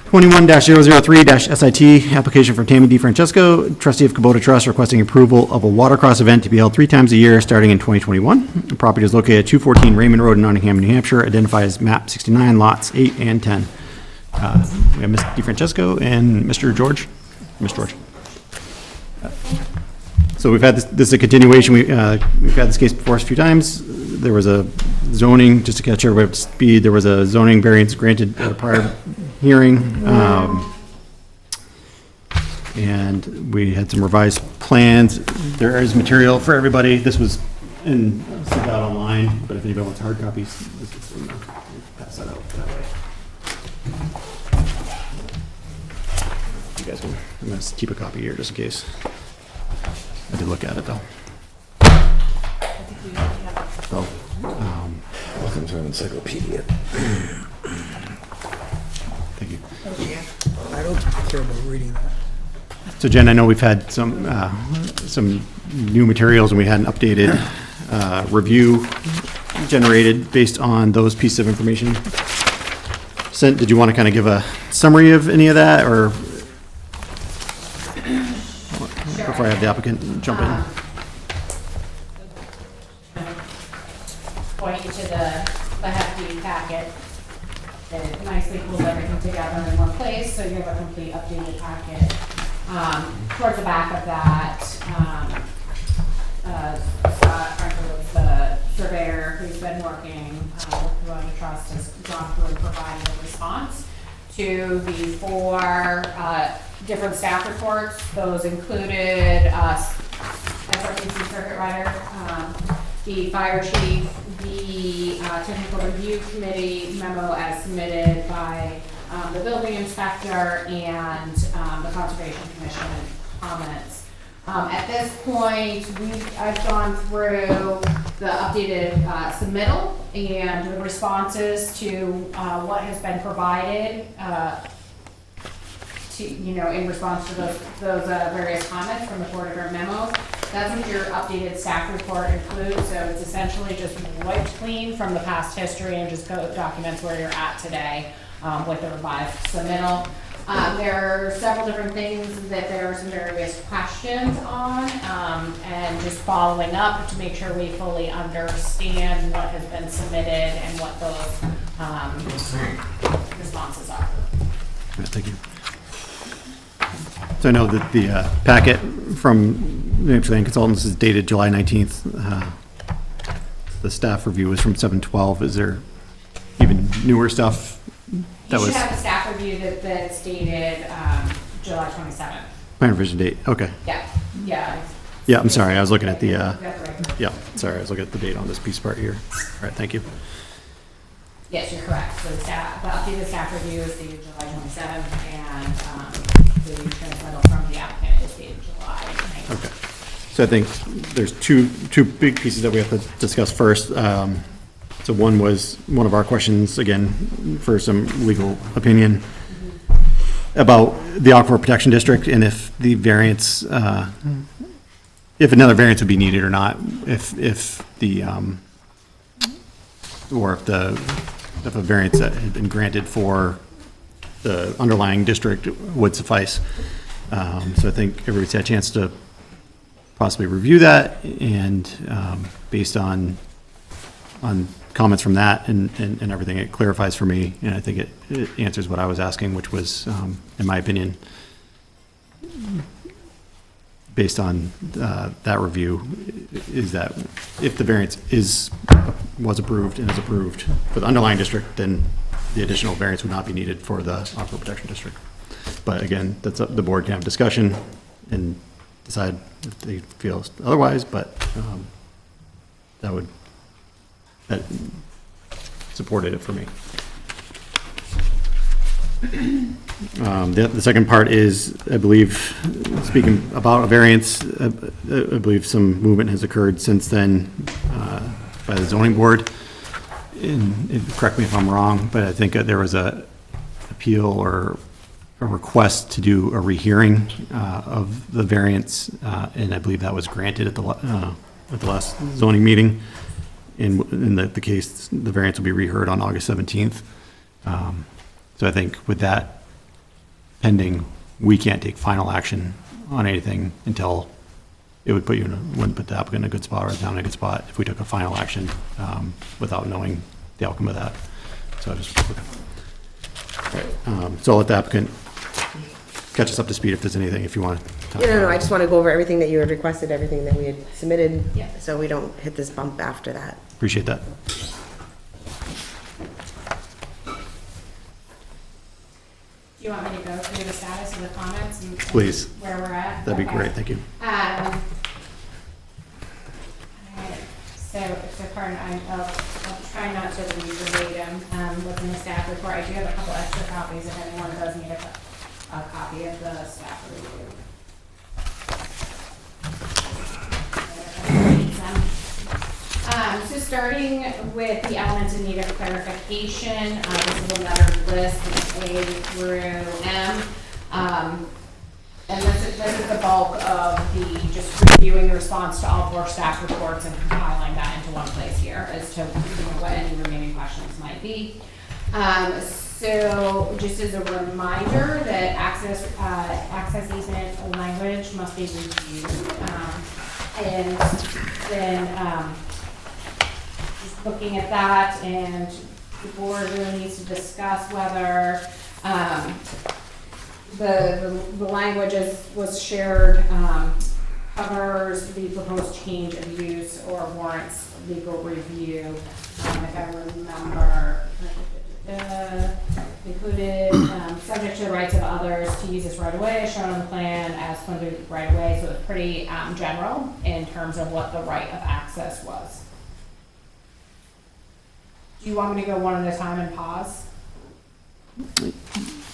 Speaker 2: 21-003-SIT, application from Tammy DeFrancesco, trustee of Kubota Trust, requesting approval of a watercross event to be held 3 times a year starting in 2021. The property is located at 214 Raymond Road in Nottingham, New Hampshire, identified as map 69, lots 8 and 10. We have Ms. DeFrancesco and Mr. George. Ms. George. So we've had this is a continuation. We've had this case before us a few times. There was a zoning, just to catch everybody up to speed, there was a zoning variance granted at a prior hearing. And we had some revised plans. There is material for everybody. This was sent out online, but if anybody wants hard copies, pass that out that way. You guys can, I'm gonna keep a copy here just in case. I did look at it though. So,
Speaker 11: Welcome to an encyclopedia.
Speaker 2: thank you.
Speaker 9: I don't care about reading that.
Speaker 2: So Jen, I know we've had some new materials and we had an updated review generated based on those pieces of information. Sent, did you want to kind of give a summary of any of that or? Before I have the applicant jump in.
Speaker 7: Point you to the hefty packet that nicely pulls everything together in one place, so you have a complete updated packet. Towards the back of that, Scott Frankel was the surveyor who's been working with the Kubota Trust, has gone through and provided a response to the 4 different staff reports. Those included SRPC circuit rider, the fire chief, the technical review committee memo as submitted by the building inspector, and the conservation commission comments. At this point, I've gone through the updated submittal and the responses to what has been provided in response to those various comments from the 4 different memos. That's what your updated staff report includes, so it's essentially just wiped clean from the past history and just documents where you're at today with the revised submittal. There are several different things that there are some various questions on, and just following up to make sure we fully understand what has been submitted and what those responses are.
Speaker 2: Thank you. So I know that the packet from New Hampshire Land Consultants is dated July 19th. The staff review was from 7/12. Is there even newer stuff that
Speaker 7: You
Speaker 2: was?
Speaker 7: should have a staff review that's dated July 27th.
Speaker 2: Plan revision date, okay.
Speaker 7: Yeah.
Speaker 2: Yeah, I'm sorry, I was looking at the,
Speaker 7: That's right.
Speaker 2: yeah, sorry, I was looking at the date on this piece part here. All right, thank you.
Speaker 7: Yes, you're correct. So the updated staff review is dated July 27th, and the transmittal from the applicant is dated July 19th.
Speaker 2: Okay. So I think there's two big pieces that we have to discuss first. So one was one of our questions, again, for some legal opinion about the Aquifer Protection District and if the variance, if another variance would be needed or not, if a variance that had been granted for the underlying district would suffice. So I think everybody's had a chance to possibly review that, and based on comments from that and everything, it clarifies for me, and I think it answers what I was asking, which was, in my opinion, based on that review, is that if the variance was approved and is approved for the underlying district, then the additional variance would not be needed for the Aquifer Protection District. But again, that's up, the board can have discussion and decide if they feel otherwise, but that supported it for me. The second part is, I believe, speaking about a variance, I believe some movement has occurred since then by the zoning board. And correct me if I'm wrong, but I think there was a appeal or a request to do a rehearing of the variance, and I believe that was granted at the last zoning meeting. In the case, the variance will be reheard on August 17th. So I think with that pending, we can't take final action on anything until it would put wouldn't put the applicant in a good spot or the town in a good spot if we took a final action without knowing the outcome of that. So I just, so I'll let the applicant catch us up to speed if there's anything, if you want to talk about it.
Speaker 15: No, I just want to go over everything that you had requested, everything that we had submitted,
Speaker 7: Yeah.
Speaker 15: so we don't hit this bump after that.
Speaker 2: Appreciate that.
Speaker 7: Do you want me to go through the status of the comments and
Speaker 2: Please.
Speaker 7: where we're at?
Speaker 2: That'd be
Speaker 7: Okay.
Speaker 2: great, thank you.
Speaker 7: Alright, so pardon, I'll try not to read verbatim what's in the staff report. I do have a couple extra copies if anyone does need a copy of the staff review. So starting with the elements in need of clarification, this is another list, it's A through M. And this is the bulk of the, just reviewing the response to all four staff reports and compiling that into one place here as to what any remaining questions might be. So just as a reminder that access easement language must be reviewed. And then just looking at that, and the board really needs to discuss whether the language was shared covers the proposed change of use or warrants legal review. If I remember, included subject to the rights of others to use this right of way as shown on the plan as funded right of way. So it's pretty general in terms of what the right of access was. Do you want me to go one at a time and pause?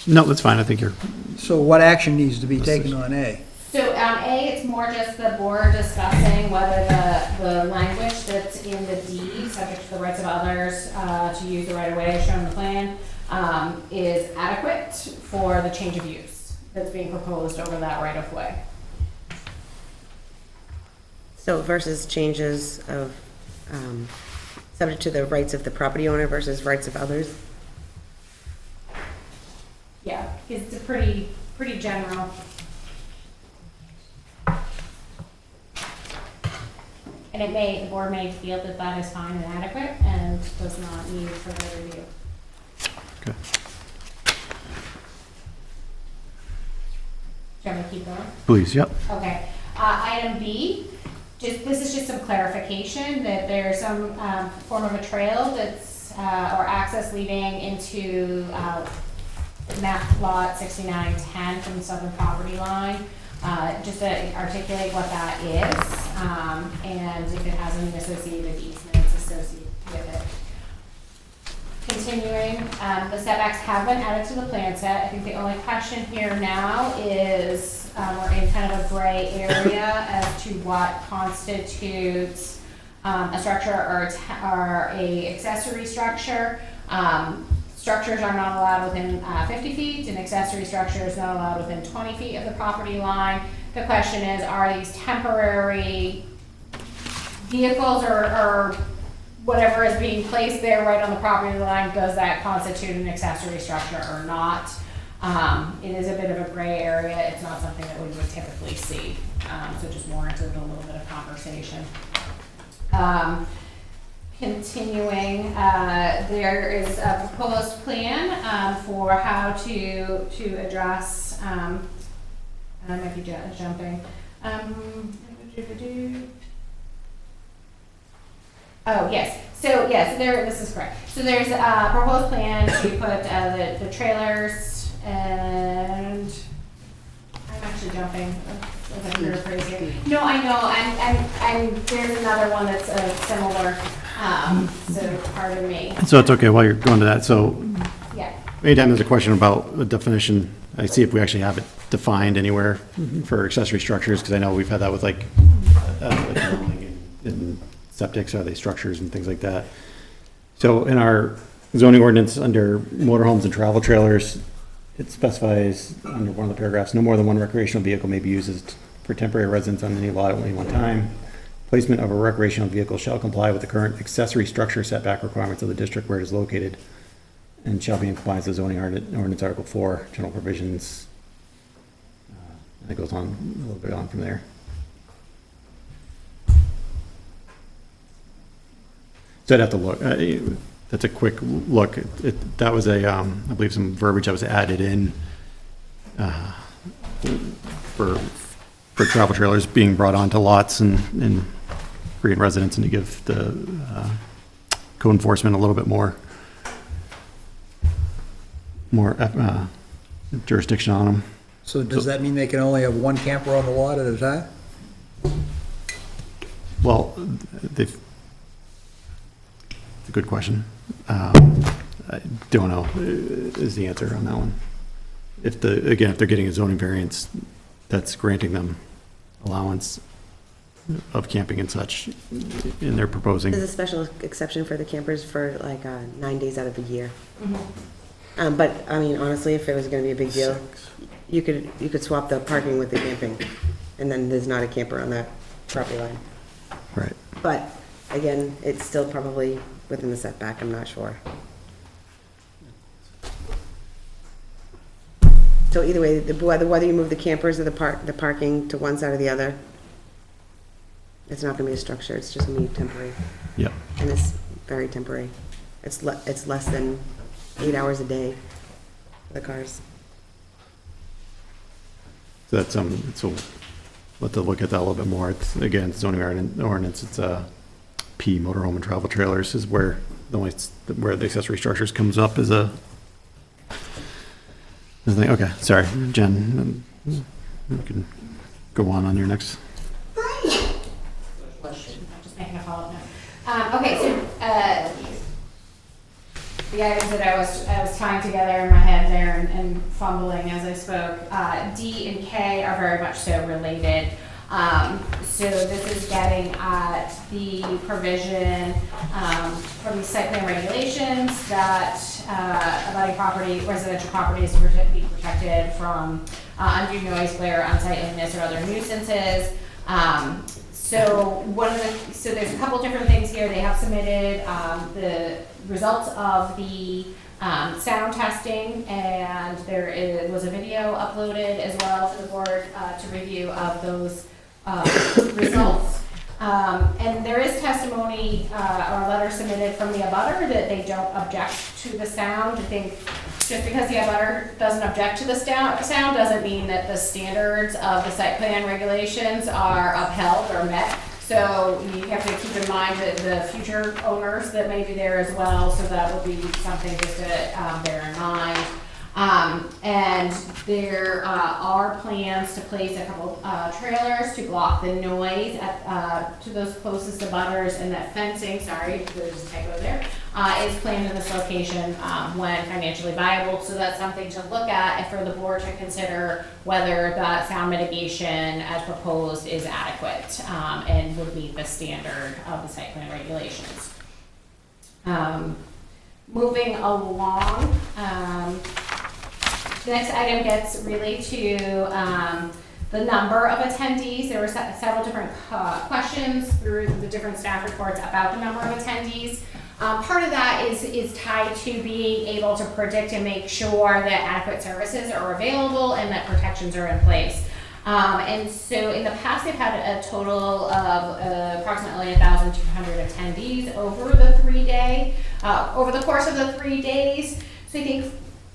Speaker 2: No, that's fine, I think you're,
Speaker 9: So what action needs to be taken on A?
Speaker 7: So A, it's more just the board discussing whether the language that's in the deed, subject to the rights of others to use the right of way as shown in the plan, is adequate for the change of use that's being proposed over that right of way.
Speaker 15: So versus changes of, subject to the rights of the property owner versus rights of others?
Speaker 7: Yeah, because it's a pretty general. And the board may feel that that is fine and adequate and does not need further review.
Speaker 2: okay.
Speaker 7: Shall we keep going?
Speaker 2: Please, yep.
Speaker 7: Okay. Item B, this is just some clarification that there's some form of a trail that's, or access leading into map lot 6910 from the southern property line. Just to articulate what that is, and if it has any associated easements associated with it. continuing, the setbacks have been added to the plan set. I think the only question here now is, we're in kind of a gray area as to what constitutes a structure or a accessory structure. Structures are not allowed within 50 feet, and accessory structure is not allowed within 20 feet of the property line. The question is, are these temporary vehicles or whatever is being placed there right on the property line, does that constitute an accessory structure or not? It is a bit of a gray area. It's not something that we would typically see, so just warranted a little bit of conversation. Continuing, there is a proposed plan for how to address, I might be jumping. Oh, yes. So, yes, this is correct. So there's a proposed plan to put the trailers, and I'm actually jumping. I'm paraphrasing. No, I know. There's another one that's similar, so pardon me.
Speaker 2: So it's okay while you're going to that. So
Speaker 7: Yeah.
Speaker 2: anytime there's a question about the definition, I see if we actually have it defined anywhere for accessory structures, because I know we've had that with like dwelling and septics, are they structures and things like that. So in our zoning ordinance under motorhomes and travel trailers, it specifies under one of the paragraphs, no more than one recreational vehicle may be used for temporary residence on any lot at any one time. Placement of a recreational vehicle shall comply with the current accessory structure setback requirements of the district where it is located and shall be in compliance with zoning ordinance Article 4, general provisions. It goes on a little bit on from there. So I'd have to look. That's a quick look. That was I believe some verbiage that was added in for travel trailers being brought onto lots and create residents, and to give the code enforcement a little bit more jurisdiction on them.
Speaker 9: So does that mean they can only have one camper on the lot at a time?
Speaker 2: Well, it's a good question. I don't know is the answer on that one. If they're getting a zoning variance that's granting them allowance of camping and such, and they're proposing.
Speaker 15: There's a special exception for the campers for like 9 days out of the year. But, I mean, honestly, if it was gonna be a big deal, you could swap the parking with the camping, and then there's not a camper on that property line.
Speaker 2: Right.
Speaker 15: But, again, it's still probably within the setback, I'm not sure. So either way, whether you move the campers or the parking to one side or the other, it's not gonna be a structure, it's just gonna be temporary.
Speaker 2: Yep.
Speaker 15: And it's very temporary. It's less than 8 hours a day for the cars.
Speaker 2: So that's so we'll have to look at that a little bit more. It's, again, zoning ordinance, it's P, motorhome and travel trailers is where where the accessory structures comes up as a thing. Okay, sorry, Jen, you can go on your next.
Speaker 7: I'm just making a follow-up note. Okay, so, the items that I was tying together in my head there and fumbling as I spoke, D and K are very much so related. So this is getting at the provision from the site plan regulations that abutting residential properties are to be protected from undue noise, glare, unsightly illness, or other nuisances. So there's a couple different things here. They have submitted the results of the sound testing, and there was a video uploaded as well to the board to review of those results. And there is testimony or a letter submitted from the abutter that they don't object to the sound. I think just because the abutter doesn't object to the sound doesn't mean that the standards of the site plan regulations are upheld or met. So you have to keep in mind that the future owners that may be there as well, so that would be something just to bear in mind. And there are plans to place a couple trailers to block the noise to those closest abutters, and that fencing, sorry, there's a typo there, is planned in this location when financially viable. So that's something to look at and for the board to consider whether that sound mitigation as proposed is adequate and would meet the standard of the site plan regulations. Moving along, the next item gets really to the number of attendees. There were several different questions through the different staff reports about the number of attendees. Part of that is tied to being able to predict and make sure that adequate services are available and that protections are in place. And so in the past, they've had a total of approximately 1,200 attendees over the over the course of the 3 days. So I think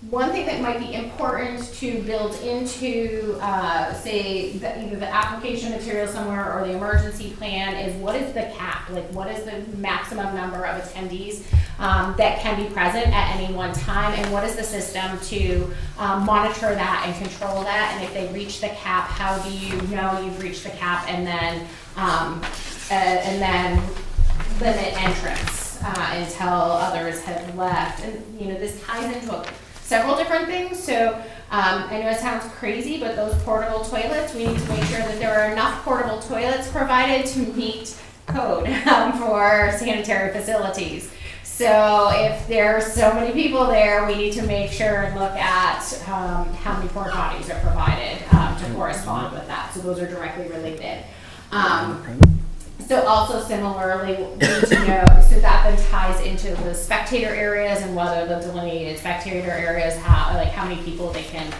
Speaker 7: one thing that might be important to build into, say, either the application material somewhere or the emergency plan is what is the cap? Like, what is the maximum number of attendees that can be present at any one time? And what is the system to monitor that and control that? And if they reach the cap, how do you know you've reached the cap and then limit entrance until others have left? And, you know, this ties into several different things. So I know it sounds crazy, but those portable toilets, we need to make sure that there are enough portable toilets provided to meet code for sanitary facilities. So if there's so many people there, we need to make sure and look at how many porta potties are provided to correspond with that. So those are directly related. So also similarly, we need to know, so that then ties into the spectator areas and whether the delineated spectator areas have, like how many people they can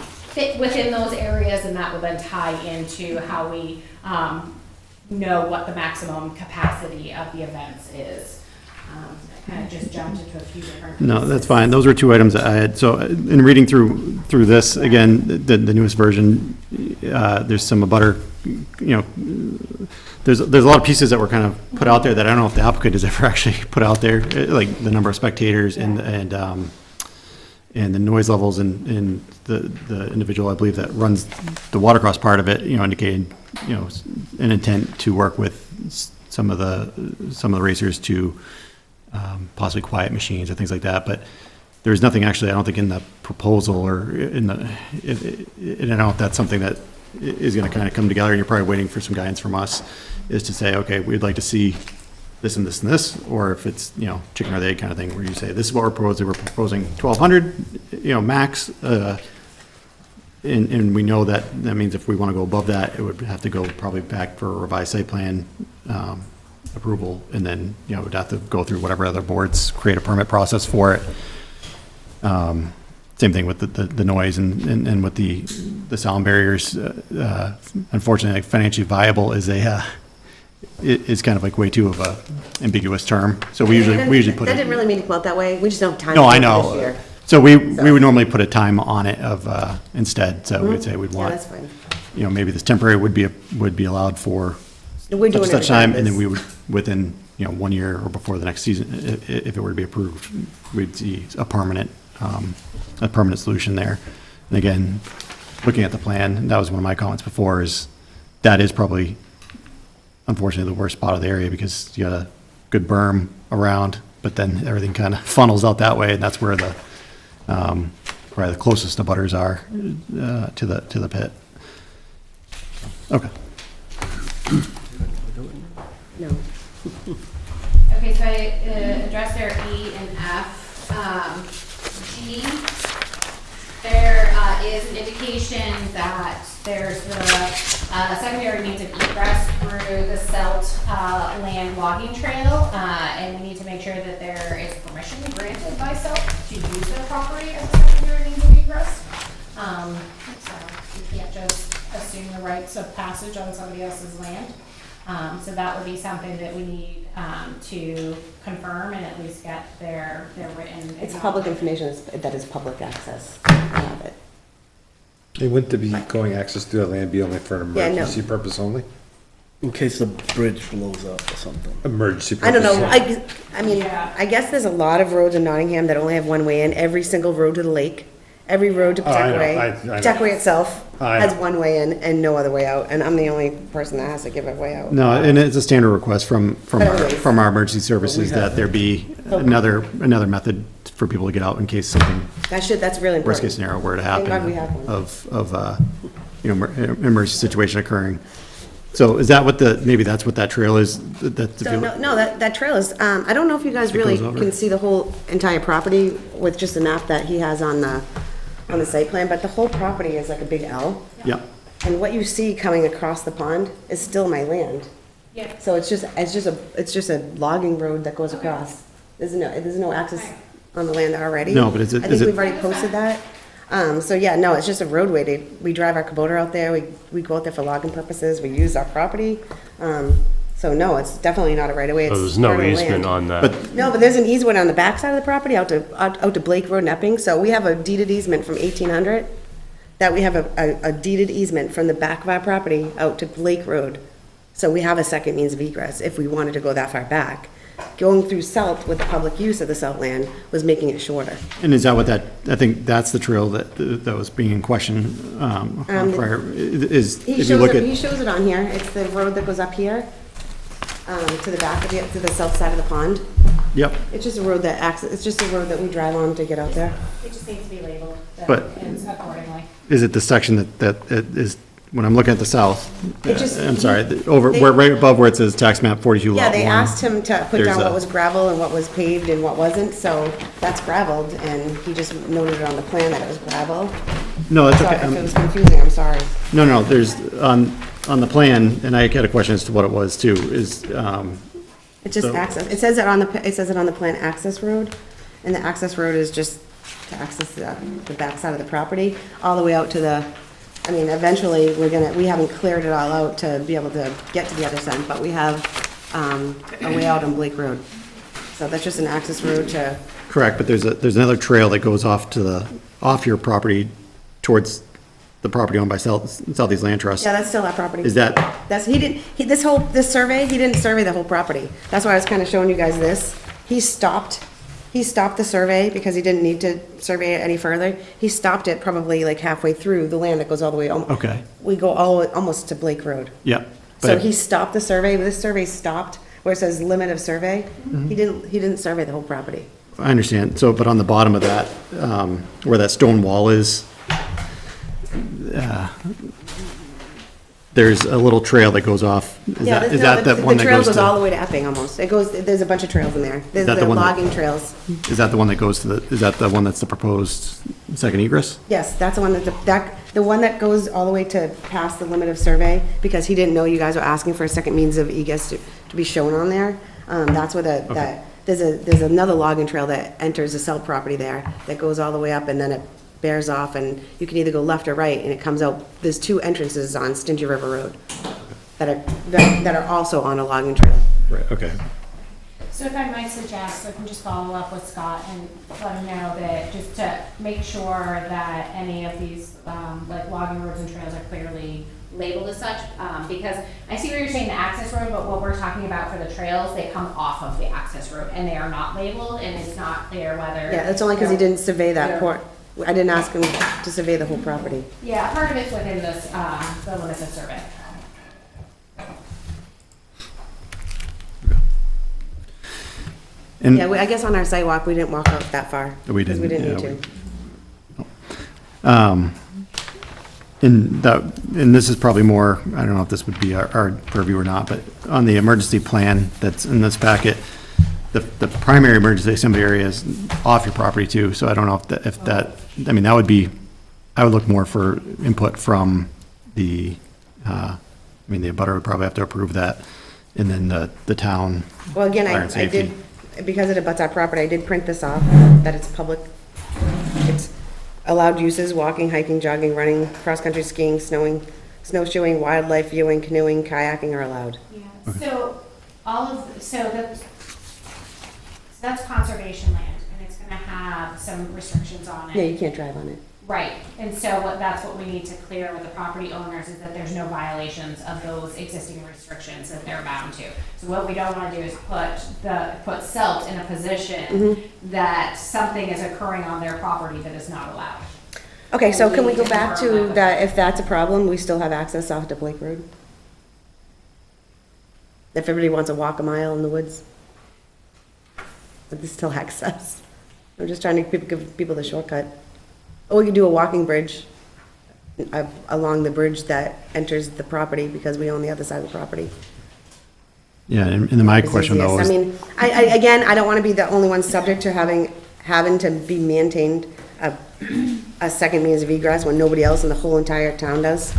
Speaker 7: fit within those areas, and that will then tie into how we know what the maximum capacity of the events is. I kind of just jumped into a few different.
Speaker 2: No, that's fine. Those were two items that I had. So in reading through this, again, the newest version, there's some abutter, you know, there's a lot of pieces that were kind of put out there that I don't know if the applicant has ever actually put out there, like the number of spectators and the noise levels and the individual, I believe, that runs the Watercross part of it, you know, indicated, you know, an intent to work with some of the racers to possibly quiet machines or things like that. But there's nothing actually, I don't think, in the proposal or and I don't know if that's something that is going to kind of come together, and you're probably waiting for some guidance from us, is to say, okay, we'd like to see this and this and this, or if it's, you know, chicken or the egg kind of thing, where you say, this is what we're proposing. We're proposing 1,200, you know, max, and we know that means if we want to go above that, it would have to go probably back for a revised site plan approval, and then, you know, we'd have to go through whatever other boards create a permit process for it. Same thing with the noise and with the sound barriers. Unfortunately, like, financially viable is is kind of like way too of a ambiguous term. So we usually put
Speaker 15: That
Speaker 2: it.
Speaker 15: didn't really mean to come out that way. We just don't have time.
Speaker 2: No, I
Speaker 15: this
Speaker 2: know.
Speaker 15: year.
Speaker 2: So we would normally put a time on it of instead. So we'd say we'd want,
Speaker 15: Yeah, that's fine.
Speaker 2: you know, maybe this temporary would be allowed for
Speaker 15: We're doing
Speaker 2: such
Speaker 15: it
Speaker 2: time, and then
Speaker 15: regardless.
Speaker 2: we would, within, you know, 1 year or before the next season, if it were to be approved, we'd see a permanent solution there. And again, looking at the plan, that was one of my comments before, is that is probably, unfortunately, the worst spot of the area, because you got a good berm around, but then everything kind of funnels out that way, and that's where the probably the closest the butters are to the pit. Okay.
Speaker 15: No.
Speaker 7: Okay, so I addressed their E and F. G, there is an indication that there's the secondary means of egress through the Selt land logging trail, and we need to make sure that there is permission granted by Selt to use their property as a secondary means of egress. So you can't just assume the rights of passage on somebody else's land. So that would be something that we need to confirm and at least get their written.
Speaker 15: It's public information that is public access. I have it.
Speaker 11: It wouldn't be going access to that land be only for an
Speaker 15: Yeah, no.
Speaker 11: emergency purpose only?
Speaker 16: In case the bridge blows up or something.
Speaker 11: Emergency purpose.
Speaker 15: I don't know.
Speaker 11: only.
Speaker 15: I mean,
Speaker 7: Yeah.
Speaker 15: I guess there's a lot of roads in Nottingham that only have one way in. Every single road to the lake Every road to
Speaker 11: Oh, I know.
Speaker 15: Pawtucket
Speaker 11: I know.
Speaker 15: Pawtucket itself
Speaker 11: I
Speaker 15: has
Speaker 11: know.
Speaker 15: one way in and no other way out, and I'm the only person that has to give a way out.
Speaker 2: No, and it's a standard request from
Speaker 15: But anyways.
Speaker 2: our emergency services that there be another method for people to get out in case something,
Speaker 15: That's really important.
Speaker 2: worst case scenario were to
Speaker 15: Thank
Speaker 2: happen.
Speaker 15: God we have one.
Speaker 2: Of, emergency situation occurring. So is that what maybe that's what that trail is? That's if
Speaker 15: So,
Speaker 2: you-
Speaker 15: no, that trail is, I don't know if you guys really
Speaker 2: goes over.
Speaker 15: can see the whole entire property with just the map that he has on the site plan, but the whole property is like a big L.
Speaker 2: Yeah,
Speaker 15: And what you see coming across the pond is still my land.
Speaker 7: Yeah.
Speaker 15: So it's just a logging road that goes across. There's no access on the land already.
Speaker 2: No, but is it-
Speaker 15: I think we've already posted that. So yeah, no, it's just a roadway. We drive our Kubota out there, we go out there for logging purposes, we use our property. So no, it's definitely not a right of way.
Speaker 4: So
Speaker 15: It's
Speaker 4: there's no
Speaker 15: part of the
Speaker 4: easement
Speaker 15: land.
Speaker 4: on that.
Speaker 15: No, but there's an easement on the back side of the property out to Blake Road in Epping. So we have a deeded easement from 1800, that we have a deeded easement from the back of our property out to Blake Road. So we have a second means of egress if we wanted to go that far back. Going through Selt with the public use of the Selt land was making it shorter.
Speaker 2: and is that what I think that's the trail that was being in question prior, is,
Speaker 15: He
Speaker 2: if you
Speaker 15: shows
Speaker 2: look
Speaker 15: it, he
Speaker 2: at,
Speaker 15: shows it on here. It's the road that goes up here, to the back of it, to the south side of the pond.
Speaker 2: yep,
Speaker 15: It's just a road it's just a road that we drive on to get out there.
Speaker 7: It just needs to be labeled
Speaker 2: But-
Speaker 7: accordingly.
Speaker 2: is it the section that it is, when I'm looking at the south,
Speaker 15: It just-
Speaker 2: I'm sorry, right above where it says tax map 42 lot 1.
Speaker 15: Yeah, they asked him to put
Speaker 2: There's
Speaker 15: down
Speaker 2: a-
Speaker 15: what was gravel and what was paved and what wasn't, so that's gravelled, and he just noted it on the plan that it was gravel.
Speaker 2: No, that's
Speaker 15: Sorry
Speaker 2: okay.
Speaker 15: if it was confusing, I'm sorry.
Speaker 2: No, there's, on the plan, and I had a question as to what it was too, is,
Speaker 15: It's just
Speaker 2: So-
Speaker 15: access, it says it on the plan, access road, and the access road is just to access the backside of the property, all the way out to eventually, we haven't cleared it all out to be able to get to the other side, but we have, a way out on Blake Road. So that's just an access road to,
Speaker 2: correct, but there's another trail that goes off your property towards the property owned by Southeast Land Trust.
Speaker 15: yeah, that's still our property.
Speaker 2: Is that,
Speaker 15: This survey, he didn't survey the whole property. That's why I was kind of showing you guys this. He stopped the survey because he didn't need to survey it any further. He stopped it probably like halfway through the land that goes all the way,
Speaker 2: okay,
Speaker 15: we go almost to Blake Road.
Speaker 2: yeah.
Speaker 15: So
Speaker 2: But
Speaker 15: he stopped the survey, this survey stopped where it says limit of survey. He didn't survey the whole property.
Speaker 2: I understand, so, but on the bottom of that, where that stone wall is, there's a little trail that goes off. Is
Speaker 15: Yeah,
Speaker 2: that the one
Speaker 15: the
Speaker 2: that
Speaker 15: trail
Speaker 2: goes
Speaker 15: goes all
Speaker 2: to,
Speaker 15: the way to Epping almost. There's a bunch of trails in there. There's
Speaker 2: that
Speaker 15: the
Speaker 2: the one that-
Speaker 15: logging trails.
Speaker 2: is that the one that goes to is that the one that's the proposed second egress?
Speaker 15: Yes, that's the one the one that goes all the way to past the limit of survey, because he didn't know you guys were asking for a second means of egress to be shown on there. That's where there's another logging trail that enters the cell property there, that goes all the way up, and then it bears off, and you can either go left or right, and it comes out, there's two entrances on Stingy River Road that are also on a logging trail.
Speaker 2: Right, okay.
Speaker 7: So if I might suggest, I can just follow up with Scott and let him know that, just to make sure that any of these, like logging roads and trails are clearly labeled as such, because I see what you're saying, the access road, but what we're talking about for the trails, they come off of the access road, and they are not labeled, and it's not clear whether.
Speaker 15: Yeah, that's only because he didn't survey that
Speaker 7: they're-
Speaker 15: port. I didn't ask him to survey the whole property.
Speaker 7: Yeah, part of it's within this, the limits of survey.
Speaker 2: And
Speaker 15: Yeah, I guess on our sidewalk, we didn't walk out that far.
Speaker 2: We
Speaker 15: 'cause
Speaker 2: didn't,
Speaker 15: We didn't
Speaker 2: yeah,
Speaker 15: need to.
Speaker 2: and this is probably more, I don't know if this would be our purview or not, but on the emergency plan that's in this packet, the primary emergency assembly area is off your property too, so I don't know if that, I mean, I would look more for input from the abutter would probably have to approve that, and then the town.
Speaker 15: Well, again,
Speaker 2: fire and
Speaker 15: I
Speaker 2: safety.
Speaker 15: did, because it abuts our property, I did print this off, that it's public. It's allowed uses, walking, hiking, jogging, running, cross-country skiing, snowshoeing, wildlife viewing, canoeing, kayaking are allowed.
Speaker 7: Yeah, so that's conservation land, and it's gonna have some restrictions on it.
Speaker 15: Yeah, you can't drive on it.
Speaker 7: Right, and so that's what we need to clear with the property owners, is that there's no violations of those existing restrictions that they're bound to. So what we don't wanna do is put SELT in a position that something is occurring on their property that is not allowed.
Speaker 15: Okay, so can we go
Speaker 7: We
Speaker 15: back
Speaker 7: confirm
Speaker 15: to
Speaker 7: with
Speaker 15: that, if that's a problem, we still have access off to Blake Road? If everybody wants to walk a mile in the woods? But there's still access. I'm just trying to give people the shortcut. Or we could do a walking bridge along the bridge that enters the property, because we own the other side of the property.
Speaker 2: Yeah, and then my question though
Speaker 15: I
Speaker 2: is,
Speaker 15: mean, again, I don't want to be the only one subject to having to be maintained a second means of egress when nobody else in the whole entire town does.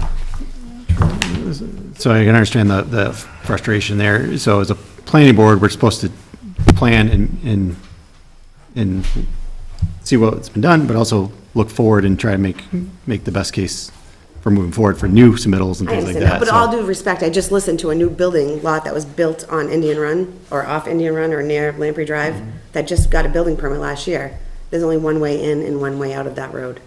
Speaker 2: so I can understand the frustration there. So as a planning board, we're supposed to plan and see what's been done, but also look forward and try to make the best case for moving forward for new submittals and
Speaker 15: I
Speaker 2: things like
Speaker 15: understand
Speaker 2: that.
Speaker 15: But
Speaker 2: So-
Speaker 15: all due respect, I just listened to a new building lot that was built on Indian Run, or off Indian Run, or near Lamprey Drive, that just got a building permit last year. There's only one way in and one way out of that road.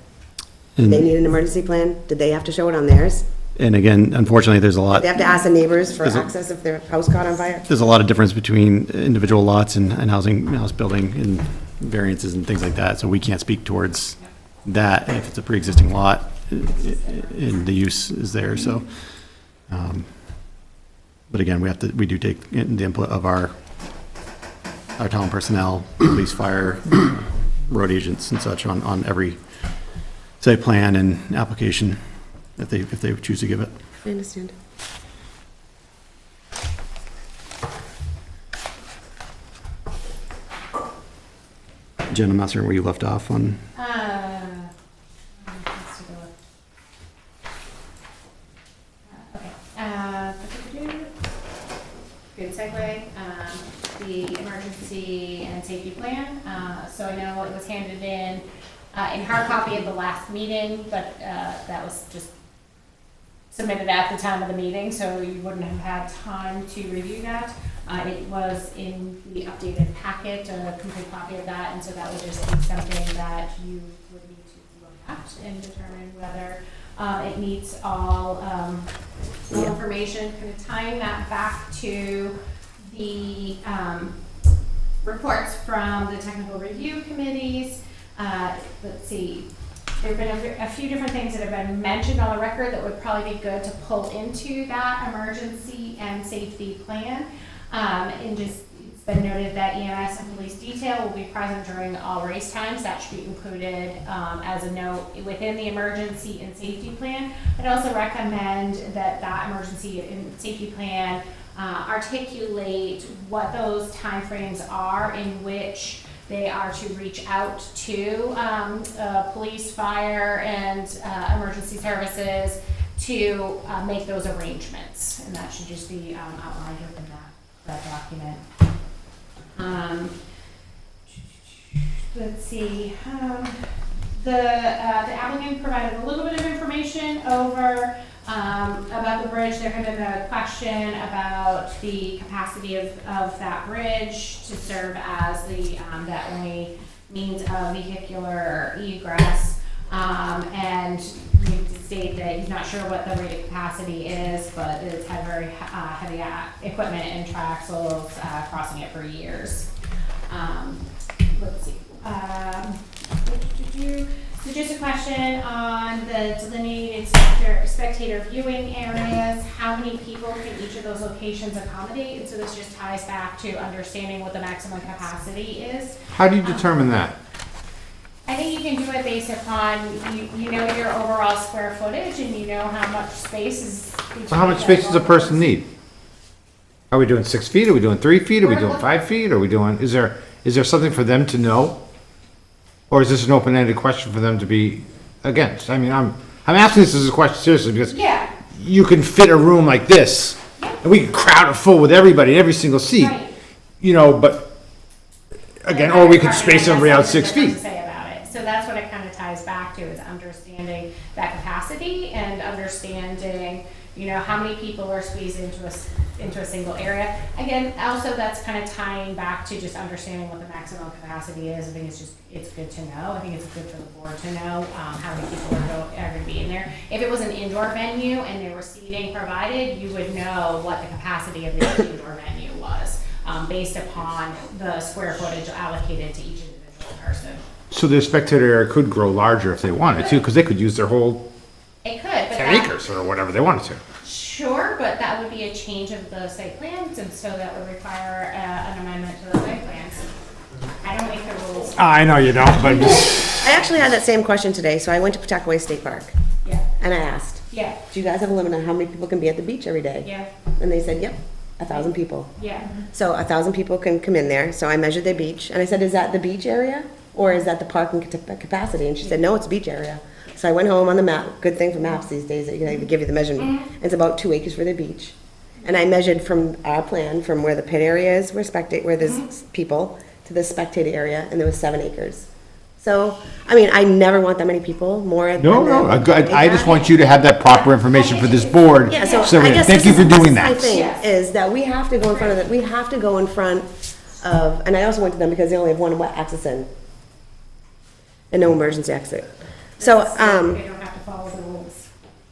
Speaker 15: They need an emergency plan? Did they have to show it on theirs?
Speaker 2: And again, unfortunately, there's a lot.
Speaker 15: They have to ask the neighbors for
Speaker 2: There's a-
Speaker 15: access if their house caught on fire?
Speaker 2: There's a lot of difference between individual lots and house building and variances and things like that, so we can't speak towards that if it's a pre-existing lot and the use is there, so. But again, we do take in the input of our town personnel, police, fire, road agents and such on every site plan and application if they choose to give it.
Speaker 15: I understand.
Speaker 2: Jen, I'm not certain where you left off on.
Speaker 7: Let's take a look. Okay. Good segue. The emergency and safety plan. So I know it was handed in hard copy at the last meeting, but that was just submitted at the time of the meeting, so you wouldn't have had time to review that. It was in the updated packet, a complete copy of that, and so that would just be something that you would need to look at and determine whether it meets all information, kind of tying that back to the reports from the technical review committees. Let's see. There have been a few different things that have been mentioned on the record that would probably be good to pull into that emergency and safety plan. And just, it's been noted that EMS and police detail will be present during all race times. That should be included as a note within the emergency and safety plan. I'd also recommend that emergency and safety plan articulate what those timeframes are in which they are to reach out to police, fire, and emergency services to make those arrangements. And that should just be outlined within that document. Let's see. The applicant provided a little bit of information over about the bridge. There had been a question about the capacity of that bridge to serve as the only means of vehicular egress. And we state that he's not sure what the rated capacity is, but it's had very heavy equipment and triaxles crossing it for years. Let's see. So just a question on the delineated spectator viewing areas. How many people can each of those locations accommodate? And so this just ties back to understanding what the maximum capacity is.
Speaker 11: How do you determine that?
Speaker 7: I think you can do it based upon, you know your overall square footage and you know how much space is.
Speaker 11: So how much space does a person need? Are we doing 6 feet? Are we doing 3 feet? Are we doing 5 feet? Are we doing, is there something for them to know? Or is this an open-ended question for them to be against? I mean, I'm asking this as a question seriously because
Speaker 7: Yeah.
Speaker 11: you can fit a room like this and we can crowd it full with everybody in every single seat.
Speaker 7: Right.
Speaker 11: You know, but again, or we could space everybody out 6 feet.
Speaker 7: To say about it. So that's what it kind of ties back to, is understanding that capacity and understanding, you know, how many people are squeezed into a single area. Again, also that's kind of tying back to just understanding what the maximum capacity is. I think it's good to know. I think it's good for the board to know how many people are going to be in there. If it was an indoor venue and there was seating provided, you would know what the capacity of the indoor venue was based upon the square footage allocated to each individual person.
Speaker 11: So the spectator area could grow larger if they wanted to, because they could use their whole
Speaker 7: It could, but
Speaker 11: 10
Speaker 7: that,
Speaker 11: acres or whatever they wanted to.
Speaker 7: sure, but that would be a change of the site plans, and so that would require an amendment to the site plans. I don't make the rules.
Speaker 11: I know you don't, but just.
Speaker 15: I actually had that same question today, so I went to Pawtuckaway State Park,
Speaker 7: Yeah,
Speaker 15: and I asked,
Speaker 7: yeah,
Speaker 15: do you guys have a limit on how many people can be at the beach every day?
Speaker 7: yeah,
Speaker 15: And they said, yep, 1,000 people.
Speaker 7: yeah.
Speaker 15: So 1,000 people can come in there, so I measured their beach, and I said, is that the beach area, or is that the parking capacity? And she said, no, it's beach area. So I went home on the map, good thing for maps these days, that they give you the measurement. It's about 2 acres for the beach. And I measured from our plan, from where the pit area is, where there's people, to the spectator area, and there was 7 acres. So, I mean, I never want that many people, more than.
Speaker 11: No, I just want you to have that proper information for this board.
Speaker 15: Yeah, so
Speaker 11: So
Speaker 15: I guess
Speaker 11: thank you for
Speaker 15: this
Speaker 11: doing
Speaker 15: is my
Speaker 11: that.
Speaker 15: thing, is that we have to go in front of we have to go in front of, and I also went to them because they only have one wet access in. And no emergency exit. So,
Speaker 7: They don't have to follow the rules.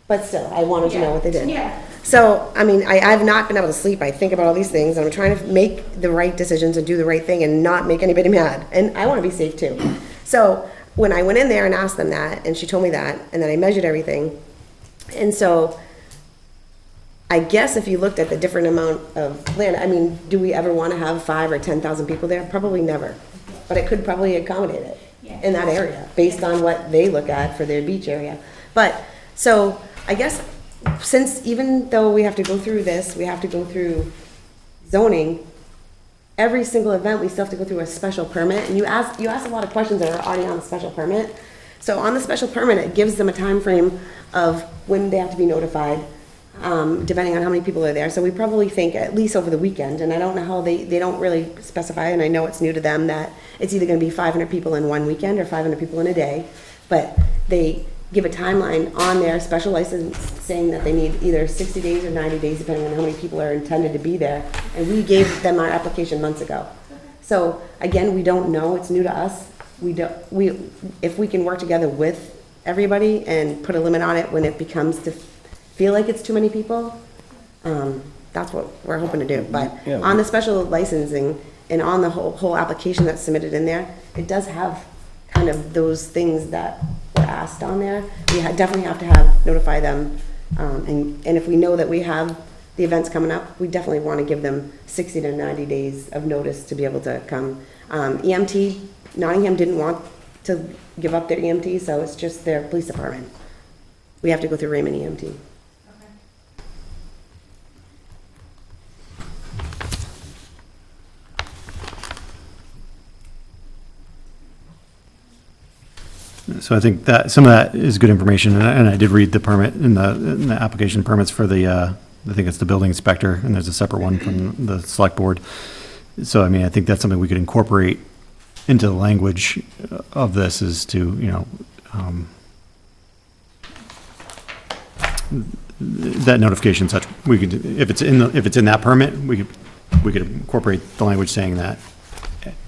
Speaker 15: but still, I wanted to know what they did.
Speaker 7: Yeah.
Speaker 15: So, I mean, I've not been able to sleep. I think about all these things, and I'm trying to make the right decisions and do the right thing and not make anybody mad. And I want to be safe too. So, when I went in there and asked them that, and she told me that, and then I measured everything, and so I guess if you looked at the different amount of land, I mean, do we ever want to have 5,000 or 10,000 people there? Probably never. But it could probably accommodate it in that area, based on what they look at for their beach area. But, so, I guess, since, even though we have to go through this, we have to go through zoning, every single event, we still have to go through a special permit. And you asked a lot of questions that are already on the special permit. So on the special permit, it gives them a time frame of when they have to be notified, depending on how many people are there. So we probably think at least over the weekend, and I don't know how they don't really specify, and I know it's new to them, that it's either gonna be 500 people in one weekend or 500 people in a day. But they give a timeline on their special license saying that they need either 60 days or 90 days, depending on how many people are intended to be there. And we gave them our application months ago. So again, we don't know, it's new to us. If we can work together with everybody and put a limit on it when it becomes to feel like it's too many people, that's what we're hoping to do. But on the special licensing and on the whole application that's submitted in there, it does have kind of those things that were asked on there. We definitely have to notify them, and if we know that we have the events coming up, we definitely want to give them 60 to 90 days of notice to be able to come. EMT, Nottingham didn't want to give up their EMT, so it's just their police department. We have to go through Raymond EMT.
Speaker 2: So I think that, some of that is good information, and I did read the permit in the application permits for the, I think it's the building inspector, and there's a separate one from the select board. So, I mean, I think that's something we could incorporate into the language of this, is to, you know, that notification such, we could, if it's in that permit, we could incorporate the language saying that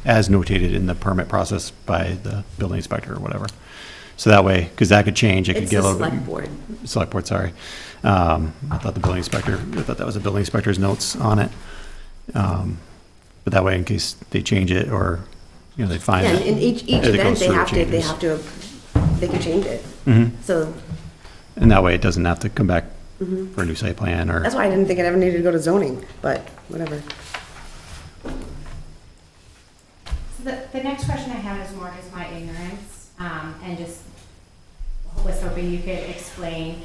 Speaker 2: as notated in the permit process by the building inspector or whatever. So that way, because that could change, it could get a little bit.
Speaker 15: It's the select board.
Speaker 2: Select board, sorry. I thought that was the building inspector's notes on it. But that way, in case they change it, or, you know, they find
Speaker 15: Yeah,
Speaker 2: that.
Speaker 15: in each
Speaker 2: as it
Speaker 15: event,
Speaker 2: goes
Speaker 15: they
Speaker 2: through, it
Speaker 15: have
Speaker 2: changes.
Speaker 15: they can change it.
Speaker 2: Mhm.
Speaker 15: So
Speaker 2: And that way, it doesn't have to come back
Speaker 15: Mhm.
Speaker 2: for a new site plan, or.
Speaker 15: that's why I didn't think it ever needed to go to zoning, but whatever.
Speaker 7: So the next question I have is more just my ignorance, and just was hoping you could explain,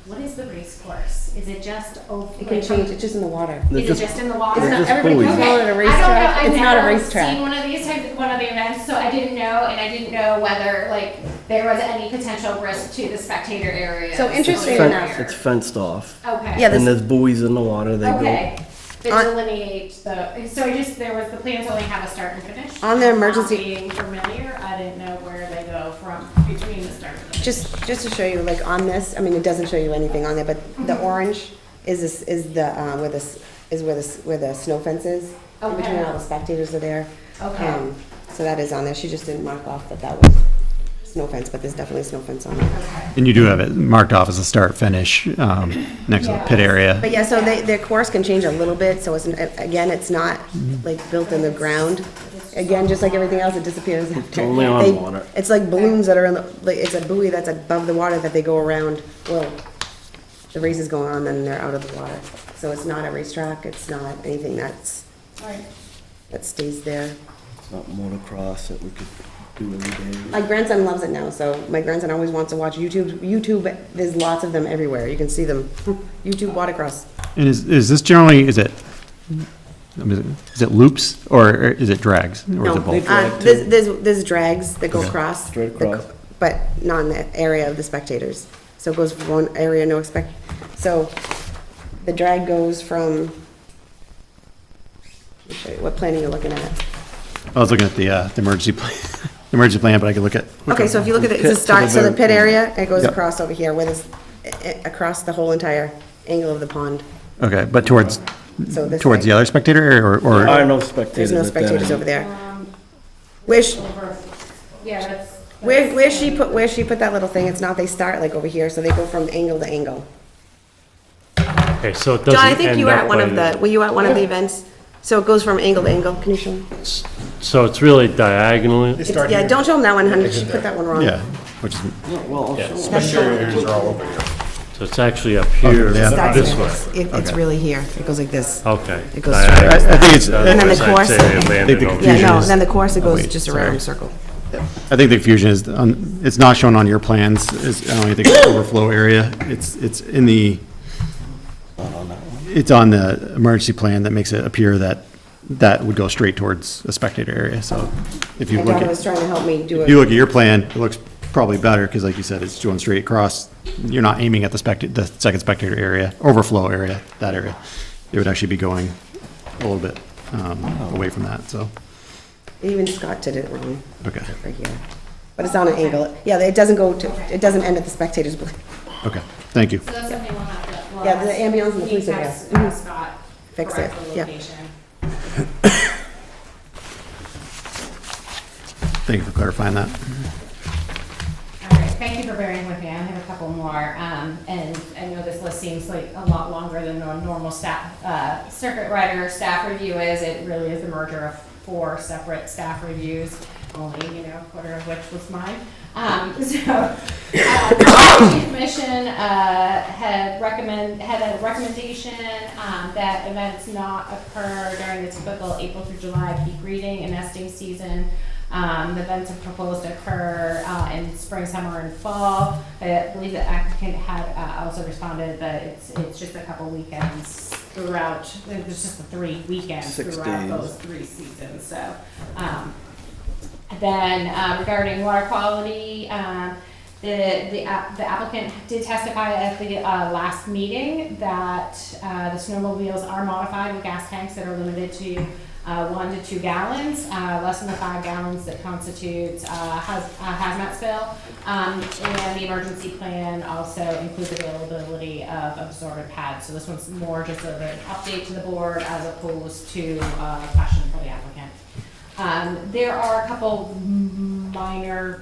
Speaker 7: what is the race course? Is it just over?
Speaker 15: It can change, it's just in the water.
Speaker 7: Is it just in the water?
Speaker 15: Isn't it,
Speaker 16: just
Speaker 15: everybody
Speaker 16: buoys.
Speaker 15: calls it a
Speaker 7: I
Speaker 15: racetrack?
Speaker 7: don't know,
Speaker 15: It's not a
Speaker 7: I've never
Speaker 15: racetrack.
Speaker 7: seen one of these types, one of the events, so I didn't know, and I didn't know whether, like, there was any potential risk to the spectator area.
Speaker 15: So interesting
Speaker 7: over
Speaker 15: enough-
Speaker 7: there.
Speaker 16: It's fenced off.
Speaker 7: Okay.
Speaker 15: Yeah, this-
Speaker 16: And there's buoys in the water, they go.
Speaker 7: Okay, that delineate the, so the plans only have a start and finish?
Speaker 15: On the emergency-
Speaker 7: Not being familiar, I didn't know where they go from between the start and the finish.
Speaker 15: Just to show you, like on this, I mean, it doesn't show you anything on there, but the orange is where the snow fence is. In between
Speaker 7: Okay.
Speaker 15: all the spectators are there.
Speaker 7: Okay.
Speaker 15: So that is on there. She just didn't mark off that was snow fence, but there's definitely snow fence on there.
Speaker 2: And you do have it marked off as a start finish, next to the pit area.
Speaker 15: But yeah, so their course can change a little bit, so it's, again, it's not like built in the ground. Again, just like everything else, it disappears after.
Speaker 16: only on
Speaker 15: They-
Speaker 16: water.
Speaker 15: It's like balloons that are in the, like, it's a buoy that's above the water that they go around. Well, the race is going on, then they're out of the water. So it's not a racetrack, it's not anything that stays there.
Speaker 16: It's not motocross that we could do every day.
Speaker 15: My grandson loves it now, so my grandson always wants to watch YouTube, there's lots of them everywhere, you can see them. YouTube watercross.
Speaker 2: And is this generally, is it loops or is it drags? Or is
Speaker 15: No,
Speaker 2: it both?
Speaker 15: there's drags that go
Speaker 2: Okay.
Speaker 15: across.
Speaker 16: Straight across.
Speaker 15: But not in the area of the spectators. So it goes from one area, so the drag goes from, let me show you what plan are you looking at?
Speaker 2: I was looking at the emergency plan, emergency plan, but I can look at.
Speaker 15: Okay, so if you look at it,
Speaker 16: Pit
Speaker 15: it's a
Speaker 16: to
Speaker 15: start,
Speaker 16: the
Speaker 15: so the
Speaker 16: very
Speaker 15: pit
Speaker 16: end.
Speaker 15: area, it goes
Speaker 2: Yep.
Speaker 15: across over here, where there's, across the whole entire angle of the pond.
Speaker 2: Okay, but towards,
Speaker 15: So this
Speaker 2: towards
Speaker 15: way.
Speaker 2: the other spectator area or?
Speaker 16: There are no
Speaker 15: There's
Speaker 16: spectators
Speaker 15: no
Speaker 16: at that
Speaker 15: spectators
Speaker 16: end.
Speaker 15: over there. Where's,
Speaker 7: Yeah, that's.
Speaker 15: where she put that little thing, it's not, they start like over here, so they go from angle to angle.
Speaker 4: Okay, so it doesn't
Speaker 15: John, I think
Speaker 4: end
Speaker 15: you were
Speaker 4: up
Speaker 15: at one
Speaker 4: by
Speaker 15: of the, were you at one of the events? So it goes from angle to angle, can you show me?
Speaker 4: So it's really diagonally?
Speaker 15: It's- Yeah, don't show them that one, honey, she put that one wrong.
Speaker 2: Yeah, which is,
Speaker 16: Yeah, well, I'll show 'em.
Speaker 11: Spectator areas are all over here.
Speaker 4: So it's actually up here,
Speaker 2: yeah.
Speaker 4: this way?
Speaker 15: It's really here, it goes like this.
Speaker 4: Okay.
Speaker 15: It goes
Speaker 4: Diagonal.
Speaker 15: straight.
Speaker 2: I think it's-
Speaker 15: And then the
Speaker 4: Otherwise, I'd
Speaker 15: course-
Speaker 4: say they
Speaker 15: I
Speaker 4: landed
Speaker 2: think the
Speaker 4: over
Speaker 15: Yeah,
Speaker 2: confusion
Speaker 15: no,
Speaker 2: is-
Speaker 15: then the course, it
Speaker 2: oh,
Speaker 15: goes
Speaker 2: wait,
Speaker 15: just
Speaker 2: sorry.
Speaker 15: around circle.
Speaker 2: I think the confusion is, it's not shown on your plans, I don't think it's overflow area. It's in the, it's on the emergency plan that makes it appear that that would go straight towards a spectator area, so if you
Speaker 15: My
Speaker 2: look
Speaker 15: daughter was
Speaker 2: at,
Speaker 15: trying to help me do
Speaker 2: if you
Speaker 15: it.
Speaker 2: look at your plan, it looks probably better, because like you said, it's going straight across. You're not aiming at the second spectator area, overflow area, that area. It would actually be going a little bit away from that, so,
Speaker 15: Even Scott did it wrong,
Speaker 2: okay,
Speaker 15: right here. But it's on an angle. Yeah, it doesn't go to, it doesn't end at the spectators.
Speaker 2: okay, thank you.
Speaker 7: So that's something we'll have to. we'll
Speaker 15: Yeah, the
Speaker 7: ask-
Speaker 15: ambulance and the police are there.
Speaker 7: text,
Speaker 15: Mhm.
Speaker 7: Scott.
Speaker 15: Fix
Speaker 7: correct
Speaker 15: it,
Speaker 7: the
Speaker 15: yeah.
Speaker 7: location.
Speaker 2: Thank you for clarifying that.
Speaker 7: All right, thank you for bearing with me. I have a couple more. And I know this list seems like a lot longer than a normal staff, circuit rider staff review is. It really is a merger of 4 separate staff reviews, only, a quarter of which was mine. The Conservation Commission had a recommendation that events not occur during the typical April through July peak breeding and nesting season. The events are proposed to occur in spring, summer, and fall. I believe the applicant had also responded that it's just a couple weekends throughout, it's just the 3 weekends
Speaker 16: 6
Speaker 7: throughout
Speaker 16: days.
Speaker 7: those 3 seasons, so. Then regarding water quality, the applicant did testify at the last meeting that the snowmobiles are modified with gas tanks that are limited to 1 to 2 gallons, less than the 5 gallons that constitutes hazmat spill. And the emergency plan also includes availability of absorbent pads. So this one's more just of an update to the board as opposed to a question for the applicant. There are a couple minor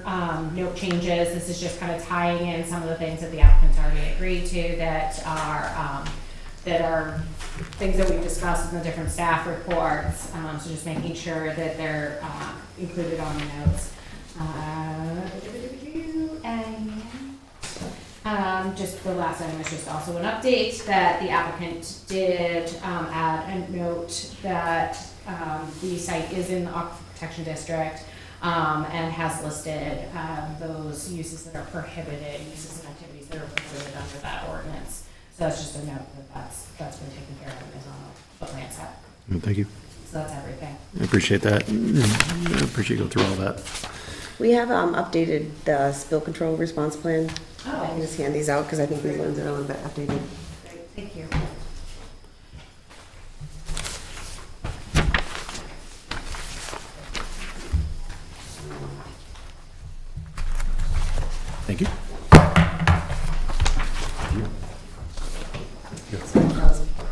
Speaker 7: note changes. This is just kind of tying in some of the things that the applicant's already agreed to that are things that we've discussed in the different staff reports. So just making sure that they're included on the notes. And just the last item is just also an update that the applicant did add a note that the site is in the Aquifer Protection District and has listed those uses that are prohibited, uses and activities that are prohibited under that ordinance. So that's just a note that that's been taken care of and is on the plan set.
Speaker 2: Thank you.
Speaker 7: So that's everything.
Speaker 2: I appreciate that. I appreciate you going through all that.
Speaker 15: We have updated the spill control response plan. I can just hand these out because I think these ones are a little bit updated.
Speaker 7: Great, thank you.
Speaker 2: Thank you.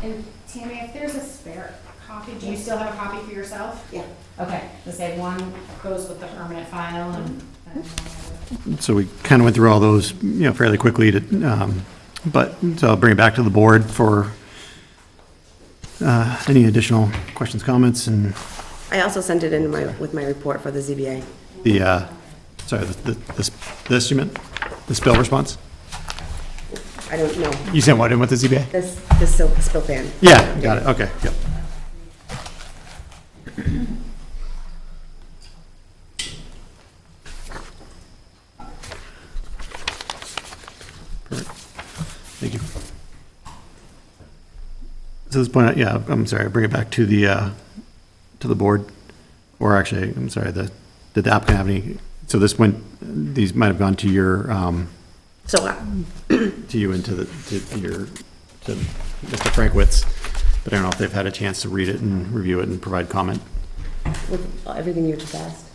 Speaker 7: And Tammy, if there's a spare copy, do you still have a copy for yourself?
Speaker 15: Yeah.
Speaker 7: Okay, let's say one goes with the permanent file and.
Speaker 2: So we kind of went through all those, fairly quickly but, so I'll bring it back to the board for any additional questions, comments, and,
Speaker 15: I also sent it in with my report for the ZBA.
Speaker 2: The, sorry, this you meant? The spill response?
Speaker 15: I don't know,
Speaker 2: You sent what in with the ZBA?
Speaker 15: this spill ban.
Speaker 2: Yeah, got it, okay, yep. Perfect. Thank you. So this point, yeah, I'm sorry, bring it back to the board, or actually, I'm sorry, did the applicant have any, so this went, these might have gone to your,
Speaker 15: So,
Speaker 2: to you and to Mr. Frankwitz, but I don't know if they've had a chance to read it and review it and provide comment.
Speaker 15: with everything you just asked.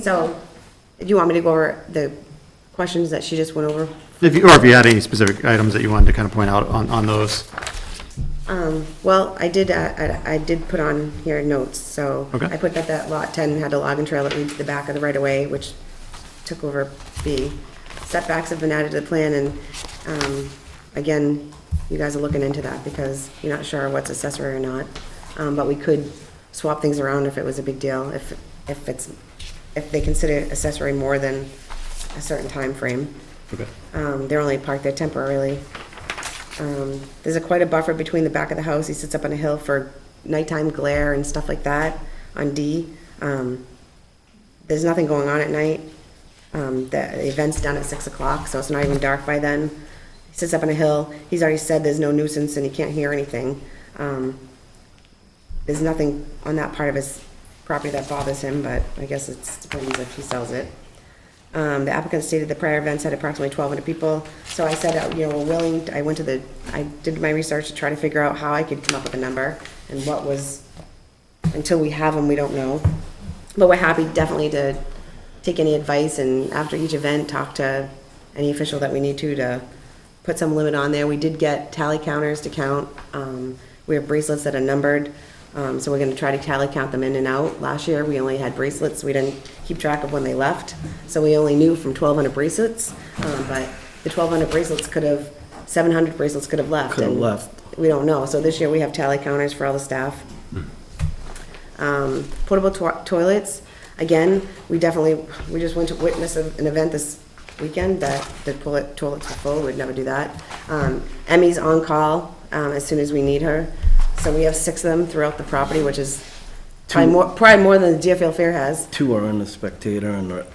Speaker 15: So, do you want me to go over the questions that she just went over?
Speaker 2: If you had any specific items that you wanted to kind of point out on those.
Speaker 15: Well, I did put on here notes, so.
Speaker 2: Okay.
Speaker 15: I put that lot 10 had a logging trail that leads to the back of the right of way, which took over B. Setbacks have been added to the plan, and, again, you guys are looking into that because you're not sure what's accessory or not. But we could swap things around if it was a big deal, if they consider accessory more than a certain time frame.
Speaker 2: Okay.
Speaker 15: They're only parked there temporarily. There's quite a buffer between the back of the house. He sits up on a hill for nighttime glare and stuff like that on D. There's nothing going on at night. The event's done at 6 o'clock, so it's not even dark by then. He sits up on a hill. He's already said there's no nuisance and he can't hear anything. There's nothing on that part of his property that bothers him, but I guess it depends if he sells it. The applicant stated the prior events had approximately 1,200 people, so I said, we're willing, I did my research to try to figure out how I could come up with a number, and what was, until we have them, we don't know. But we're happy definitely to take any advice, and after each event, talk to any official that we need to put some limit on there. We did get tally counters to count. We have bracelets that are numbered. So we're gonna try to tally count them in and out. Last year, we only had bracelets, we didn't keep track of when they left, so we only knew from 1,200 bracelets, but the 1,200 bracelets 700 bracelets could have left.
Speaker 16: Could have
Speaker 15: and
Speaker 16: left.
Speaker 15: We don't know, so this year we have tally counters for all the staff. Portable toilets, again, we just went to witness an event this weekend that the toilets were full, we'd never do that. Emmy's on call, as soon as we need her. So we have 6 of them throughout the property, which is probably more than the Deerfield Fair has.
Speaker 16: 2 are in the spectator and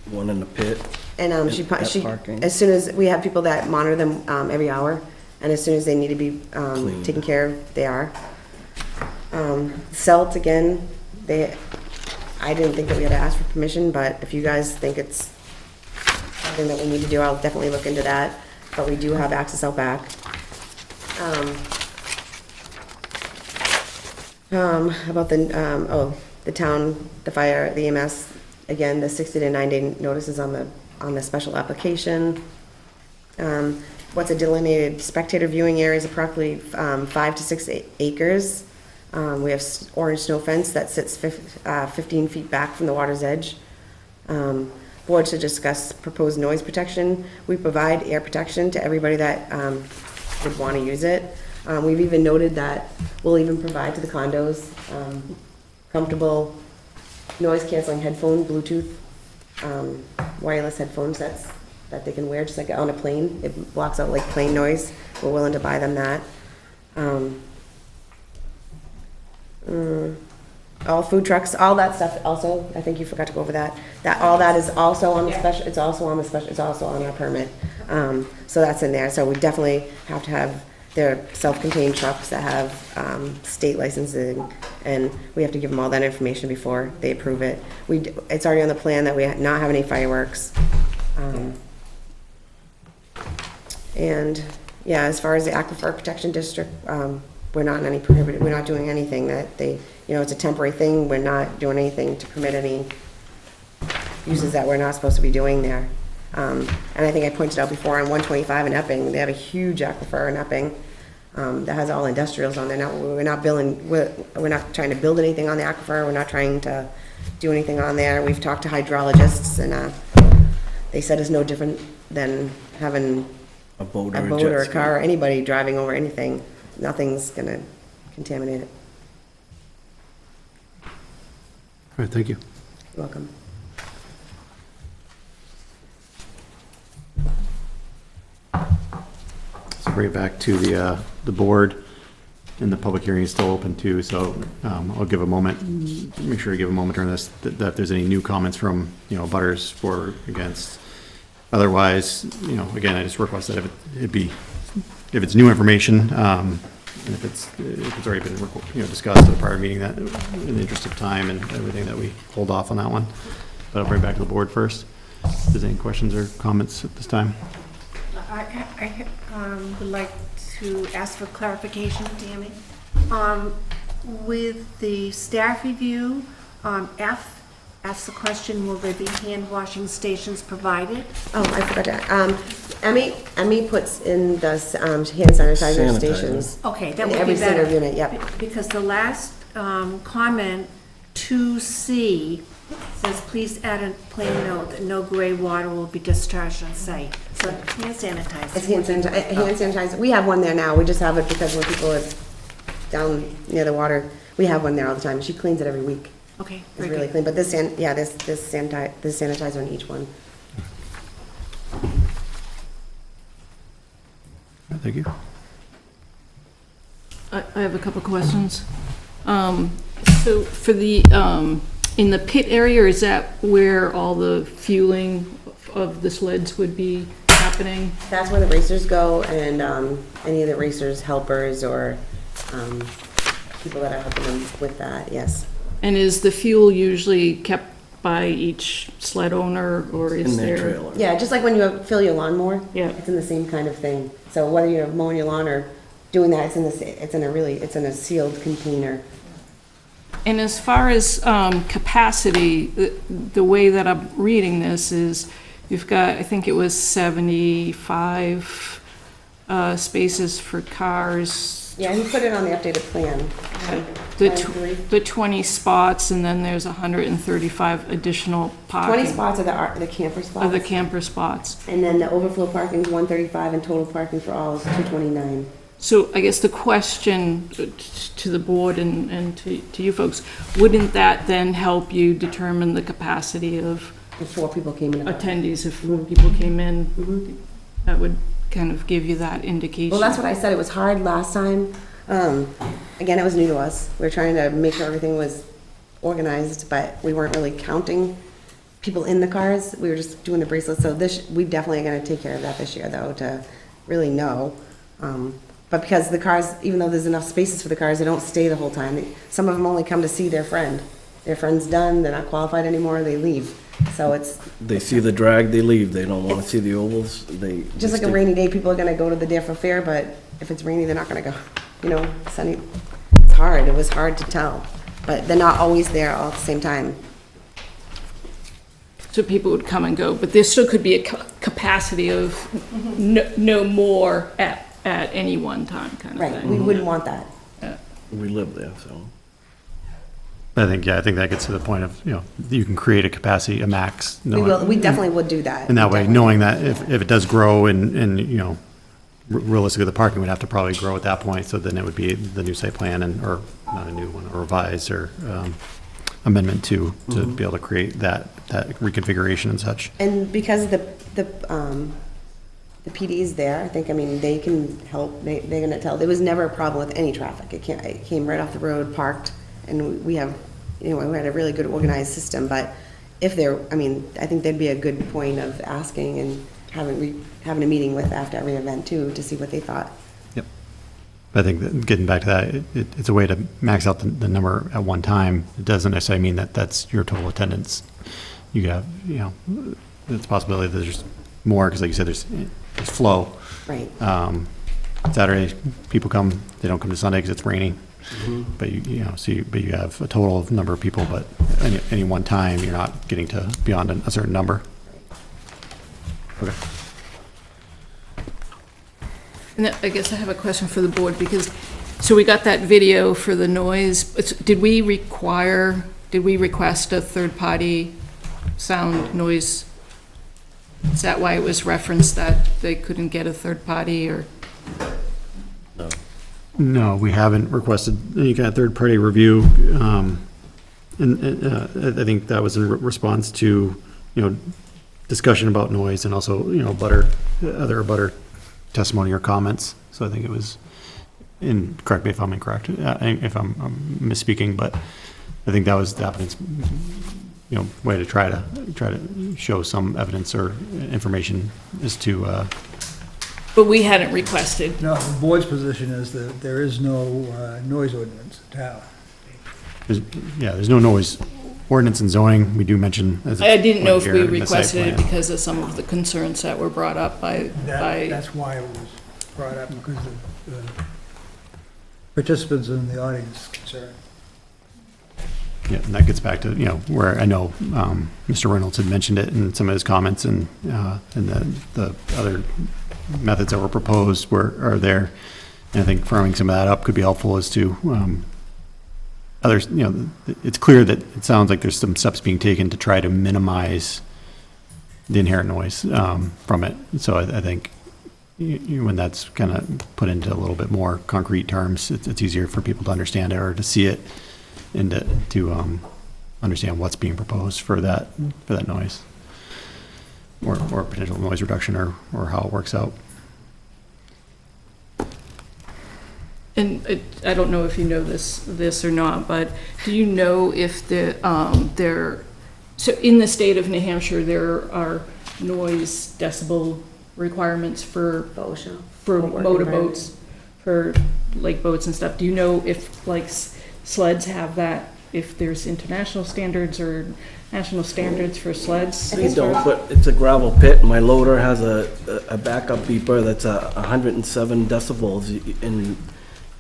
Speaker 16: 1 in the pit.
Speaker 15: And she
Speaker 16: parking.
Speaker 15: as soon as we have people that monitor them every hour, and as soon as they need to be taken care of, they are. CELT, again, I didn't think that we had to ask for permission, but if you guys think it's something that we need to do, I'll definitely look into that. But we do have access out back. About the town, the fire, the EMS, again, the 60 to 90 notices on the special application. What's a delineated spectator viewing area is approximately 5 to 6 acres. We have orange snow fence that sits 15 feet back from the water's edge. Board to discuss proposed noise protection. We provide air protection to everybody that would want to use it. We've even noted that we'll even provide to the condos comfortable noise-canceling headphone, Bluetooth, wireless headphone sets that they can wear, just like on a plane. It blocks out like plane noise. We're willing to buy them that. All food trucks, all that stuff also, I think you forgot to go over that. All that is also on the special, it's also on our permit. So that's in there. So we definitely have to have their self-contained trucks that have state licensing, and we have to give them all that information before they approve it. It's already on the plan that we not have any fireworks. And yeah, as far as the Aquifer Protection District, we're not in any prohibited, we're not doing anything that it's a temporary thing. We're not doing anything to permit any uses that we're not supposed to be doing there. And I think I pointed out before on 125 in Epping, they have a huge aquifer in Epping that has all industrials on there. Now, we're not trying to build anything on the aquifer. We're not trying to do anything on there. We've talked to hydrologists, and they said it's no different than having
Speaker 16: A boat
Speaker 15: a
Speaker 16: or a
Speaker 15: boat
Speaker 16: jet
Speaker 15: or a
Speaker 16: ski.
Speaker 15: car or anybody driving over anything. Nothing's gonna contaminate it.
Speaker 2: right, thank you.
Speaker 15: You're welcome.
Speaker 2: So bring it back to the board, and the public hearing is still open too, so I'll give a moment, make sure to give a moment during this, that if there's any new comments from, butters for or against. Otherwise, again, I just request that if it's new information, and if it's already been, discussed at a prior meeting, that in the interest of time and everything, that we hold off on that one. But I'll bring it back to the board first. If there's any questions or comments at this time?
Speaker 5: I would like to ask for clarification, Tammy. With the staff review, F asks the question, will there be hand washing stations provided?
Speaker 15: Oh, I forgot to, Emmy puts in the hand sanitizer stations.
Speaker 5: Okay, that
Speaker 15: in
Speaker 5: would be
Speaker 15: every single
Speaker 5: better.
Speaker 15: unit, yep.
Speaker 5: Because the last comment, 2C, says, please add a plain note that no gray water will be discharged on site. So hand sanitizer.
Speaker 15: It's hand sanitizer. We have one there now. We just have it because when people are down near the water, we have one there all the time. She cleans it every week.
Speaker 5: Okay,
Speaker 15: It's
Speaker 5: very
Speaker 15: really
Speaker 5: good.
Speaker 15: clean, but this sanitizer in each one.
Speaker 2: Thank you.
Speaker 6: I have a couple questions. So for the, in the pit area, is that where all the fueling of the sleds would be happening?
Speaker 15: That's where the racers go, and any of the racers' helpers or people that are helping them with that, yes.
Speaker 6: And is the fuel usually kept by each sled owner, or is there?
Speaker 15: Yeah, just like when you fill your lawnmower.
Speaker 6: Yeah.
Speaker 15: It's in the same kind of thing. So whether you're mowing your lawn or doing that, it's in a sealed container.
Speaker 6: And as far as capacity, the way that I'm reading this is, you've got, I think it was 75 spaces for cars.
Speaker 15: Yeah, he put it on the updated plan.
Speaker 6: The 20 spots, and then there's 135 additional parking.
Speaker 15: 20 spots are the camper spots.
Speaker 6: Are the camper spots.
Speaker 15: And then the overflow parking is 135, and total parking for all is 229.
Speaker 6: So I guess the question to the board and to you folks, wouldn't that then help you determine the capacity of
Speaker 15: If 4 people came in.
Speaker 6: attendees? If 4 people came in, that would kind of give you that indication.
Speaker 15: Well, that's what I said. It was hard last time. Again, it was new to us. We were trying to make sure everything was organized, but we weren't really counting people in the cars. We were just doing the bracelets. So we definitely are going to take care of that this year, though, to really know. But because the cars, even though there's enough spaces for the cars, they don't stay the whole time. Some of them only come to see their friend. Their friend's done, they're not qualified anymore, they leave. So it's
Speaker 16: They see the drag, they leave. They don't want to see the ovals, they.
Speaker 15: just like a rainy day, people are gonna go to the Deerfield Fair, but if it's rainy, they're not gonna go. Sunny, it's hard, it was hard to tell. But they're not always there all at the same time.
Speaker 6: So people would come and go, but there still could be a capacity of no more at any one time, kind of
Speaker 15: Right,
Speaker 6: thing.
Speaker 15: we wouldn't want that.
Speaker 16: We live there, so.
Speaker 2: I think that gets to the point of, you can create a capacity, a max.
Speaker 15: We definitely would do that.
Speaker 2: And that way, knowing that if it does grow and realistically, the parking would have to probably grow at that point, so then it would be the new site plan or not a new one, a revised or amendment to be able to create that reconfiguration and such.
Speaker 15: And because the PD is there, they can help, they're gonna tell. There was never a problem with any traffic. It came right off the road, parked, and we had a really good organized system, but if there, I think there'd be a good point of asking and having a meeting with after every event too, to see what they thought.
Speaker 2: Yep. I think that getting back to that, it's a way to max out the number at one time. It doesn't necessarily mean that that's your total attendance. You could have, it's a possibility that there's more, because like you said, there's flow.
Speaker 15: Right.
Speaker 2: Saturday, people come, they don't come to Sunday because it's raining. But you have a total of number of people, but any one time, you're not getting to beyond a certain number. Okay.
Speaker 6: And I guess I have a question for the board, because, so we got that video for the noise. Did we request a third-party sound noise? Is that why it was referenced that they couldn't get a third party, or?
Speaker 2: No, we haven't requested any kind of third-party review. And I think that was in response to, discussion about noise and also, other butter testimony or comments. So I think it was, and correct me if I'm incorrect, if I'm misspeaking, but I think that was the applicant's, way to try to show some evidence or information as to,
Speaker 6: But we hadn't requested.
Speaker 9: No, the board's position is that there is no noise ordinance in town.
Speaker 2: there's no noise ordinance and zoning. We do mention. As
Speaker 6: I didn't know if
Speaker 2: here
Speaker 6: we
Speaker 2: in the site
Speaker 6: requested it
Speaker 2: plan.
Speaker 6: because of some of the concerns that were brought up by.
Speaker 9: That's why it was brought up, because the participants in the audience concerned.
Speaker 2: Yeah, and that gets back to, where I know Mr. Reynolds had mentioned it in some of his comments, and the other methods that were proposed are there. And I think firming some of that up could be helpful as to others, it's clear that it sounds like there's some steps being taken to try to minimize the inherent noise from it. So I think when that's kind of put into a little bit more concrete terms, it's easier for people to understand it or to see it and to understand what's being proposed for that noise or potential noise reduction or how it works out.
Speaker 6: And I don't know if you know this or not, but do you know if so in the state of New Hampshire, there are noise decibel requirements for motorboats, for lake boats and stuff. Do you know if sleds have that, if there's international standards or national standards for sleds?
Speaker 16: We don't, but it's a gravel pit. My loader has a backup beeper that's 107 decibels, and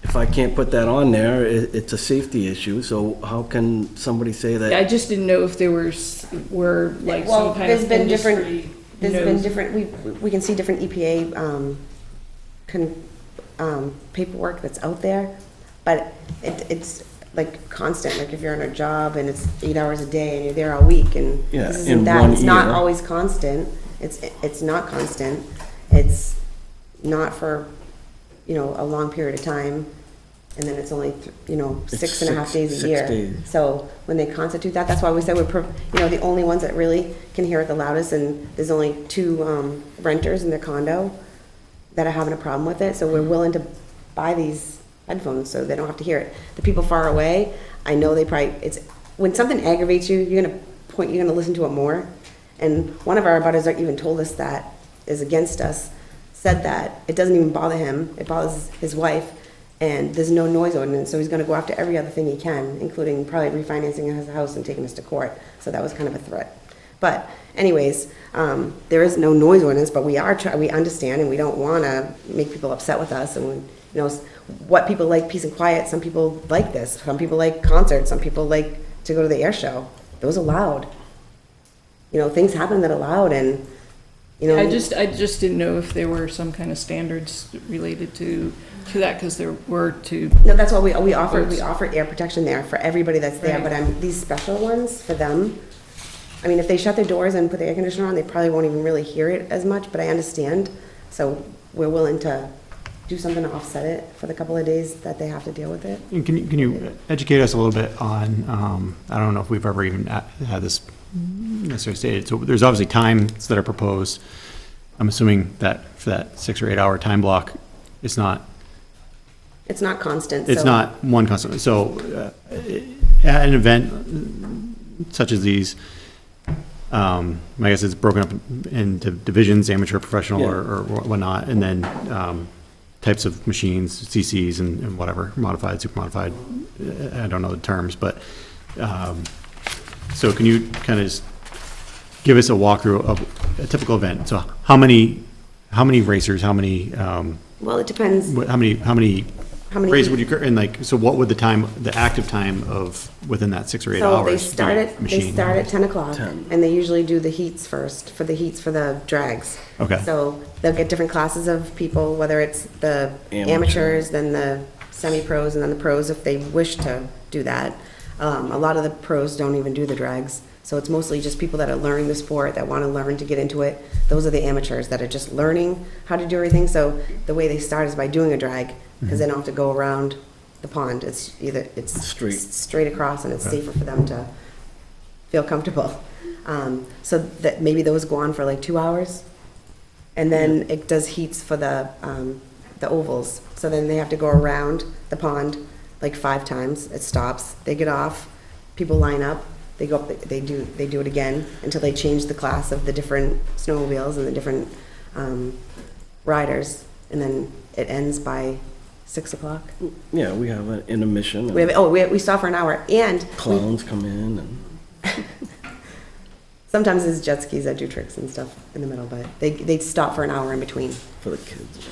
Speaker 16: if I can't put that on there, it's a safety issue. So how can somebody say that?
Speaker 6: I just didn't know if there were some kind of industry.
Speaker 15: There's been different, we can see different EPA paperwork that's out there, but it's like constant, like if you're on a job and it's 8 hours a day and you're there all week and this isn't that, it's not always constant. It's not constant. It's not for, a long period of time. And then it's only, 6.5 days a year. So when they constitute that, that's why we said we're, the only ones that really can hear it the loudest, and there's only 2 renters in the condo that are having a problem with it. So we're willing to buy these headphones so they don't have to hear it. The people far away, I know they probably, when something aggravates you, you're gonna listen to it more. And one of our abutters even told us that is against us, said that it doesn't even bother him, it bothers his wife, and there's no noise ordinance, so he's gonna go after every other thing he can, including probably refinancing his house and taking us to court. So that was kind of a threat. But anyways, there is no noise ordinance, but we understand, and we don't wanna make people upset with us, and what people like, peace and quiet. Some people like this, some people like concerts, some people like to go to the air show. Those are loud. Things happen that are loud, and
Speaker 6: I just didn't know if there were some kind of standards related to that, because there were two.
Speaker 15: No, that's why we offer air protection there for everybody that's there.
Speaker 6: Right.
Speaker 15: But these special ones for them, I mean, if they shut their doors and put the air conditioner on, they probably won't even really hear it as much, but I understand. So we're willing to do something to offset it for the couple of days that they have to deal with it.
Speaker 2: And can you educate us a little bit on, I don't know if we've ever even had this necessarily stated. So there's obviously times that are proposed. I'm assuming that for that 6 or 8 hour time block, it's not
Speaker 15: constant.
Speaker 2: It's not one constant. So at an event such as these, I guess it's broken up into divisions, amateur, professional, or whatnot, and then types of machines, CCs and whatever, modified, super modified. I don't know the terms, but so can you kind of just give us a walkthrough of a typical event? So how many racers, how many?
Speaker 15: Well, it depends.
Speaker 2: How many races would you, and so what would the active time of within that 6 or 8 hours?
Speaker 15: They start at 10 o'clock, and they usually do the heats first, for the drags.
Speaker 2: Okay.
Speaker 15: So they'll get different classes of people, whether it's the amateurs, then the semi-pros, and then the pros if they wish to do that. A lot of the pros don't even do the drags. So it's mostly just people that are learning the sport, that want to learn to get into it. Those are the amateurs that are just learning how to do everything. So the way they start is by doing a drag, because they don't have to go around the pond. It's either, it's
Speaker 16: Straight.
Speaker 15: straight across and it's safer for them to feel comfortable. So that maybe those go on for like 2 hours. And then it does heats for the ovals. So then they have to go around the pond like 5 times. It stops, they get off, people line up, they go up, they do it again until they change the class of the different snowmobiles and the different riders. And then it ends by 6 o'clock.
Speaker 16: Yeah, we have an intermission.
Speaker 15: We stop for an hour, and
Speaker 16: Clowns come in and.
Speaker 15: sometimes there's jet skis that do tricks and stuff in the middle, but they stop for an hour in between.
Speaker 16: For the kids.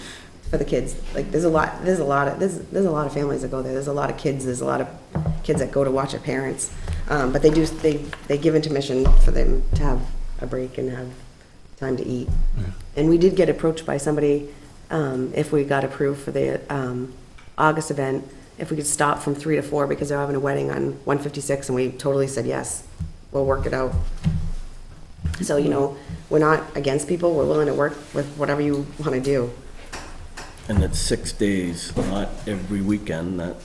Speaker 15: For the kids, like there's a lot of families that go there. There's a lot of kids. There's a lot of kids that go to watch their parents, but they give intermission for them to have a break and have time to eat. And we did get approached by somebody, if we got approved for the August event, if we could stop from 3 to 4 because they're having a wedding on 156, and we totally said yes, we'll work it out. So, we're not against people, we're willing to work with whatever you want to do.
Speaker 16: And it's 6 days, not every weekend, that,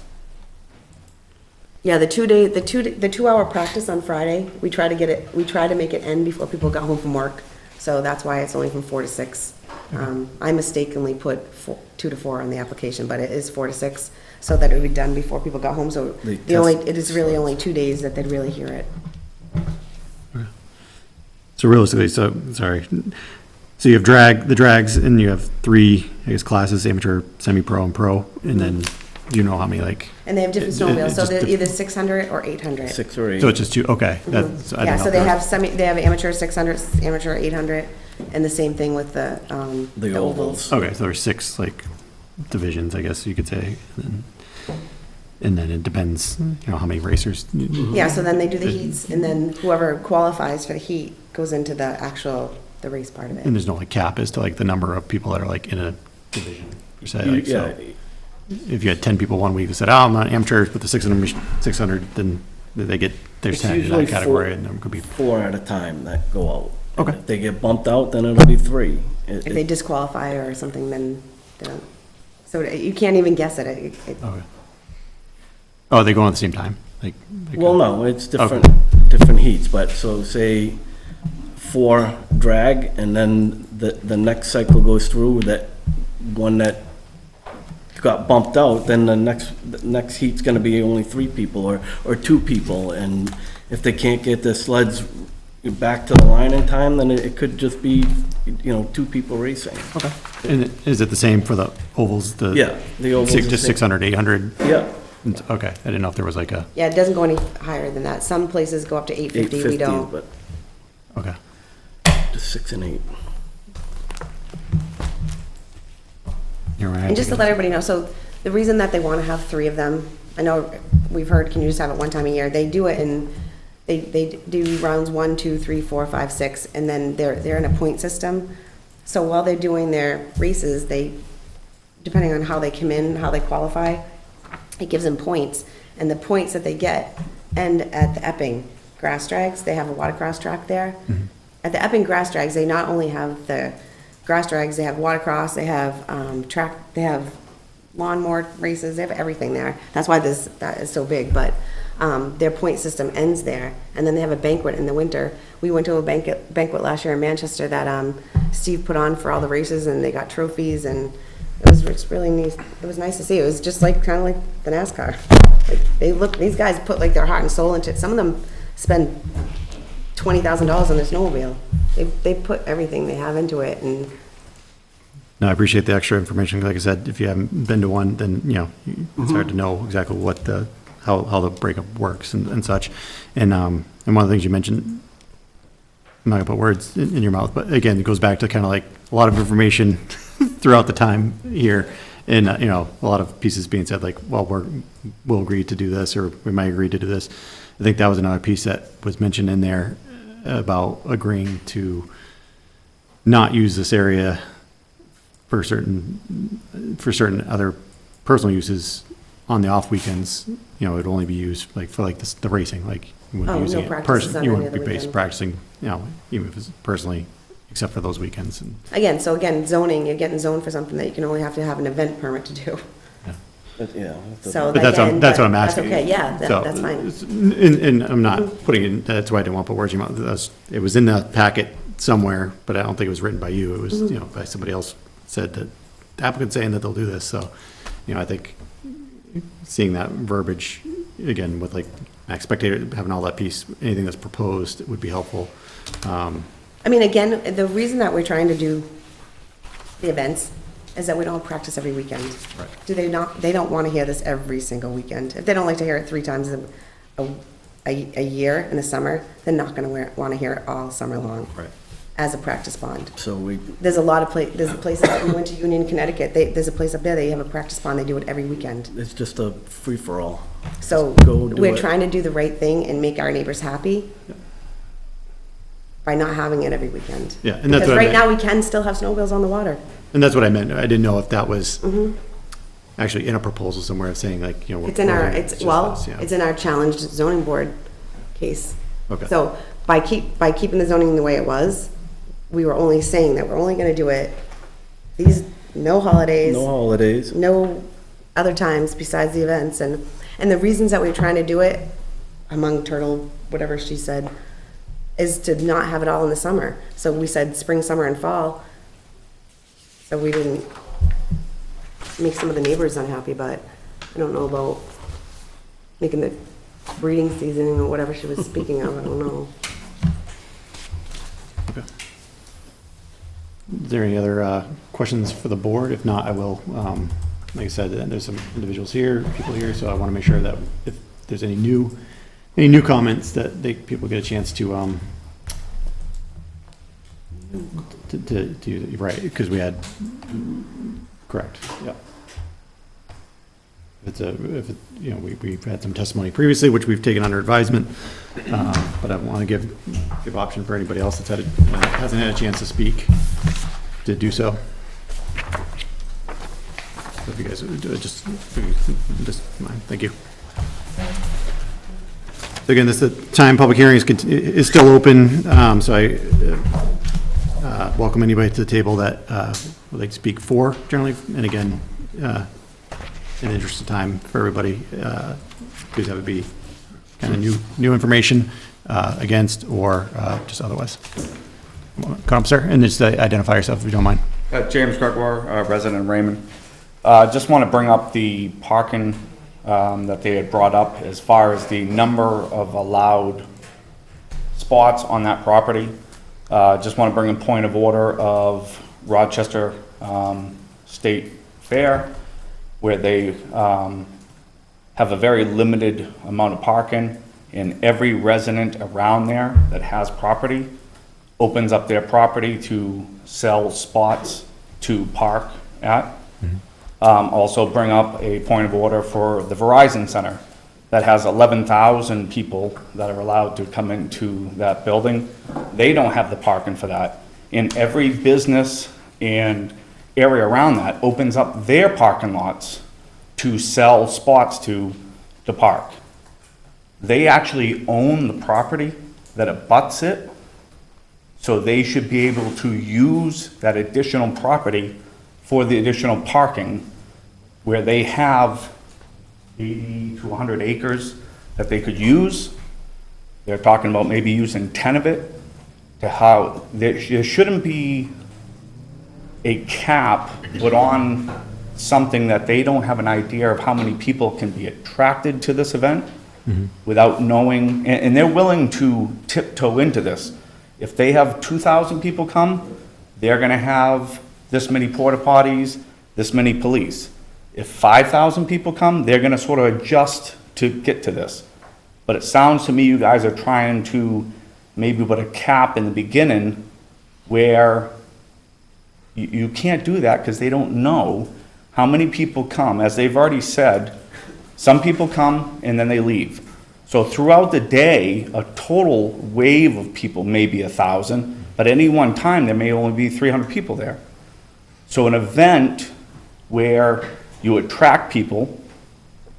Speaker 15: Yeah, the 2-hour practice on Friday, we try to make it end before people got home from work. So that's why it's only from 4 to 6. I mistakenly put 2 to 4 on the application, but it is 4 to 6, so that it would be done before people got home. So it is really only 2 days that they'd really hear it.
Speaker 2: So realistically, so you have the drags, and you have 3, I guess, classes: amateur, semi-pro, and pro, and then you know how many, like.
Speaker 15: And they have different snowmobiles, so they're either 600 or 800.
Speaker 16: 6 or 8.
Speaker 2: So it's just 2, okay. That's, I didn't
Speaker 15: Yeah,
Speaker 2: know
Speaker 15: so
Speaker 2: if
Speaker 15: they
Speaker 2: there
Speaker 15: have they have amateur 600, amateur 800, and the same thing with the ovals.
Speaker 2: Okay, so there's 6, like, divisions, I guess you could say, and then it depends, how many racers.
Speaker 15: Yeah, so then they do the heats, and then whoever qualifies for the heat goes into the race part of it.
Speaker 2: And there's no, like, cap as to, like, the number of people that are, like, in a division, per se, like, so. If you had 10 people one week who said, "Oh, I'm not amateur," but the 600, then there's
Speaker 16: It's
Speaker 2: 10 in
Speaker 16: usually
Speaker 2: that category, and there could be.
Speaker 16: 4 at a time that go out.
Speaker 2: Okay.
Speaker 16: If they get bumped out, then it'll be 3.
Speaker 15: If they disqualify or something, then they don't. So you can't even guess at it.
Speaker 2: Okay. Oh, they go on at the same time?
Speaker 16: Well, no, it's different heats, but so say 4 drag, and then the next cycle goes through, that one that got bumped out, then the next heat's gonna be only 3 people or 2 people, and if they can't get the sleds back to the line in time, then it could just be, 2 people racing.
Speaker 2: Okay. And is it the same for the ovals?
Speaker 16: Yeah, the ovals is the
Speaker 2: Just
Speaker 16: same.
Speaker 2: 600, 800?
Speaker 16: Yeah.
Speaker 2: Okay, I didn't know if there was like a,
Speaker 15: Yeah, it doesn't go any higher than that. Some places go up to 850, we don't.
Speaker 16: But
Speaker 2: okay.
Speaker 16: just 6 and 8.
Speaker 2: You're right.
Speaker 15: And just to let everybody know, so the reason that they want to have 3 of them, I know we've heard, can you just have it one time a year? They do it they do rounds 1, 2, 3, 4, 5, 6, and then they're in a point system. So while they're doing their races, depending on how they come in, how they qualify, it gives them points. And the points that they get end at the Epping grass drags. They have a watercross track there.
Speaker 2: Mm-hmm.
Speaker 15: At the Epping grass drags, they not only have the grass drags, they have watercross, they have track, they have lawnmower races, they have everything there. That's why that is so big, but their point system ends there, and then they have a banquet in the winter. We went to a banquet last year in Manchester that Steve put on for all the races, and they got trophies, and it was just really neat. It was nice to see. It was just kind of like the NASCAR. These guys put like their heart and soul into it. Some of them spend $20,000 on their snowmobile. They put everything they have into it, and
Speaker 2: No, I appreciate the extra information. Like I said, if you haven't been to one, then, it's hard to know exactly what how the breakup works and such. And one of the things you mentioned, I'm not gonna put words in your mouth, but again, it goes back to kind of like a lot of information throughout the time here. And, a lot of pieces being said, like, well, we'll agree to do this, or we might agree to do this. I think that was another piece that was mentioned in there about agreeing to not use this area for certain other personal uses on the off weekends. It'd only be used like for the racing, like you wouldn't be using
Speaker 15: no
Speaker 2: it
Speaker 15: practices on
Speaker 2: you
Speaker 15: any
Speaker 2: wouldn't be
Speaker 15: other weekend.
Speaker 2: practicing, even if it's personally, except for those weekends. And
Speaker 15: again, zoning, you're getting zoned for something that you can only have to have an event permit to do.
Speaker 16: Yeah.
Speaker 15: So
Speaker 2: But that's
Speaker 15: again,
Speaker 2: that's what I'm
Speaker 15: that's
Speaker 2: asking.
Speaker 15: okay, yeah,
Speaker 2: So,
Speaker 15: that's fine.
Speaker 2: And I'm not putting in, that's why I didn't want to put words in your mouth. It was in the packet somewhere, but I don't think it was written by you. It was,
Speaker 15: Mm-hmm.
Speaker 2: by somebody else said that the applicant's saying that they'll do this. So, I think seeing that verbiage again with like max spectator, having all that piece, anything that's proposed would be helpful.
Speaker 15: I mean, again, the reason that we're trying to do the events is that we don't practice every weekend.
Speaker 2: Right.
Speaker 15: Do they not, they don't want to hear this every single weekend. If they don't like to hear it 3 times a year in the summer, they're not going to want to hear it all summer long.
Speaker 2: Right.
Speaker 15: As a practice bond.
Speaker 16: So we,
Speaker 15: There's a lot of there's places, we went to Union, Connecticut, there's a place up there, they have a practice bond, they do it every weekend.
Speaker 16: it's just a free-for-all.
Speaker 15: So
Speaker 16: Go do
Speaker 15: we're
Speaker 16: it.
Speaker 15: trying to do the right thing and make our neighbors happy by not having it every weekend.
Speaker 2: Yeah, and that's
Speaker 15: Because
Speaker 2: what I
Speaker 15: right
Speaker 2: meant.
Speaker 15: now, we can still have snowmobiles on the water.
Speaker 2: And that's what I meant. I didn't know if that was
Speaker 15: Mhm.
Speaker 2: actually in a proposal somewhere saying like, we're
Speaker 15: It's in our,
Speaker 2: doing
Speaker 15: it's,
Speaker 2: just
Speaker 15: well,
Speaker 2: this, yeah.
Speaker 15: it's in our challenged zoning board case.
Speaker 2: Okay.
Speaker 15: So by keeping the zoning the way it was, we were only saying that we're only gonna do it no holidays.
Speaker 16: No holidays.
Speaker 15: No other times besides the events, and the reasons that we're trying to do it, among Turtle, whatever she said, is to not have it all in the summer. So we said spring, summer, and fall, so we didn't make some of the neighbors unhappy, but I don't know about making the breeding season or whatever she was speaking of, I don't know.
Speaker 2: Is there any other questions for the board? If not, I will, like I said, there's some individuals here, people here, so I want to make sure that if there's any new comments, that people get a chance to, right, because we had, correct, yeah. We've had some testimony previously, which we've taken under advisement, but I want to give option for anybody else that's hasn't had a chance to speak, to do so. If you guys would do it, just mind, thank you. So again, the time public hearing is still open, so I welcome anybody to the table that would like to speak for generally, and again, in the interest of time for everybody, please have it be kind of new information against or just otherwise. Come up, sir, and just identify yourself if you don't mind.
Speaker 17: James Gregoire, resident of Raymond. Just want to bring up the parking that they had brought up as far as the number of allowed spots on that property. Just want to bring a point of order of Rochester State Fair, where they have a very limited amount of parking, and every resident around there that has property opens up their property to sell spots to park at. Also bring up a point of order for the Verizon Center that has 11,000 people that are allowed to come into that building. They don't have the parking for that. And every business and area around that opens up their parking lots to sell spots to park. They actually own the property that abuts it, so they should be able to use that additional property for the additional parking, where they have 80 to 100 acres that they could use. They're talking about maybe using 10 of it to how, there shouldn't be a cap put on something that they don't have an idea of how many people can be attracted to this event without knowing, and they're willing to tiptoe into this. If they have 2,000 people come, they're gonna have this many porta potties, this many police. If 5,000 people come, they're gonna sort of adjust to get to this. But it sounds to me you guys are trying to maybe put a cap in the beginning where you can't do that because they don't know how many people come. As they've already said, some people come and then they leave. So throughout the day, a total wave of people may be 1,000, but at any one time, there may only be 300 people there. So an event where you attract people,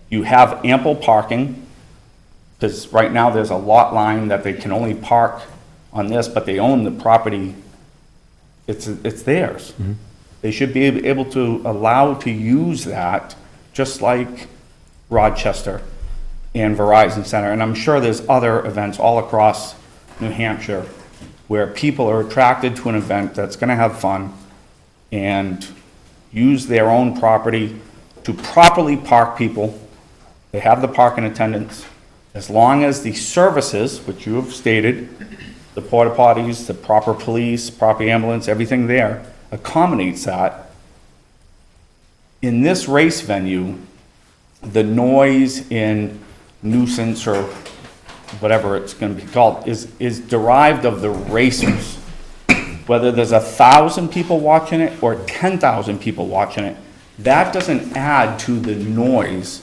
Speaker 17: you have ample parking, because right now there's a lot line that they can only park on this, but they own the property, it's theirs. They should be able to allow to use that just like Rochester and Verizon Center, and I'm sure there's other events all across New Hampshire where people are attracted to an event that's gonna have fun and use their own property to properly park people. They have the parking attendants. As long as the services, which you have stated, the porta potties, the proper police, proper ambulance, everything there accommodates that. In this race venue, the noise and nuisance, or whatever it's gonna be called, is derived of the racers. Whether there's 1,000 people watching it or 10,000 people watching it, that doesn't add to the noise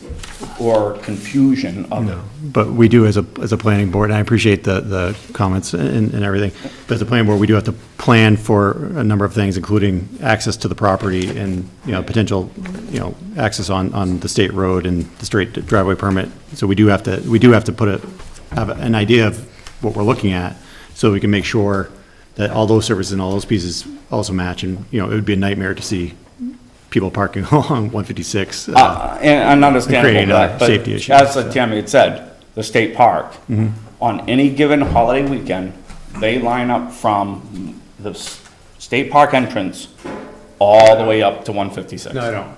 Speaker 17: or confusion of it.
Speaker 2: But we do, as a planning board, and I appreciate the comments and everything, but as a planning board, we do have to plan for a number of things, including access to the property and, potential, access on the state road and the straight driveway permit. So we do have to have an idea of what we're looking at, so we can make sure that all those services and all those pieces also match. And, it would be a nightmare to see people parking along 156.
Speaker 17: And understandable
Speaker 2: creating
Speaker 17: that, but
Speaker 2: safety issues.
Speaker 17: as Tammy had said, the state park, on any given holiday weekend, they line up from the state park entrance all the way up to 156.
Speaker 11: No, I don't.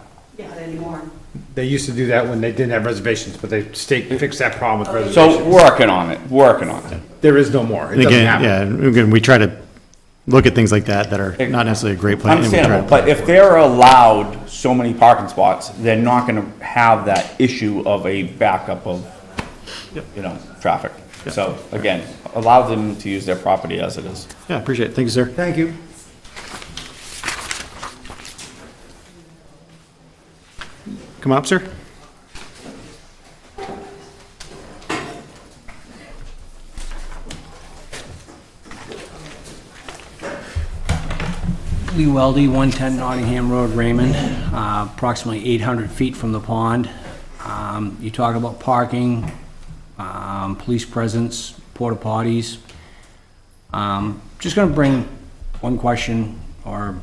Speaker 15: Not anymore.
Speaker 11: They used to do that when they didn't have reservations, but they fixed that problem with reservations.
Speaker 17: So, working on it.
Speaker 11: There is no more. It
Speaker 2: And
Speaker 11: doesn't
Speaker 2: again,
Speaker 11: happen.
Speaker 2: yeah, and again, we try to look at things like that are not necessarily a great plan. and we try to
Speaker 17: Understandable,
Speaker 2: plan
Speaker 17: but if they're allowed so many parking spots, they're not gonna have that issue of a backup of, traffic. So, again, allow them to use their property as it is.
Speaker 2: Yeah, appreciate it. Thank you, sir.
Speaker 9: Thank you.
Speaker 2: Come up, sir.
Speaker 18: Lee Weldy, 110 Nottingham Road, Raymond, approximately 800 feet from the pond. You talk about parking, police presence, porta potties. Just going to bring one question, or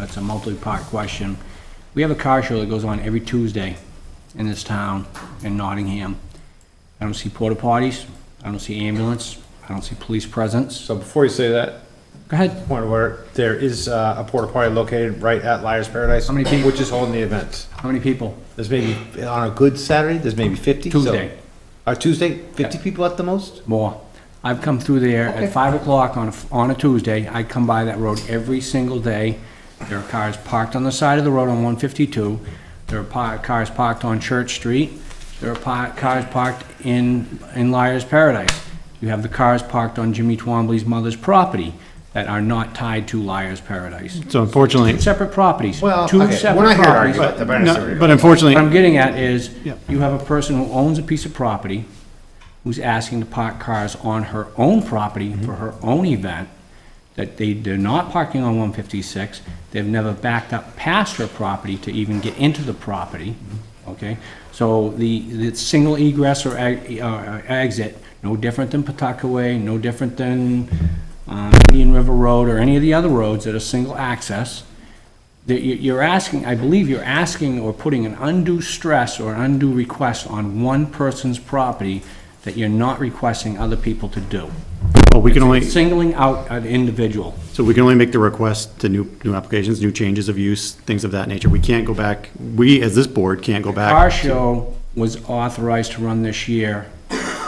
Speaker 18: it's a multi-part question. We have a car show that goes on every Tuesday in this town, in Nottingham. I don't see porta potties, I don't see ambulance, I don't see police presence.
Speaker 11: So before you say that,
Speaker 18: Go ahead.
Speaker 11: point where there is a porta potty located right at Liar's Paradise.
Speaker 18: How many people?
Speaker 11: Which is holding the event.
Speaker 18: How many people?
Speaker 11: There's maybe, on a good Saturday, there's maybe 50. so-
Speaker 18: Tuesday.
Speaker 11: Tuesday, 50 people at the most?
Speaker 18: More. I've come through there
Speaker 11: Okay.
Speaker 18: at 5 o'clock on a Tuesday. I come by that road every single day. There are cars parked on the side of the road on 152. There are cars parked on Church Street. There are cars parked in Liar's Paradise. You have the cars parked on Jimmy Twombly's mother's property that are not tied to Liar's Paradise.
Speaker 2: So unfortunately.
Speaker 18: Two separate properties.
Speaker 11: Well,
Speaker 18: Two
Speaker 11: okay,
Speaker 18: separate
Speaker 11: we're not here to
Speaker 18: properties.
Speaker 11: argue about that, but I understand where you're
Speaker 2: But unfortunately.
Speaker 18: What I'm getting at is,
Speaker 2: Yeah.
Speaker 18: you have a person who owns a piece of property, who's asking to park cars on her own property for her own event, that they're not parking on 156, they've never backed up past her property to even get into the property, okay? So the single egress or exit, no different than Pawtuckaway, no different than Indian River Road or any of the other roads that are single access. You're asking, I believe you're asking or putting an undue stress or an undue request on one person's property that you're not requesting other people to do.
Speaker 2: Well, we can only.
Speaker 18: It's singling out an individual.
Speaker 2: So we can only make the request to new applications, new changes of use, things of that nature. We can't go back, we, as this board, can't go back.
Speaker 18: Our show was authorized to run this year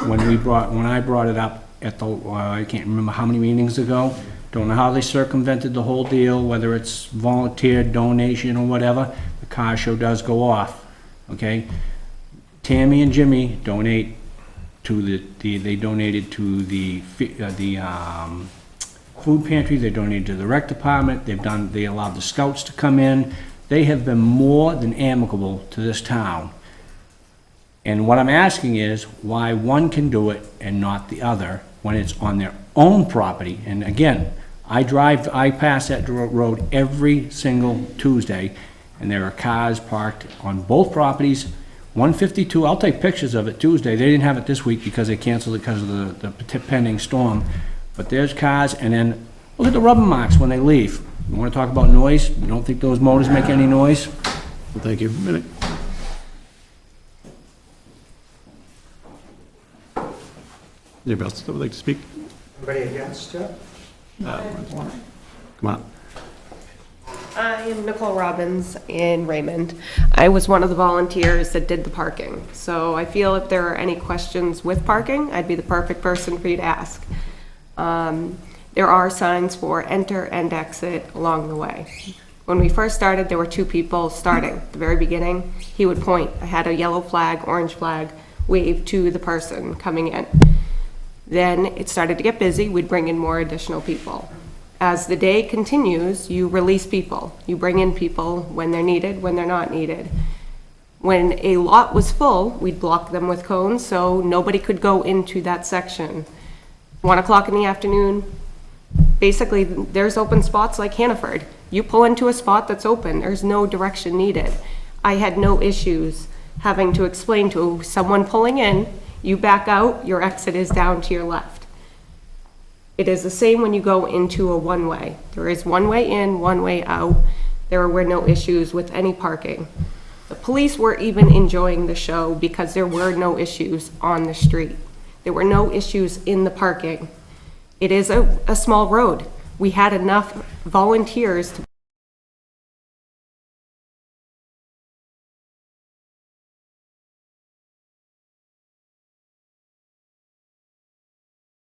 Speaker 18: when I brought it up at the, I can't remember how many meetings ago. Don't know how they circumvented the whole deal, whether it's volunteer, donation, or whatever. The car show does go off, okay? Tammy and Jimmy donate to they donated to the food pantry, they donated to the rec department, they allowed the scouts to come in. They have been more than amicable to this town. And what I'm asking is why one can do it and not the other when it's on their own property. And again, I pass that road every single Tuesday, and there are cars parked on both properties. 152, I'll take pictures of it Tuesday. They didn't have it this week because they canceled it because of the pending storm. But there's cars, and then look at the rubber marks when they leave. You want to talk about noise? You don't think those motors make any noise?
Speaker 2: Well, thank you. Anybody else that would like to speak?
Speaker 19: Anybody against, Jeff?
Speaker 2: Come on.
Speaker 20: I am Nicole Robbins in Raymond. I was one of the volunteers that did the parking. So I feel if there are any questions with parking, I'd be the perfect person for you to ask. There are signs for enter and exit along the way. When we first started, there were 2 people starting. At the very beginning, he would point. I had a yellow flag, orange flag, wave to the person coming in. Then it started to get busy. We'd bring in more additional people. As the day continues, you release people. You bring in people when they're needed, when they're not needed. When a lot was full, we'd block them with cones so nobody could go into that section. 1 o'clock in the afternoon, basically, there's open spots like Hannaford. You pull into a spot that's open, there's no direction needed. I had no issues having to explain to someone pulling in, you back out, your exit is down to your left. It is the same when you go into a one-way. There is one way in, one way out. There were no issues with any parking. The police were even enjoying the show because there were no issues on the street. There were no issues in the parking. It is a small road. We had enough volunteers to